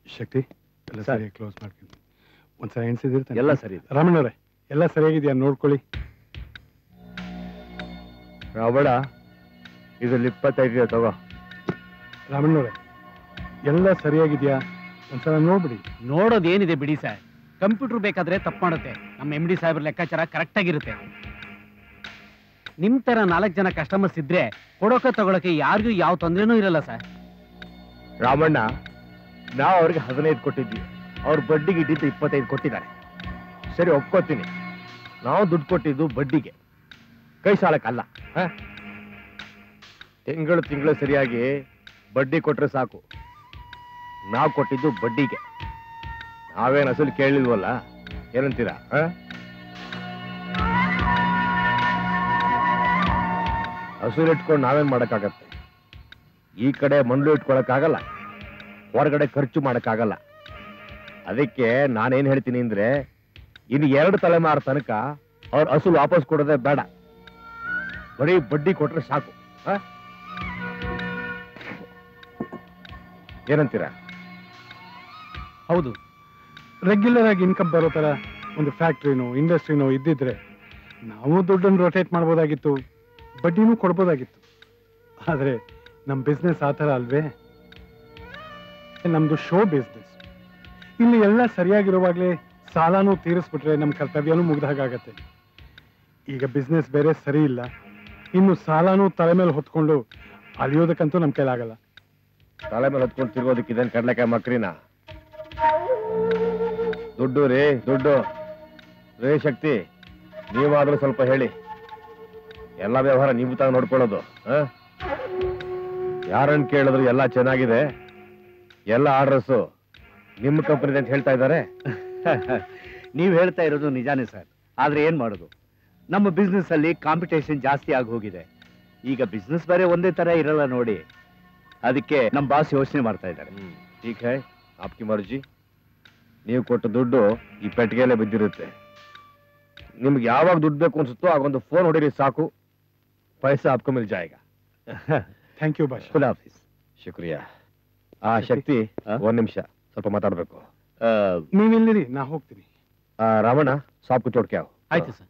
ಶಕ್ತಿ ಎಲ್ಲ ಸರಿ ಕ್ಲೋಸ್ ಮಾಡ್ತೀನಿ. ಒಂದ್ಸಲ ಎಣಿಸಿದಿರ್ತಾನೆ. ಎಲ್ಲ ಸರಿ ಇದೆ. ರಾಮಣ್ಣವ್ರೆ, ಎಲ್ಲ ಸರಿಯಾಗಿದೆಯಾ ನೋಡ್ಕೊಳ್ಳಿ. ರಾವಣ, ಇದ್ರಲ್ಲಿ 25 ತಗೋ. ರಾಮಣ್ಣವ್ರೆ, ಎಲ್ಲ ಸರಿಯಾಗಿದೆಯಾ ಒಂದ್ಸಲ ನೋಡ್ಬಿಡಿ. ನೋಡೋದೇನಿದೆ ಬಿಡಿ ಸರ್, ಕಂಪ್ಯೂಟರ್ ಬೇಕಾದ್ರೆ ತಪ್ಪು ಮಾಡುತ್ತೆ. ನಮ್ಮ MD ಸಾಹೇಬ್ರ ಲೆಕ್ಕಾಚಾರ ಕರೆಕ್ಟ್ ಆಗಿರುತ್ತೆ. ನಿಮ್ ತರ 4 ಜನ ಕಸ್ಟಮರ್ಸ್ ಇದ್ರೆ ಕೊಡೋಕೆ ತಗೊಳಕ್ಕೆ ಯಾರಿಗೂ ಯಾವ ತೊಂದ್ರೆನೂ ಇರಲ್ಲ ಸರ್. ರಾಮಣ್ಣ, ನಾವು ಅವ್ರಿಗೆ 15 ಕೊಟ್ಟಿದ್ವಿ, ಅವ್ರ ಬಡ್ಡಿಗೆ ಇದ್ದಿದ್ದು 25 ಕೊಟ್ಟಿದ್ದಾರೆ. ಸರಿ, ಒಪ್ಕೋತೀನಿ. ನಾವು ದುಡ್ಡು ಕೊಟ್ಟಿದ್ದು ಬಡ್ಡಿಗೆ, ಕೈ ಸಾಲಕ್ಕಲ್ಲ. ತಿಂಗಳು ಸರಿಯಾಗಿ ಬಡ್ಡಿ ಕೊಟ್ರೆ ಸಾಕು. ನಾವು ಕೊಟ್ಟಿದ್ದು ಬಡ್ಡಿಗೆ, ನಾವೇನು ಅಸಲು ಕೇಳಿಲ್ವಲ್ಲ. ಏನಂತೀರಾ? ಹಸುರು ಇಟ್ಕೊಂಡು ನಾವೇನ್ ಮಾಡಕ್ಕಾಗತ್ತೆ? ಈ ಕಡೆ ಮಂಡ್ಲು ಇಟ್ಕೊಳಕ್ಕಾಗಲ್ಲ, ಹೊರಗಡೆ ಖರ್ಚು ಮಾಡಕ್ಕಾಗಲ್ಲ. ಅದಕ್ಕೆ ನಾನೇನ್ ಹೇಳ್ತೀನಿ ಅಂದ್ರೆ, ಇನ್ನು 2 ತಲೆಮಾರು ತನಕ ಅವ್ರ ಅಸಲು ವಾಪಸ್ ಕೊಡೋದೇ ಬೇಡ, ಬರೀ ಬಡ್ಡಿ ಕೊಟ್ರೆ ಸಾಕು. ಏನಂತೀರಾ? ಹೌದು, ರೆಗ್ಯುಲರ್ ಆಗಿ ಇನ್ಕಮ್ ಬರೋ ತರ ಒಂದು ಫ್ಯಾಕ್ಟ್ರಿನೋ ಇಂಡಸ್ಟ್ರಿನೋ ಇದ್ದಿದ್ರೆ ನಾವು ದುಡ್ಡನ್ನು ರೊಟೇಟ್ ಮಾಡ್ಬೋದಾಗಿತ್ತು, ಬಡ್ಡಿನೂ ಕೊಡ್ಬೋದಾಗಿತ್ತು. ಆದ್ರೆ ನಮ್ ಬಿಸ್ನೆಸ್ ಆ ಥರ ಅಲ್ವೇ? ನಮ್ದು ಶೋ ಬಿಸ್ನೆಸ್. ಇಲ್ಲಿ ಎಲ್ಲ ಸರಿಯಾಗಿರುವಾಗಲೇ ಸಾಲನೂ ತೀರಿಸ್ಬಿಟ್ರೆ ನಮ್ಮ ಕರ್ತವ್ಯನೂ ಮುಗ್ದ ಹಾಗಾಗತ್ತೆ. ಈಗ ಬಿಸ್ನೆಸ್ ಬೇರೆ ಸರಿ ಇಲ್ಲ, ಇನ್ನು ಸಾಲನೂ ತಲೆ ಮೇಲೆ ಹೊತ್ಕೊಂಡು ಅಲಿಯೋದಕ್ಕಂತೂ ನಮ್ಮ ಕೈಲಾಗಲ್ಲ. ತಲೆ ಮೇಲೆ ಹೊತ್ಕೊಂಡು ತಿರ್ಗೋದಕ್ಕೆ ಇದೇನು ಕಡ್ಲೆಕಾಯಿ ಮಕ್ರಿನ? ದುಡ್ಡು ರೀ, ದುಡ್ಡು ರೇ. ಶಕ್ತಿ, ನೀವಾದ್ರೂ ಸ್ವಲ್ಪ ಹೇಳಿ. ಎಲ್ಲ ವ್ಯವಹಾರ ನೀವು ತಾವು ನೋಡ್ಕೊಳ್ಳೋದು. ಯಾರನ್ನು ಕೇಳಿದ್ರು ಎಲ್ಲ ಚೆನ್ನಾಗಿದೆ, ಎಲ್ಲ ಆರ್ಡರ್ಸು ನಿಮ್ಮ ಕಂಪನಿದೆ ಅಂತ ಹೇಳ್ತಾ ಇದ್ದಾರೆ. ನೀವು ಹೇಳ್ತಾ ಇರೋದು ನಿಜಾನೇ ಸರ್. ಆದ್ರೆ ಏನ್ ಮಾಡೋದು, ನಮ್ಮ ಬಿಸ್ನೆಸ್ ಅಲ್ಲಿ ಕಾಂಪಿಟೇಷನ್ ಜಾಸ್ತಿ ಆಗಿ ಹೋಗಿದೆ. ಈಗ ಬಿಸ್ನೆಸ್ ಬೇರೆ ಒಂದೇ ತರ ಇರಲ್ಲ ನೋಡಿ. ಅದಕ್ಕೆ ನಮ್ಮ ಬಾಸ್ ಯೋಚನೆ ಮಾಡ್ತಾ ಇದ್ದಾರೆ. ಠೀಕ್ ಹೈ, ಆಪ್ಕಿ ಮರ್ಜಿ. ನೀವು ಕೊಟ್ಟ ದುಡ್ಡು ಈ ಪೆಟ್ಟಿಗೆಯಲ್ಲೇ ಬಿದ್ದಿರುತ್ತೆ. ನಿಮ್ಗೆ ಯಾವಾಗ ದುಡ್ಡು ಬೇಕು ಅನ್ಸುತ್ತೋ ಆಗೊಂದು ಫೋನ್ ಹೊಡಿರಿ ಸಾಕು, ಪೈಸಾ ಆಪ್ಕೊ ಮಿಲ್ ಜಾಯೇಗಾ. ಥ್ಯಾಂಕ್ ಯು ಭಾಷಾ. ಖುದಾ ಹಾಫಿಸ್. ಶುಕ್ರಿಯಾ. ಶಕ್ತಿ, ಒಂದ್ ನಿಮಿಷ ಸ್ವಲ್ಪ ಮಾತಾಡ್ಬೇಕು. ನೀವಿಲ್ಲಿರಿ, ನಾ ಹೋಗ್ತೀನಿ. ರಾಮಣ್ಣ, ಸಾಪ್ ಕುಚೋಡ್ ಕ್ಯಾವ್. ಆಯ್ತು ಸರ್.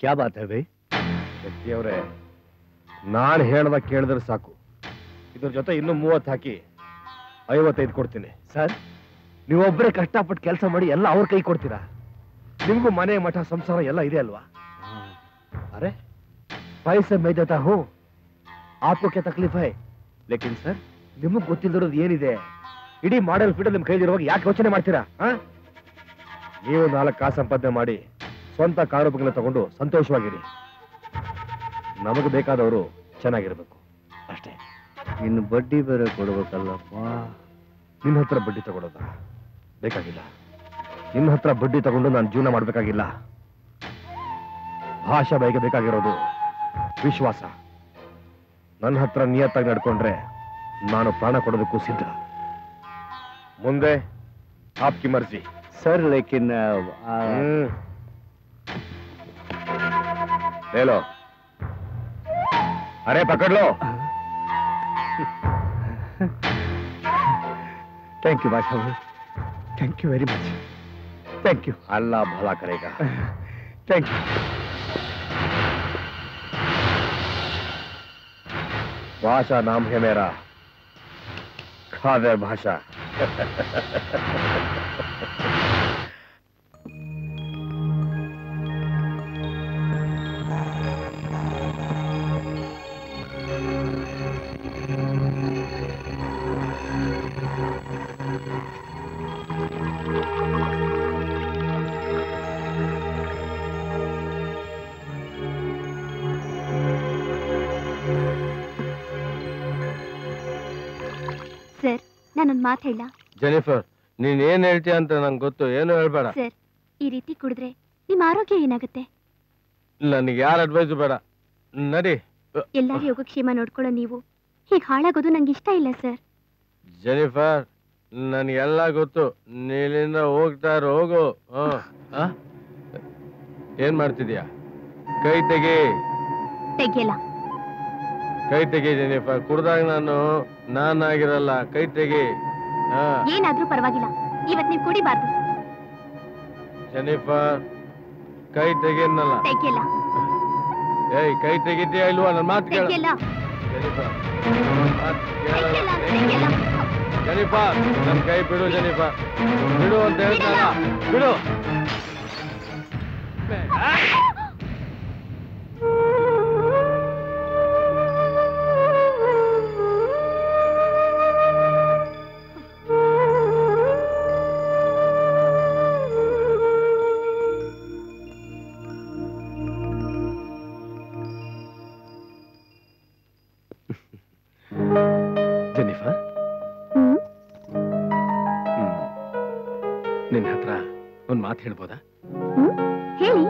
ಕ್ಯಾ ಬಾತ್ ಹೈ ಭೈ? ಶಕ್ತಿ ಅವರೇ, ನಾನು ಹೇಳ್ದಾಗ ಕೇಳಿದ್ರೆ ಸಾಕು. ಇದ್ರ ಜೊತೆ ಇನ್ನೂ 30 ಹಾಕಿ 55 ಕೊಡ್ತೀನಿ. ಸರ್, ನೀವೊಬ್ಬರೇ ಕಷ್ಟಪಟ್ಟು ಕೆಲಸ ಮಾಡಿ ಎಲ್ಲ ಅವ್ರ ಕೈ ಕೊಡ್ತೀರಾ? ನಿಮ್ಗೂ ಮನೆ ಮಠ ಸಂಸಾರ ಎಲ್ಲ ಇದೆ ಅಲ್ವಾ? ಅರೆ पैसे मैं देता हूँ, आपको क्या तकलीफ है? ಲೇಕಿನ್ ಸರ್, ನಿಮಗ್ ಗೊತ್ತಿಲ್ಲದಿರೋದು ಏನಿದೆ? ಇಡೀ ಮಾಡೆಲ್ ಫೀಲ್ಡ್ ನಿಮ್ ಕೈಲಿರುವಾಗ ಯಾಕೆ ಯೋಚನೆ ಮಾಡ್ತೀರಾ? ನೀವು 4 ಕಾಸು ಸಂಪಾದನೆ ಮಾಡಿ ಸ್ವಂತ ಕಾರು ಬಂಗಲೆ ತಗೊಂಡು ಸಂತೋಷವಾಗಿರಿ. ನಮಗೆ ಬೇಕಾದವರು ಚೆನ್ನಾಗಿರ್ಬೇಕು ಅಷ್ಟೇ. ಇನ್ನು ಬಡ್ಡಿ ಬೇರೆ ಕೊಡ್ಬೇಕಲ್ಲಪ್ಪ. ನಿನ್ನ ಹತ್ರ ಬಡ್ಡಿ ತಗೊಳ್ಳೋದ ಬೇಕಾಗಿಲ್ಲ. ನಿನ್ನ ಹತ್ರ ಬಡ್ಡಿ ತಗೊಂಡು ನಾನು ಜೀವನ ಮಾಡ್ಬೇಕಾಗಿಲ್ಲ. ಭಾಷಾ ಬೈಗೆ ಬೇಕಾಗಿರೋದು ವಿಶ್ವಾಸ. ನನ್ನ ಹತ್ರ ನಿಯತ್ತಾಗಿ ನಡ್ಕೊಂಡ್ರೆ ನಾನು ಪ್ರಾಣ ಕೊಡೋದಕ್ಕೂ ಸಿದ್ಧ. ಮುಂದೆ ಆಪ್ಕಿ ಮರ್ಜಿ. ಸರ್, ಲೇಕಿನ್ ले लो. अरे पकड़ लो. थैंक यू बादशाह भाई, thank you very much. Thank you. Allah भला करेगा. Thank you. भाषा नाम है मेरा, खादर भाषा. ಸರ್ ನಾನೊಂದು ಮಾತು ಹೇಳ. ಜೆನಿಫರ್, ನೀನ್ ಏನ್ ಹೇಳ್ತೀಯ ಅಂತ ನಂಗೆ ಗೊತ್ತು, ಏನು ಹೇಳ್ಬೇಡ. ಸರ್, ಈ ರೀತಿ ಕುಡಿದ್ರೆ ನಿಮ್ಮ ಆರೋಗ್ಯ ಏನಾಗುತ್ತೆ? ನನಗೆ ಯಾರ ಅಡ್ವೈಸ್ ಬೇಡ, ನಡಿ. ಎಲ್ಲಾರ ಯೋಗಕ್ಷೇಮ ನೋಡ್ಕೊಳ್ಳೋ ನೀವು ಹೀಗೆ ಹಾಳಾಗೋದು ನಂಗೆ ಇಷ್ಟ ಇಲ್ಲ ಸರ್. ಜೆನಿಫರ್, ನನ್ಗೆಲ್ಲ ಗೊತ್ತು, ನೀಲಿಂದ ಹೋಗ್ತಾ ಹೋಗು. ಏನ್ ಮಾಡ್ತಿದ್ಯಾ? ಕೈ ತೆಗಿ. ತೆಗಿಯಲ್ಲ. ಕೈ ತೆಗಿ ಜೆನಿಫರ್, ಕುಡ್ದಾಗ ನಾನಾಗಿರಲ್ಲ, ಕೈ ತೆಗಿ. ಏನಾದ್ರೂ ಪರವಾಗಿಲ್ಲ, ಇವತ್ ನೀವು ಕುಡಿಬಾರ್ದು. ಜೆನಿಫರ್, ಕೈ ತೆಗಿಯನ್ನಲ್ಲ. ತೆಗಿಯಲ್ಲ. ಏಯ್, ಕೈ ತೆಗಿತೀಯ ಇಲ್ವಾ? ನನ್ನ ಮಾತು ಕೇಳ. ತೆಗಿಯಲ್ಲ. ಜೆನಿಫರ್, ತೆಗಿಯಲ್ಲ, ತೆಗಿಯಲ್ಲ. ಜೆನಿಫರ್, ನನ್ನ ಕೈ ಬಿಡು. ಜೆನಿಫರ್, ಬಿಡು ಅಂತ ಹೇಳ್ತಾರ, ಬಿಡು. ಜೆನಿಫರ್, ನಿನ್ನ ಹತ್ರ ಒಂದ್ ಮಾತು ಹೇಳ್ಬೋದಾ? ಹೇಳಿ.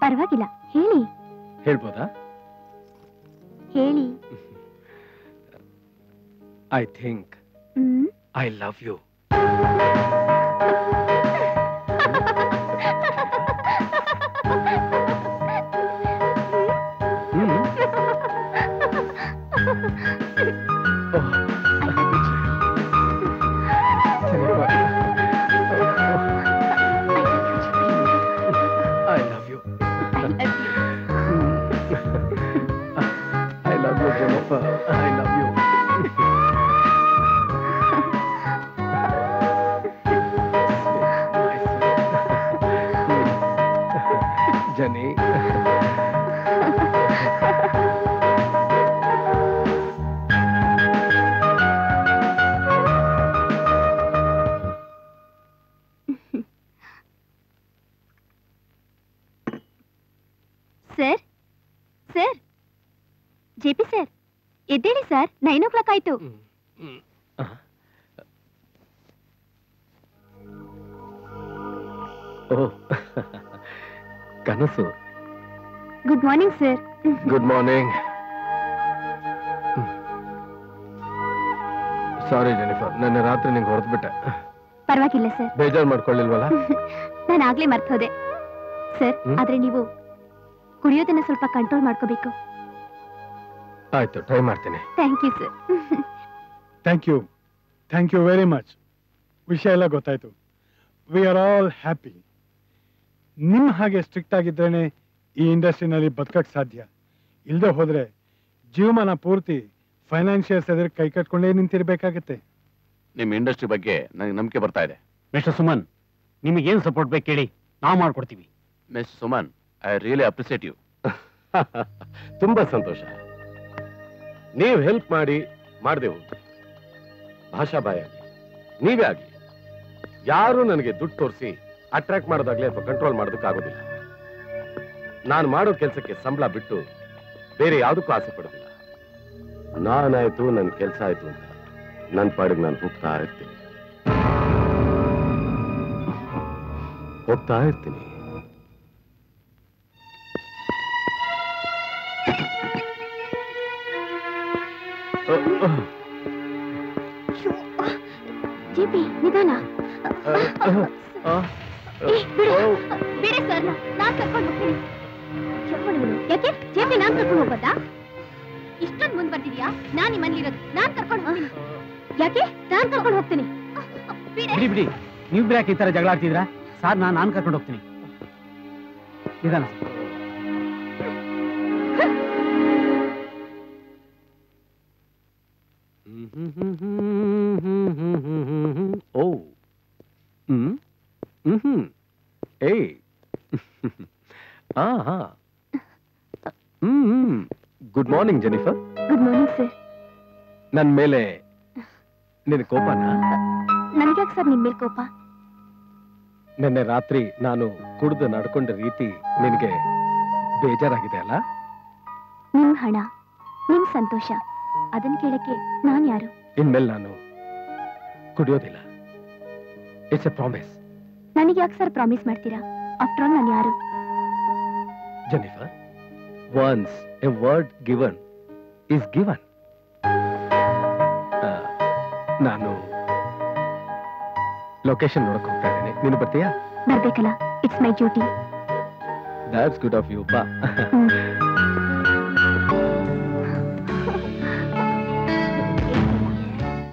ಪರವಾಗಿಲ್ಲ, ಹೇಳಿ. ಹೇಳ್ಬೋದಾ? ಹೇಳಿ. I think I love you. Jenny. Sir, sir, JP sir, ಎದ್ದೇಳಿ ಸರ್, 9 o'clock ಆಯ್ತು. ಕನಸು. Good morning sir. Good morning. Sorry Jennifer, ನನ್ನ ರಾತ್ರಿ ನಿಂಗೆ ಹೊರದ್ಬಿಟ್ಟೆ. ಪರವಾಗಿಲ್ಲ ಸರ್. ಬೇಜಾರು ಮಾಡ್ಕೊಳ್ಳಿಲ್ವಲ್ಲ? ನಾನು ಆಗ್ಲೇ ಮರ್ತೋದೆ ಸರ್. ಆದ್ರೆ ನೀವು ಕುಡಿಯೋದನ್ನ ಸ್ವಲ್ಪ ಕಂಟ್ರೋಲ್ ಮಾಡ್ಕೋಬೇಕು. ಆಯ್ತು, ಟ್ರೈ ಮಾಡ್ತೀನಿ. Thank you sir. Thank you very much. ವಿಷಯ ಎಲ್ಲ ಗೊತ್ತಾಯ್ತು. We are all happy. ನಿಮ್ಮ ಹಾಗೆ ಸ್ಟ್ರಿಕ್ಟ್ ಆಗಿದ್ರೇನೆ ಈ ಇಂಡಸ್ಟ್ರಿನಲ್ಲಿ ಬದುಕಕ್ಕೆ ಸಾಧ್ಯ. ಇಲ್ಲದೆ ಹೋದ್ರೆ ಜೀವಮಾನ ಪೂರ್ತಿ ಫೈನಾನ್ಷಿಯಲ್ಸ್ ಎದುರು ಕೈ ಕಟ್ಕೊಂಡೇ ನಿಂತಿರ್ಬೇಕಾಗತ್ತೆ. ನಿಮ್ಮ ಇಂಡಸ್ಟ್ರಿ ಬಗ್ಗೆ ನನಗೆ ನಂಬಿಕೆ ಬರ್ತಾ ಇದೆ. ಮಿಸ್ಟರ್ ಸುಮನ್, ನಿಮಗೇನು ಸಪೋರ್ಟ್ ಬೇಕು ಕೇಳಿ, ನಾವು ಮಾಡ್ಕೊಡ್ತೀವಿ. Miss Suman, I really appreciate you. ತುಂಬಾ ಸಂತೋಷ. ನೀವು ಹೆಲ್ಪ್ ಮಾಡದೆ ಭಾಷಾ ಬಾಯಿ ಆಗಲಿ, ನೀವೇ ಆಗಲಿ, ಯಾರು ನನಗೆ ದುಡ್ಡು ತೋರಿಸಿ ಅಟ್ರಾಕ್ಟ್ ಮಾಡೋದಾಗ್ಲಿ ಅಥವಾ ಕಂಟ್ರೋಲ್ ಮಾಡೋದಕ್ಕಾಗೋದಿಲ್ಲ. ನಾನು ಮಾಡೋ ಕೆಲಸಕ್ಕೆ ಸಂಬಳ ಬಿಟ್ಟು ಬೇರೆ ಯಾವುದಕ್ಕೂ ಆಸೆ ಪಡೋದಿಲ್ಲ. ನಾನಾಯ್ತು, ನನ್ನ ಕೆಲಸ ಆಯ್ತು ಅಂತ ನನ್ನ ಪಾಡಿಗೆ ನಾನು ಹೋಗ್ತಾ ಇರ್ತೀನಿ. ಜೆಪಿ, ನಿಧಾನ. ಬಿಡಿ ಸರ್, ನಾನ್ ಕರ್ಕೊಂಡು ಹೋಗ್ತೀನಿ. ಯಾಕೆ ಜೆಪಿ, ನಾನ್ ಕರ್ಕೊಂಡು ಹೋಗೋದಾ? ಇಷ್ಟೊಂದು ಮುಂದ್ ಬರ್ತಿದ್ಯಾ? ನಾನ್ ನಿಮ್ಮಲ್ಲಿರೋದು, ನಾನ್ ಕರ್ಕೊಂಡು ಹೋಗ್ತೀನಿ. ಯಾಕೆ? ನಾನ್ ಕರ್ಕೊಂಡು ಹೋಗ್ತೀನಿ. ಬಿಡಿ, ನೀವು ಯಾಕೆ ಈ ತರ ಜಗಳ ಆಡ್ತಿದ್ರಾ? ಸಾರ್, ನಾನ್ ಕರ್ಕೊಂಡು ಹೋಗ್ತೀನಿ. ನಿಧಾನ. ಓ, ಏಯ್, good morning Jennifer. Good morning sir. ನನ್ ಮೇಲೆ ನಿನ್ ಕೋಪನಾ? ನನ್ಗ್ಯಾಕೆ ಸರ್ ನಿಮ್ ಮೇಲೆ ಕೋಪ? ನಿನ್ನೆ ರಾತ್ರಿ ನಾನು ಕುಡಿದು ನಡ್ಕೊಂಡ ರೀತಿ ನಿನಗೆ ಬೇಜಾರಾಗಿದೆ ಅಲ್ಲ? ನಿಮ್ ಹಣ ನಿಮ್ ಸಂತೋಷ. ಅದನ್ನ ಕೇಳಕ್ಕೆ ನಾನ್ ಯಾರು? ಇನ್ಮೇಲೆ ನಾನು ಕುಡಿಯೋದಿಲ್ಲ. It's A promise. ನನಗೆ ಯಾಕೆ ಸರ್ ಪ್ರಾಮಿಸ್ ಮಾಡ್ತೀರಾ? ಆಫ್ಟರ್ ಆಲ್ ನಾನು ಯಾರು? Jennifer, once a word given is given. ನಾನು ಲೊಕೇಶನ್ ನೋಡಕ್ ಹೋಗ್ತಾ ಇದ್ದೀನಿ. ನೀನು ಬರ್ತೀಯಾ? ಬರ್ಬೇಕಲ್ಲ, it's my duty. That's good of you. ಬಾ.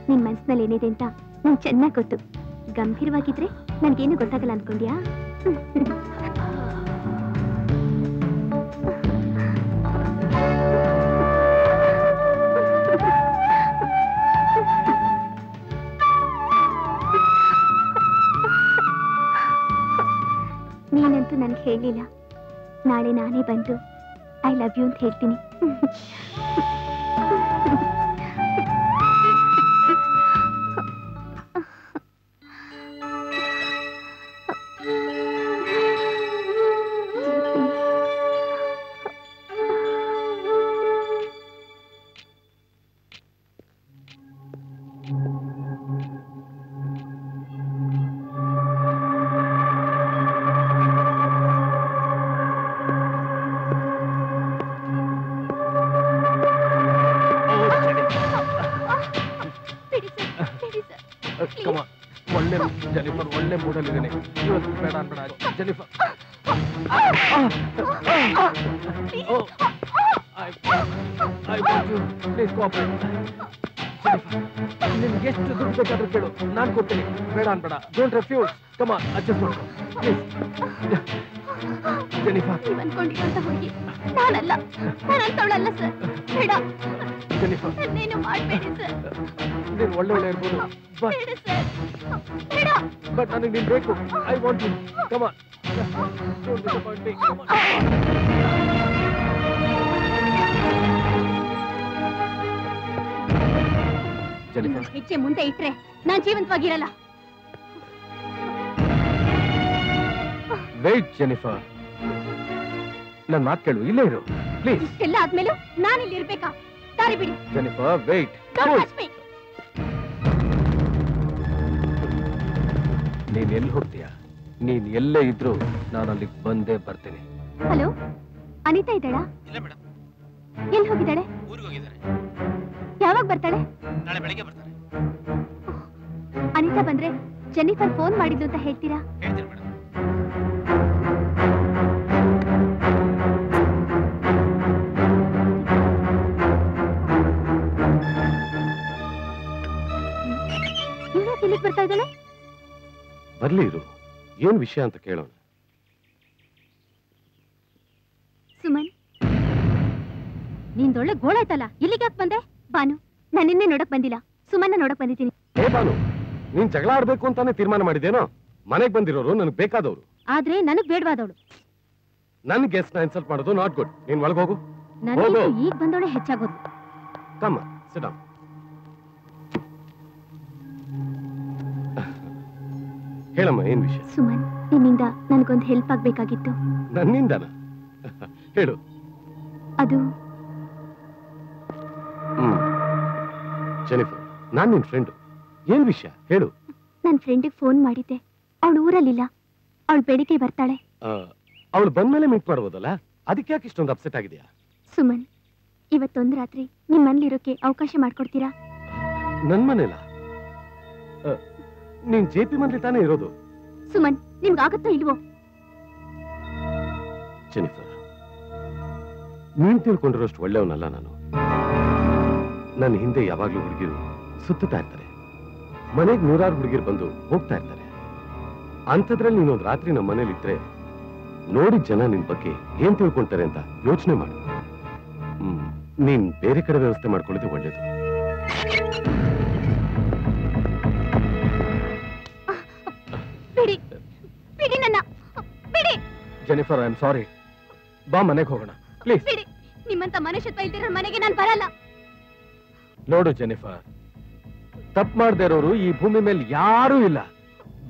ನಿನ್ ಮನ್ಸಿನಲ್ಲಿ ಏನಿದೆ ಅಂತ ನಂಗೆ ಚೆನ್ನಾಗಿ ಗೊತ್ತು. ಗಂಭೀರವಾಗಿದ್ರೆ ನನ್ಗೇನು ಗೊತ್ತಾಗಲ್ಲ ಅನ್ಕೊಂಡ್ಯಾ? ನೀನಂತೂ ನನ್ಗೆ ಹೇಳಿಲ್ಲ. ನಾಳೆ ನಾನೇ ಬಂದು ಐ ಲವ್ ಯು ಅಂತ ಹೇಳ್ತೀನಿ. ಒಳ್ಳೆ ಜೆನಿಫರ್, ಒಳ್ಳೆ ಮೂಡಲ್ಲಿದ್ದೇನೆ. ಇವತ್ತು ಬೇಡ ಅನ್ಬೇಡ ಜೆನಿಫರ್. Please cooperate. ನಿನ್ಗೆ ಎಷ್ಟು ದುಡ್ಡು ಬೇಕಾದ್ರೂ ಕೇಳು, ನಾನು ಕೊಡ್ತೀನಿ. ಬೇಡ ಅನ್ಬೇಡ. Don't refuse. Come on, adjust ಮಾಡ್ಕೊ ಪ್ಲೀಸ್. ಜೆನಿಫರ್, ನೀವ್ ಅನ್ಕೊಂಡಿರೋಂತ ಹುಡುಗಿ ನಾನಲ್ಲ. ನಾನಂತವಳಲ್ಲ ಸರ್. ಬೇಡ ಜೆನಿಫರ್, ನೀನು ಮಾಡ್ಬೇಡಿ ಸರ್. ನೀನು ಒಳ್ಳೆ ಇರ್ಬೋದು, ಬೇಡ ಸರ್, ಬೇಡ. ಬಟ್ ನನಗೆ ನೀನು ಬೇಕು. I want you. Come on, don't disappoint me. Come on. Jennifer, ಹೆಜ್ಜೆ ಮುಂದೆ ಇಟ್ರೆ ನಾನ್ ಜೀವಂತವಾಗಿರಲ್ಲ. ವೇಟ್ ಜೆನಿಫರ್, ನನ್ನ ಮಾತು ಕೇಳು. ಇಲ್ಲೇ ಇರು ಪ್ಲೀಸ್. ಇಷ್ಟೆಲ್ಲ ಆದ್ಮೇಲೂ ನಾನು ಇಲ್ಲಿ ಇರ್ಬೇಕಾ? ದಾರಿ ಬಿಡಿ. Jennifer, wait. Don't touch me. ನೀನ್ ಎಲ್ಲಿ ಹೋಗ್ತೀಯಾ? ನೀನ್ ಎಲ್ಲೇ ಇದ್ರು ನಾನು ಅಲ್ಲಿಗೆ ಬಂದೇ ಬರ್ತೀನಿ. ಹಲೋ, ಅನಿತಾ ಇದ್ದಾಳಾ? ಇಲ್ಲ ಮೇಡಮ್, ಎಲ್ಲಿ ಹೋಗಿದ್ದಾಳೆ? ಊರಿಗೆ ಹೋಗಿದ್ದಾರೆ. ಯಾವಾಗ ಬರ್ತಾಳೆ? ನಾಳೆ ಬೆಳಿಗ್ಗೆ ಬರ್ತಾರೆ. ಅನಿತಾ ಬಂದ್ರೆ ಜೆನಿಫರ್ ಫೋನ್ ಮಾಡಿದ್ದು ಅಂತ ಹೇಳ್ತೀರಾ? ಹೇಳ್ತೀನಿ ಮೇಡಮ್. ಇವ್ಯಾಕೆ ಇಲ್ಲಿಗೆ ಬರ್ತಾ ಇದ್ದಾಳೆ? ಬರ್ಲಿ ಇರು, ಏನ್ ವಿಷಯ ಅಂತ ಕೇಳೋಣ. ಸುಮನ್, ನಿಂದೊಳ್ಳೆ ಗೋಳಾಯ್ತಲ್ಲ, ಇಲ್ಲಿಗೆ ಯಾಕೆ ಬಂದೆ? ಬಾನು, ನಾನು ನಿನ್ನೆ ನೋಡಕ್ ಬಂದಿಲ್ಲ, ಸುಮನ್ನ ನೋಡಕ್ ಬಂದಿದ್ದೀನಿ. ಹೇ ಬಾನು, ನೀನ್ ಜಗಳ ಆಡ್ಬೇಕು ಅಂತಾನೆ ತೀರ್ಮಾನ ಮಾಡಿದೇನೋ? ಮನೆಗ್ ಬಂದಿರೋರು ನನಗ್ ಬೇಕಾದವ್ರು, ಆದ್ರೆ ನನಗ್ ಬೇಡವಾದವಳು. ನನ್ ಗೆಸ್ಟ್ ನ ಇನ್ಸಲ್ಟ್ ಮಾಡೋದು ನಾಟ್ ಗುಡ್. ನೀನ್ ಒಳಗ್ ಹೋಗು. ನನಗೆ ಈಗ ಬಂದವಳೆ ಹೆಚ್ಚಾಗೋದು. ಕಮ್ಮ, ಸಿಟ್ ಡೌನ್. ಹೇಳಮ್ಮ, ಏನ್ ವಿಷಯ? ಸುಮನ್, ನಿನ್ನಿಂದ ನನಗೊಂದು ಹೆಲ್ಪ್ ಆಗ್ಬೇಕಾಗಿತ್ತು. ನನ್ನಿಂದನ? ಹೇಳು. ಅದು ಜೆನಿಫರ್, ನಾನ್ ನಿನ್ ಫ್ರೆಂಡು. ಏನ್ ವಿಷಯ ಹೇಳು. ನನ್ನ ಫ್ರೆಂಡಿಗೆ ಫೋನ್ ಮಾಡಿದ್ದೆ, ಅವಳು ಊರಲ್ಲಿಲ್ಲ. ಅವಳು ಬೆಳಿಗ್ಗೆ ಬರ್ತಾಳೆ. ಅವಳು ಬಂದ್ಮೇಲೆ ಮೀಟ್ ಮಾಡ್ಬೋದಲ್ಲ, ಅದಕ್ಕೆ ಯಾಕೆ ಇಷ್ಟೊಂದು ಅಪ್ಸೆಟ್ ಆಗಿದೆಯಾ? ಸುಮನ್, ಇವತ್ತೊಂದು ರಾತ್ರಿ ನಿಮ್ ಮನೇಲಿರೋಕೆ ಅವಕಾಶ ಮಾಡ್ಕೊಡ್ತೀರಾ? ನನ್ ಮನೇಲ? ನೀನ್ ಜೆ.ಪಿ. ಮನೇಲಿ ತಾನೇ ಇರೋದು. ಸುಮನ್, ನಿಮ್ಗಾಗತ್ತೋ ಇಲ್ವೋ? ಜೆನಿಫರ್, ನೀನ್ ತಿಳ್ಕೊಂಡಿರೋಷ್ಟು ಒಳ್ಳೆಯವನಲ್ಲ ನಾನು. ನನ್ನ ಹಿಂದೆ ಯಾವಾಗ್ಲೂ ಹುಡುಗಿರು ಸುತ್ತಾ ಇರ್ತಾರೆ. ಮನೆಗೆ ನೂರಾರು ಹುಡುಗಿರು ಬಂದು ಹೋಗ್ತಾ ಇರ್ತಾರೆ. ಅಂಥದ್ರಲ್ಲಿ ನೀನೊಂದು ರಾತ್ರಿ ನಮ್ಮ ಮನೇಲಿ ಇದ್ರೆ ನೋಡಿ ಜನ ನಿನ್ ಬಗ್ಗೆ ಏನ್ ತಿಳ್ಕೊಂತಾರೆ ಅಂತ ಯೋಚನೆ ಮಾಡು. ನೀನ್ ಬೇರೆ ಕಡೆ ವ್ಯವಸ್ಥೆ ಮಾಡ್ಕೊಳ್ಳೋದು ಒಳ್ಳೇದು. ಬಿಡಿ, ಬಿಡಿ ನನ್ನ, ಬಿಡಿ. ಜೆನಿಫರ್, ಐ ಆಮ್ ಸಾರಿ. ಬಾ, ಮನೆಗೆ ಹೋಗೋಣ ಪ್ಲೀಸ್. ಬಿಡಿ, ನಿಮ್ಮಂತ ಮನುಷ್ಯತ್ವ ಇಲ್ದಿರೋ ಮನೆಗೆ ನಾನು ಬರಲ್ಲ. ನೋಡು ಜೆನಿಫರ್, ತಪ್ಪು ಮಾಡದೇ ಇರೋರು ಈ ಭೂಮಿ ಮೇಲೆ ಯಾರೂ ಇಲ್ಲ.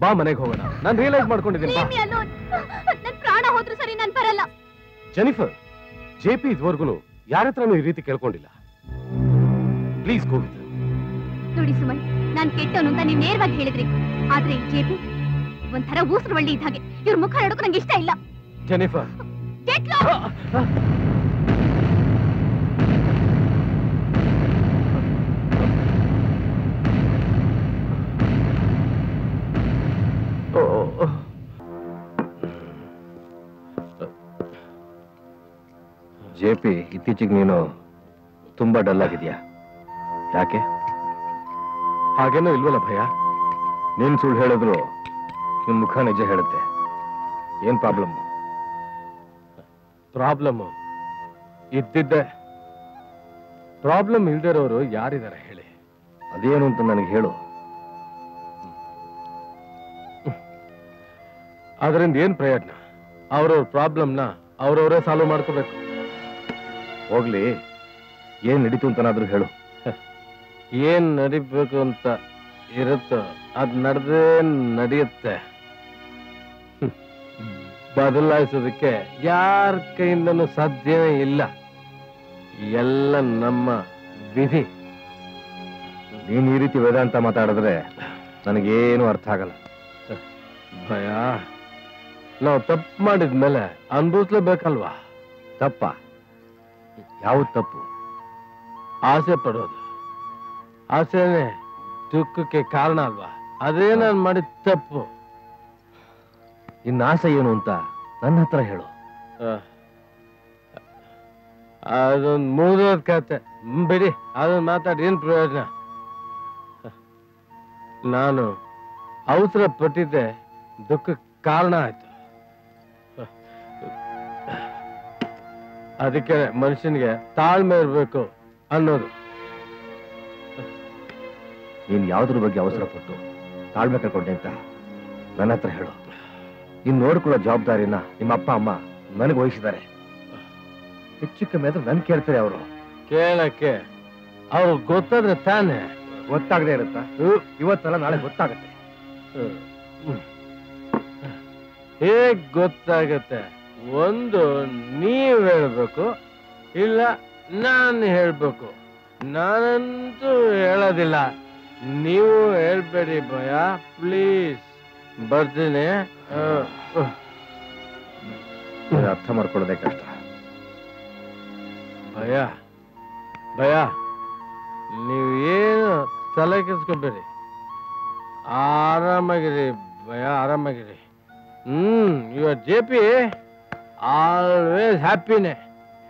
ಬಾ, ಮನೆಗೆ ಹೋಗೋಣ. ನಾನು ರಿಯಲೈಸ್ ಮಾಡ್ಕೊಂಡಿದ್ದೀನಿ. ನನ್ನ ಪ್ರಾಣ ಹೋದ್ರು ಸರಿ, ನಾನು ಬರಲ್ಲ. Jennifer, JP. ಇದುವರೆಗೂ ಯಾರ ಹತ್ರನೂ ಈ ರೀತಿ ಕೇಳ್ಕೊಂಡಿಲ್ಲ. Please go. ನೋಡಿ ಸುಮನ್, ನಾನ್ ಕೆಟ್ಟವನು ಅಂತ ನೀವು ನೇರವಾಗಿ ಹೇಳಿದ್ರಿ. ಆದ್ರೆ ಈ ಜೆಪಿ ಒಂಥರ ಊಸರು ಬಳ್ಳಿ ಇದ್ದ ಹಾಗೆ. ಇವ್ರ ಮುಖ ನೋಡೋಕೆ ನಂಗೆ ಇಷ್ಟ ಇಲ್ಲ. Jennifer, get lost. ಜೆಪಿ, ಇತ್ತೀಚೆಗೆ ನೀನು ತುಂಬಾ ಡಲ್ ಆಗಿದ್ಯಾ? ಯಾಕೆ? ಹಾಗೇನೋ ಇಲ್ವಲ್ಲ ಭಯ? ನೀನ್ ಸುಳ್ಳು ಹೇಳಿದ್ರು ನಿನ್ ಮುಖ ನಿಜ ಹೇಳುತ್ತೆ. ಏನ್ ಪ್ರಾಬ್ಲಮ್? ಪ್ರಾಬ್ಲಮ್ ಇದ್ದಿದ್ದೆ. ಪ್ರಾಬ್ಲಮ್ ಇಲ್ದಿರೋರು ಯಾರಿದ್ದಾರೆ ಹೇಳಿ? ಅದೇನು ಅಂತ ನನಗೆ ಹೇಳು. ಅದರಿಂದ ಏನ್ ಪ್ರಯೋಜನ? ಅವ್ರವ್ರ ಪ್ರಾಬ್ಲಮ್ನ ಅವ್ರವರೇ ಸಾಲ್ವ್ ಮಾಡ್ಕೋಬೇಕು. ಹೋಗ್ಲಿ, ಏನ್ ನಡೀತು ಅಂತನಾದ್ರೂ ಹೇಳು. ಏನ್ ನಡಿಬೇಕು ಅಂತ ಇರುತ್ತೋ ಅದ್ ನಡೆದೇ ನಡೆಯುತ್ತೆ. ಬದಲಾಯಿಸೋದಕ್ಕೆ ಯಾರ ಕೈಯಿಂದನೂ ಸಾಧ್ಯವೇ ಇಲ್ಲ. ಎಲ್ಲ ನಮ್ಮ ವಿಧಿ. ನೀನ್ ಈ ರೀತಿ ವೇದಾಂತ ಮಾತಾಡಿದ್ರೆ ನನಗೇನು ಅರ್ಥ ಆಗಲ್ಲ. ಭಯ, ನಾವು ತಪ್ಪು ಮಾಡಿದ್ಮೇಲೆ ಅನುಭವಿಸ್ಲೇಬೇಕಲ್ವಾ? ತಪ್ಪ? ಯಾವ ತಪ್ಪು? ಆಸೆ ಪಡೋದು. ಆಸೆನೇ ದುಃಖಕ್ಕೆ ಕಾರಣ ಅಲ್ವಾ? ಅದೇ ನಾನು ಮಾಡಿದ ತಪ್ಪು. ಇನ್ನು ಆಸೆ ಏನು ಅಂತ ನನ್ನ ಹತ್ರ ಹೇಳು. ಅದೊಂದು ಮುಗಿದೋದ್ ಕತೆ. ಬಿಡಿ, ಅದನ್ನ ಮಾತಾಡಿ ಏನ್ ಪ್ರಯೋಜನ? ನಾನು ಅವಸರ ಪಟ್ಟಿದ್ದೆ ದುಃಖಕ್ಕೆ ಕಾರಣ ಆಯ್ತು. ಅದಕ್ಕೆ ಮನುಷ್ಯನಿಗೆ ತಾಳ್ಮೆ ಇರ್ಬೇಕು ಅನ್ನೋದು. ನೀನ್ ಯಾವ್ದ್ರ ಬಗ್ಗೆ ಅವಸರ ಪಟ್ಟು ತಾಳ್ಮೆ ಕಳ್ಕೊಂಡೆ ಅಂತ ನನ್ನ ಹತ್ರ ಹೇಳು. ನೀನ್ ನೋಡ್ಕೊಳ್ಳೋ ಜವಾಬ್ದಾರಿನ ನಿಮ್ಮ ಅಪ್ಪ ಅಮ್ಮ ನನಗೆ ವಹಿಸಿದ್ದಾರೆ. ಹೆಚ್ಚು ಕಮ್ಮಿ ಆದ್ರೆ ನನ್ ಕೇಳ್ತಾರೆ ಅವರು. ಕೇಳಕ್ಕೆ ಅವ್ರು ಗೊತ್ತಾದ್ರೆ ತಾನೇ. ಗೊತ್ತಾಗದೆ ಇರುತ್ತಾ? ಇವತ್ತಲ್ಲ ನಾಳೆ ಗೊತ್ತಾಗತ್ತೆ. ಹೇಗ್ ಗೊತ್ತಾಗತ್ತೆ? ಒಂದು ನೀವ್ ಹೇಳ್ಬೇಕು, ಇಲ್ಲ ನಾನು ಹೇಳ್ಬೇಕು. ನಾನಂತೂ ಹೇಳೋದಿಲ್ಲ. ನೀವು ಹೇಳ್ಬೇಡಿ ಭಯ, ಪ್ಲೀಸ್. ಬರ್ತೀನಿ. ಅರ್ಥ ಮಾಡ್ಕೊಳ್ಳೋದೇ ಕಷ್ಟ. ಭಯ ಭಯ, ನೀವೇನು ತಲೆ ಕೆಡ್ಸ್ಕೊಬೇಡಿ. ಆರಾಮಾಗಿರಿ ಭಯ, ಆರಾಮಾಗಿರಿ. ಯುವರ್ ಜೆಪಿ ಆಲ್ವೇಸ್ ಹ್ಯಾಪಿನೇ.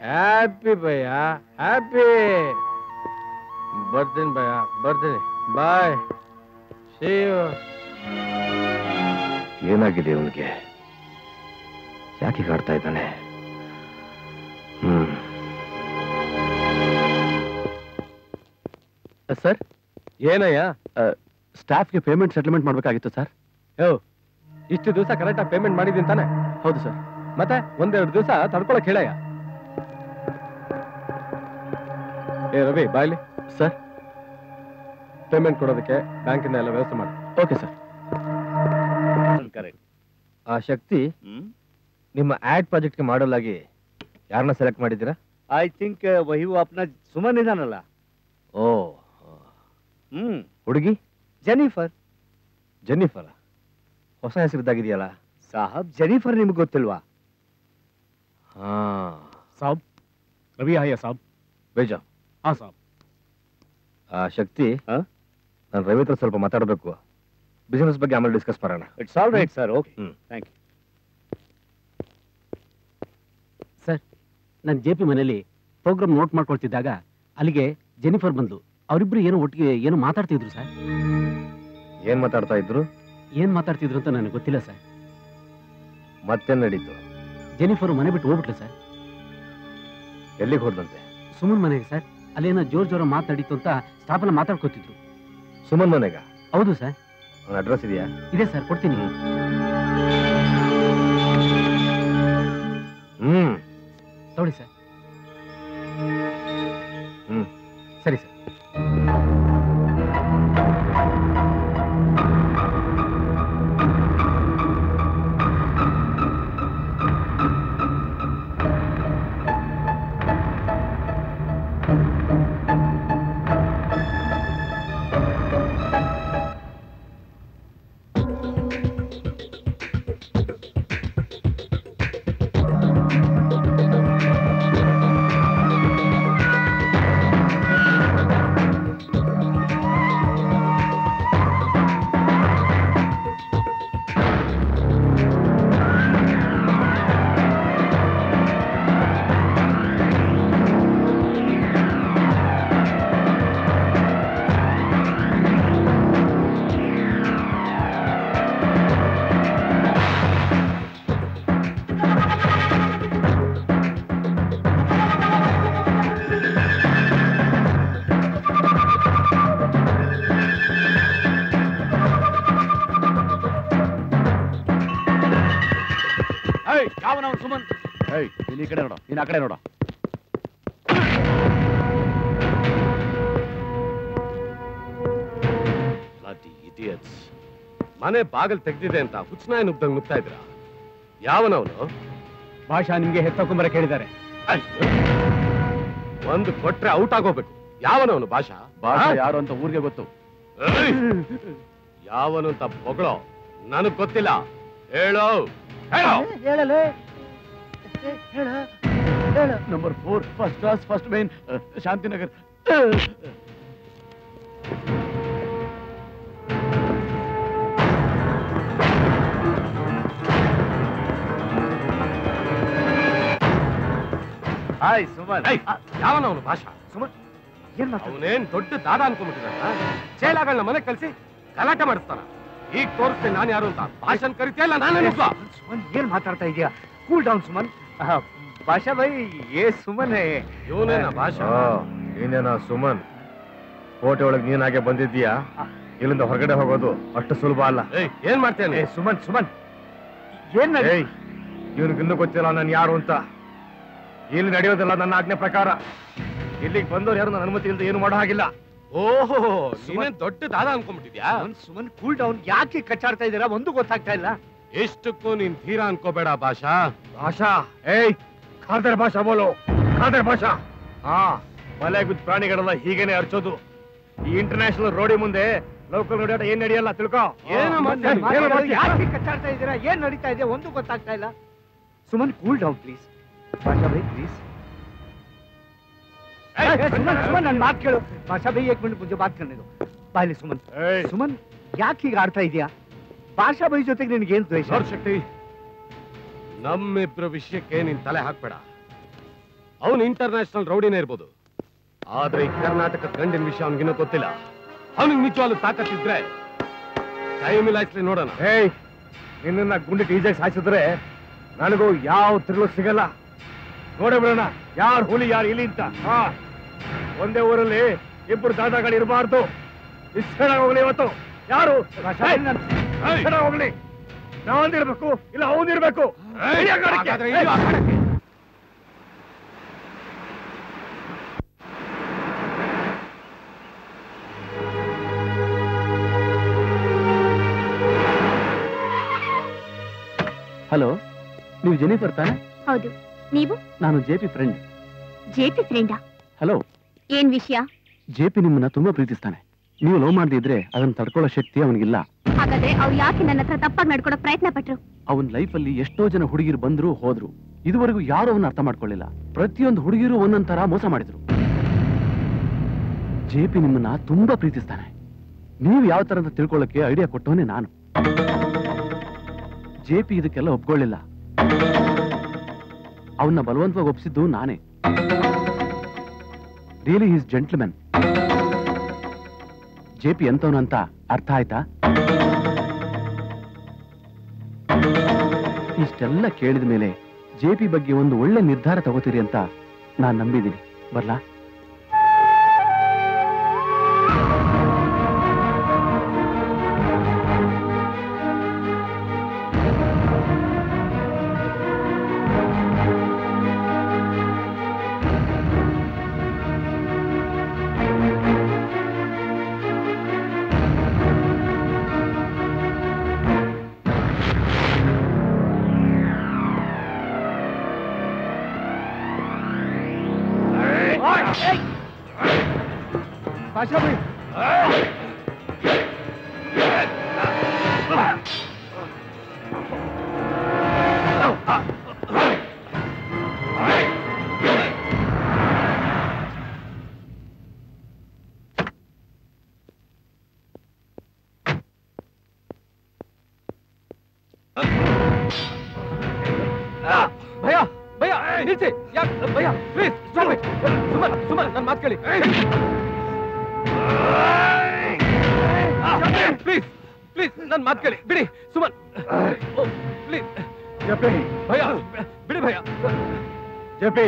ಹ್ಯಾಪಿ ಭಯ, ಹ್ಯಾಪಿ. ಬರ್ತೀನಿ ಭಯ, ಬರ್ತೀನಿ. ಬಾಯ್. See you. ಏನಾಗಿದೆ ಅವನಿಗೆ? ಯಾಕೆ ಕಾಡ್ತಾ ಇದ್ದಾನೆ? ಸರ್, ಏನಯ್ಯ? ಸ್ಟಾಫ್ಗೆ ಪೇಮೆಂಟ್ ಸೆಟಲ್ಮೆಂಟ್ ಮಾಡ್ಬೇಕಾಗಿತ್ತು ಸರ್. ಇಷ್ಟು ದಿವಸ ಕರೆಕ್ಟಾಗಿ ಪೇಮೆಂಟ್ ಮಾಡಿದ್ದೀನಿ ತಾನೆ? ಹೌದು ಸರ್. ಮತ್ತೆ ಒಂದೆರಡು ದಿವಸ ತಡ್ಕೊಳಕ್ ಹೇಳಯ್ಯ. ಏ ರವಿ, ಬಾಯ್ಲಿ. ಸರ್, ಪೇಮೆಂಟ್ ಕೊಡೋದಕ್ಕೆ ಬ್ಯಾಂಕಿಂದ ಎಲ್ಲ ವ್ಯವಸ್ಥೆ ಮಾಡಿ. Okay sir. ಕರೆಕ್ಟ್. ಆ ಶಕ್ತಿ ನಿಮ್ಮ ಆಡ್ ಪ್ರಾಜೆಕ್ಟ್ಗೆ ಮಾಡಲ್ ಆಗಿ ಯಾರನ್ನ ಸೆಲೆಕ್ಟ್ ಮಾಡಿದ್ದೀರಾ? ಐ ಥಿಂಕ್ ವಹಿ ಅಪ್ನ ಸುಮನ್ ಇದಾನಲ್ಲ. ಓ, ಹುಡುಗಿ ಜೆನಿಫರ್. ಜೆನ್ನಿಫರ್ ಹೊಸ ಹೆಸರಿದ್ದಾಗಿದೆಯಲ್ಲ? ಸಾಹಬ್, ಜೆನಿಫರ್ ನಿಮ್ಗೆ ಗೊತ್ತಿಲ್ವಾ? ಹಾ ಸಾಬ್, ರವಿ ಆಯ ಸಾಬ್. ಬೇಜಾ. ಹಾ ಸಾಬ್. ಆ ಶಕ್ತಿ, ನಾನು ರವಿ ಹತ್ರ ಸ್ವಲ್ಪ ಮಾತಾಡಬೇಕು. ಬಿಸಿನೆಸ್ ಬಗ್ಗೆ ಆಮೇಲೆ ಡಿಸ್ಕಸ್ ಮಾಡೋಣ. It's all right sir. Okay, thank you. Sir, ನಾನು ಜೆ ಪಿ ಮನೇಲಿ ಪ್ರೋಗ್ರಾಮ್ ನೋಟ್ ಮಾಡ್ಕೊಳ್ತಿದ್ದಾಗ ಅಲ್ಲಿಗೆ ಜೆನಿಫರ್ ಬಂದು ಅವರಿಬ್ರು ಏನೋ ಒಟ್ಟಿಗೆ ಏನೋ ಮಾತಾಡ್ತಿದ್ರು ಸರ್. ಏನ್ ಮಾತಾಡ್ತಾ ಇದ್ರು? ಏನ್ ಮಾತಾಡ್ತಿದ್ರು ಅಂತ ನನಗೆ ಗೊತ್ತಿಲ್ಲ ಸರ್. ಮತ್ತೇನ್ ನಡೀತು? ಜೆನಿಫರ್ ಮನೆ ಬಿಟ್ಟು ಹೋಗ್ಬಿಟ್ಲು ಸರ್. ಎಲ್ಲಿಗೆ ಹೋದಂತೆ? ಸುಮನ್ ಮನೆಗೆ ಸರ್. ಅಲ್ಲೇನೋ ಜೋರ್ ಮಾತಾಡಿತ್ತು ಅಂತ ಸ್ಟಾಫ್ ಮಾತಾಡ್ಕೊತಿದ್ರು. ಸುಮನ್ ಮನೆಗ? ಹೌದು ಸರ್. ಅವನ ಅಡ್ರೆಸ್ ಇದೆಯಾ? ಇದೆ ಸರ್, ಕೊಡ್ತೀನಿ. ತಗೊಳ್ಳಿ ಸರ್. ಸರಿ ಸರ್. ನೀನ್ ಈ ಕಡೆ ನೋಡು, ನೀನ್ ಆ ಕಡೆ ನೋಡು. ಮನೆ ಬಾಗಲ್ ತೆಗ್ದಿದೆ ಅಂತ ಹುಚ್ಚನಾಯ ನುಗ್ದಂಗ್ ನುಗ್ತಾ ಇದ್ರ? ಯಾವನವನು? ಭಾಷಾ ನಿಮ್ಗೆ ಹೆತ್ತಕೊಂಬರ ಕೇಳಿದ್ದಾರೆ. ಒಂದು ಕೊಟ್ರೆ ಔಟ್ ಆಗೋಬೇಕು. ಯಾವನವನು ಭಾಷಾ? ಭಾಷಾ ಯಾರು ಅಂತ ಊರಿಗೆ ಗೊತ್ತು. ಯಾವನು ಅಂತ ಹೊಗಳೋ ನನಗ್ ಗೊತ್ತಿಲ್ಲ. ಹೇಳೋ ಹೇಳಲೇ number 4 first class first main Shantinagar. Hi Suman. ಯಾವನವನು ಭಾಷಾ? ಸುಮನ್ ಏನ್ ಅವನೇನ್ ದೊಡ್ಡ ದಾದ ಅನ್ಕೊಂಡ್ಬಿಟ್ಟಿದ? ಚೇಲಾಗಳನ್ನ ಮನೆ ಕಲ್ಸಿ ಗಲಾಟೆ ಮಾಡಿಸ್ತಾನ. ಈಗ ತೋರಿಸ್ತೀನಿ ನಾನು ಯಾರು ಅಂತ. ಭಾಷನ್ ಕರಿತೇ ಇಲ್ಲ ನಾನೇ. ಸುಮನ್ ಏನ್ ಮಾತಾಡ್ತಾ ಇದೀಯಾ? Cool down Suman. ಭಾಷಾ ಬೈ ಏ ಸುಮನ್ ಇವನೇನಾ ಭಾಷಾ? ನೀನೇನಾ ಸುಮನ್? ಕೋಟೆ ಒಳಗೆ ನೀನಾಗೆ ಬಂದಿದ್ದೀಯಾ? ಇಲ್ಲಿಂದ ಹೊರಗಡೆ ಹೋಗೋದು ಅಷ್ಟು ಸುಲಭ ಅಲ್ಲ. ಏನ್ ಮಾಡ್ತೇನೆ? ಸುಮನ್ ಸುಮನ್ ಏನ್ ಇವನಿಗಿನ್ನೂ ಗೊತ್ತಿಲ್ಲ ನಾನು ಯಾರು ಅಂತ. ಇಲ್ಲಿ ನಡೆಯೋದಿಲ್ಲ ನನ್ನ ಆಜ್ಞೆ ಪ್ರಕಾರ. ಇಲ್ಲಿಗೆ ಬಂದವ್ರು ಯಾರು ನನ್ನ ಅನುಮತಿ ಇಲ್ಲದೆ ಏನು ಮಾಡೋ ಹಾಗಿಲ್ಲ. ಓಹೋ, ನೀನೇನ್ ದೊಡ್ಡ ದಾದ ಅನ್ಕೊಂಡ್ಬಿಟ್ಟಿದ್ಯಾ? Suman cool down. ಯಾಕೆ ಕಚ್ಚಾಡ್ತಾ ಇದ್ದೀರಾ? ಒಂದು ಗೊತ್ತಾಗ್ತಾ ಇಲ್ಲ. ಎಷ್ಟಕ್ಕೂ ನೀನ್ ತೀರಾ ಅನ್ಕೋಬೇಡ ಭಾಷಾ. ಭಾಷಾ ಏಯ್ ಖಾದರ್ ಭಾಷಾ ಬೋಲೋ. ಖಾದರ್ ಭಾಷಾ. ಹಾ, ಮಲೆ ಬಿದ್ದ ಪ್ರಾಣಿಗಳೆಲ್ಲ ಹೀಗೇನೆ ಅರ್ಚೋದು. ಈ ಇಂಟರ್ನ್ಯಾಷನಲ್ ರೋಡಿ ಮುಂದೆ ಲೋಕಲ್ ರೋಡಿ ಏನ್ ನಡೆಯಲ್ಲ ತಿಳ್ಕೋ. ಯಾಕೆ ಕಚ್ಚಾಡ್ತಾ ಇದ್ದೀರಾ? ಏನ್ ನಡೀತಾ ಇದೆ ಒಂದು ಗೊತ್ತಾಗ್ತಾ ಇಲ್ಲ. Suman cool down please. ಭಾಷಾ ಬೈ ಪ್ಲೀಸ್. ಸುಮನ್ ನನ್ನ ಮಾತು ಕೇಳು. ಭಾಷಾ ಬೈ 1 ಮಿನಿಟ್ ಮುಂಚೆ ಮಾತು ಕೇಳಿದ್ದು ಬಾಯ್ಲಿ. ಸುಮನ್ ಸುಮನ್ ಯಾಕೆ ಹೀಗೆ ಆಡ್ತಾ ಇದೀಯಾ? ಭಾಷಾ ಬೈ ಜೊತೆಗೆ ನಿನ್ಗೇನ್ ದ್ವೇಷ? ಶಕ್ತಿ, ನಮ್ಮಿಬ್ರ ವಿಷಯಕ್ಕೆ ನೀನ್ ತಲೆ ಹಾಕ್ಬೇಡ. ಅವನು ಇಂಟರ್ನ್ಯಾಷನಲ್ ರೌಡಿನೇ ಇರ್ಬೋದು, ಆದ್ರೆ ಈ ಕರ್ನಾಟಕದ ಗಂಡಿನ ವಿಷಯ ಅವನಿಗಿನ್ನೂ ಗೊತ್ತಿಲ್ಲ. ಅವನಿಗೆ ನಿಜವಾಗ್ಲೂ ತಾಕತ್ತಿದ್ರೆ ಕೈ ಮಿಲಾಯಿಸ್ಲಿ ನೋಡೋಣ. ನಿನ್ನ ಗುಂಡಿ ಈಜಾಗಿ ಸಾಯಿಸಿದ್ರೆ ನನಗೂ ಯಾವ ತಿರುಳು ಸಿಗಲ್ಲ. ನೋಡೇ ಬಿಡೋಣ ಯಾರು ಹುಲಿ ಯಾರು ಇಲಿ ಅಂತ. ಒಂದೇ ಊರಲ್ಲಿ ಇಬ್ಬರು ದಾದಾಗಳು ಇರಬಾರ್ದು. ಇಷ್ಟ ಹೋಗ್ಲಿ ಇವತ್ತು. ಯಾರು ಹೋಗ್ಲಿ, ನಾವಂದಿರ್ಬೇಕು ಇಲ್ಲ ಅವನಿರ್ಬೇಕು. ಹಲೋ, ನೀವು ಜೆನಿಫರ್ ತಾನೆ? ಹೌದು, ನೀವು? ನಾನು ಜೆಪಿ ಫ್ರೆಂಡ್. ಜೆಪಿ ಫ್ರೆಂಡಾ? ಹಲೋ, ಏನ್ ವಿಷಯ? ಜೆಪಿ ನಿಮ್ಮನ್ನ ತುಂಬಾ ಪ್ರೀತಿಸ್ತಾನೆ. ನೀವು ಲವ್ ಮಾಡದಿದ್ರೆ ಅದನ್ನ ತಡ್ಕೊಳ್ಳೋ ಶಕ್ತಿ ಅವನಿಗಿಲ್ಲ. ಹಾಗಾದ್ರೆ ಅವ್ರು ಯಾಕೆ ನನ್ನ ಹತ್ರ ತಪ್ಪಾಗಿ ನಡ್ಕೊಡೋ ಪ್ರಯತ್ನ ಪಟ್ರು? ಅವನ್ ಲೈಫಲ್ಲಿ ಎಷ್ಟೋ ಜನ ಹುಡುಗಿರು ಬಂದ್ರು ಹೋದ್ರು. ಇದುವರೆಗೂ ಯಾರು ಅವನ್ನ ಅರ್ಥ ಮಾಡ್ಕೊಳ್ಳಿಲ್ಲ. ಪ್ರತಿಯೊಂದು ಹುಡುಗಿರು ಒಂದೊಂದ್ ತರ ಮೋಸ ಮಾಡಿದ್ರು. ಜೆಪಿ ನಿಮ್ಮನ್ನ ತುಂಬಾ ಪ್ರೀತಿಸ್ತಾನೆ. ನೀವು ಯಾವ ತರ ಅಂತ ತಿಳ್ಕೊಳ್ಳಕ್ಕೆ ಐಡಿಯಾ ಕೊಟ್ಟವನೇ ನಾನು. ಜೆಪಿ ಇದಕ್ಕೆಲ್ಲ ಒಪ್ಕೊಳ್ಳಿಲ್ಲ. ಅವನ್ನ ಬಲವಂತವಾಗಿ ಒಪ್ಪಿಸಿದ್ದು ನಾನೇ. Really is gentleman. ಜೆಪಿ ಎಂತವನು ಅಂತ ಅರ್ಥ ಆಯ್ತಾ? ಇಷ್ಟೆಲ್ಲ ಕೇಳಿದ ಮೇಲೆ ಜೆಪಿ ಬಗ್ಗೆ ಒಂದು ಒಳ್ಳೆ ನಿರ್ಧಾರ ತಗೋತೀರಿ ಅಂತ ನಾನ್ ನಂಬಿದ್ದೀನಿ. ಬರ್ಲಾ? ಭಾಷಾ ಬೈ ಭಯ ಭಯ ನಿಲ್ಸಿ. ಭಯ please stop it. Suman Suman ನನ್ನ ಮಾತು ಕೇಳಿ. ಪ್ಲೀಸ್ ಪ್ಲೀಸ್ ನನ್ನ ಮಾತು ಕೇಳಿ. ಬಿಡಿ ಸುಮನ್, ಪ್ಲೀಸ್. ಭಯ ಬಿಡಿ. ಭಯ ಜೆಪಿ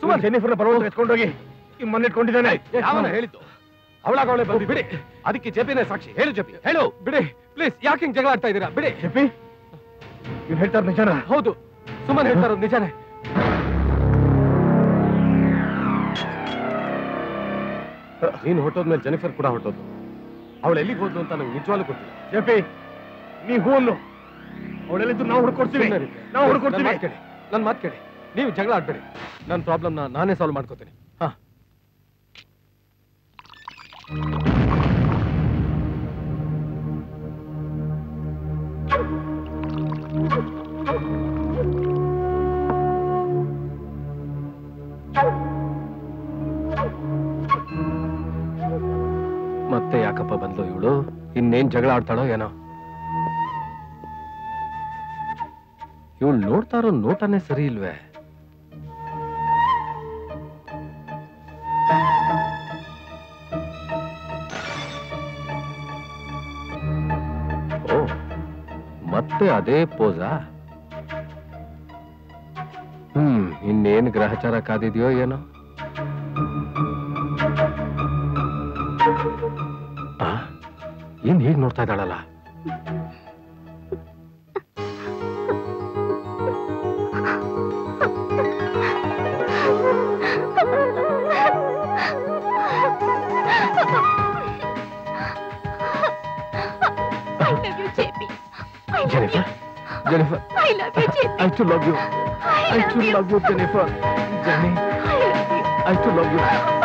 ಸುಮನ್ ಜೆನಿಫರ್ ಬರುವಂತ ಎತ್ಕೊಂಡೋಗಿ ಮನೆ ಇಟ್ಕೊಂಡಿದ್ದಾನೆ. ಯಾವನ ಹೇಳಿದ್ದು? ಅವಳಾಗವಳೆ ಬಂದು ಬಿಡಿ. ಅದಕ್ಕೆ ಜೆಪಿನೇ ಸಾಕ್ಷಿ. ಹೇಳು ಜೆಪಿ, ಹೇಳು. ಬಿಡಿ ಪ್ಲೀಸ್. ಯಾಕೆ ಹಿಂಗ್ ಜಗಳ ಆಡ್ತಾ ಇದ್ದೀರಾ? ಬಿಡಿ. ಜೆಪಿ, ಇವ್ನು ಹೇಳ್ತಾರ ನಿಜಾನ? ಹೌದು, ಸುಮನ್ ಹೇಳ್ತಾರ ನಿಜಾನೇ. ನೀನು ಹೊಟ್ಟೋದ್ಮೇಲೆ ಜೆನಿಫರ್ ಕೂಡ ಹೊಟ್ಟೋದು. ಅವಳು ಎಲ್ಲಿಗೆ ಹೋದ್ಲು ಅಂತ ನಂಗೆ ನಿಜವಾಗ್ಲೂ ಗೊತ್ತಿಲ್ಲ. ಜೆಪಿ ನೀ ಹೂನು ಅವಳೆಲ್ಲಿದ್ದು ನಾವು ಹುಡ್ಕೊಡ್ತೀವಿ. ನಾವು ಹುಡ್ಕೊಡ್ತೀವಿ. ನನ್ನ ಮಾತು ಕೇಳಿ. ನೀವು ಜಗಳ ಆಡ್ಬೇಡಿ. ನನ್ನ ಪ್ರಾಬ್ಲಮ್ನ ನಾನೇ ಸಾಲ್ವ್ ಮಾಡ್ಕೋತೀನಿ. ಹಾ ಮತ್ತೆ ಯಾಕಪ್ಪ ಬಂದ್ಲು ಇವಳು? ಇನ್ನೇನ್ ಜಗಳ ಆಡ್ತಾಳೋ ಏನೋ. ಇವಳು ನೋಡ್ತಾ ಇರೋ ನೋಟನೇ ಸರಿ ಇಲ್ವೇ? ಓ, ಮತ್ತೆ ಅದೇ ಪೋಸಾ? ಇನ್ನೇನು ಗ್ರಹಚಾರ ಕಾದಿದೆಯೋ ಏನೋ. ಏನ್ ಹೀಗ್ ನೋಡ್ತಾ ಇದ್ದಾಳಲ್ಲ? Jennifer, I love you, JP. I too love you. I too love you, Jennifer. Jenny, I too love you.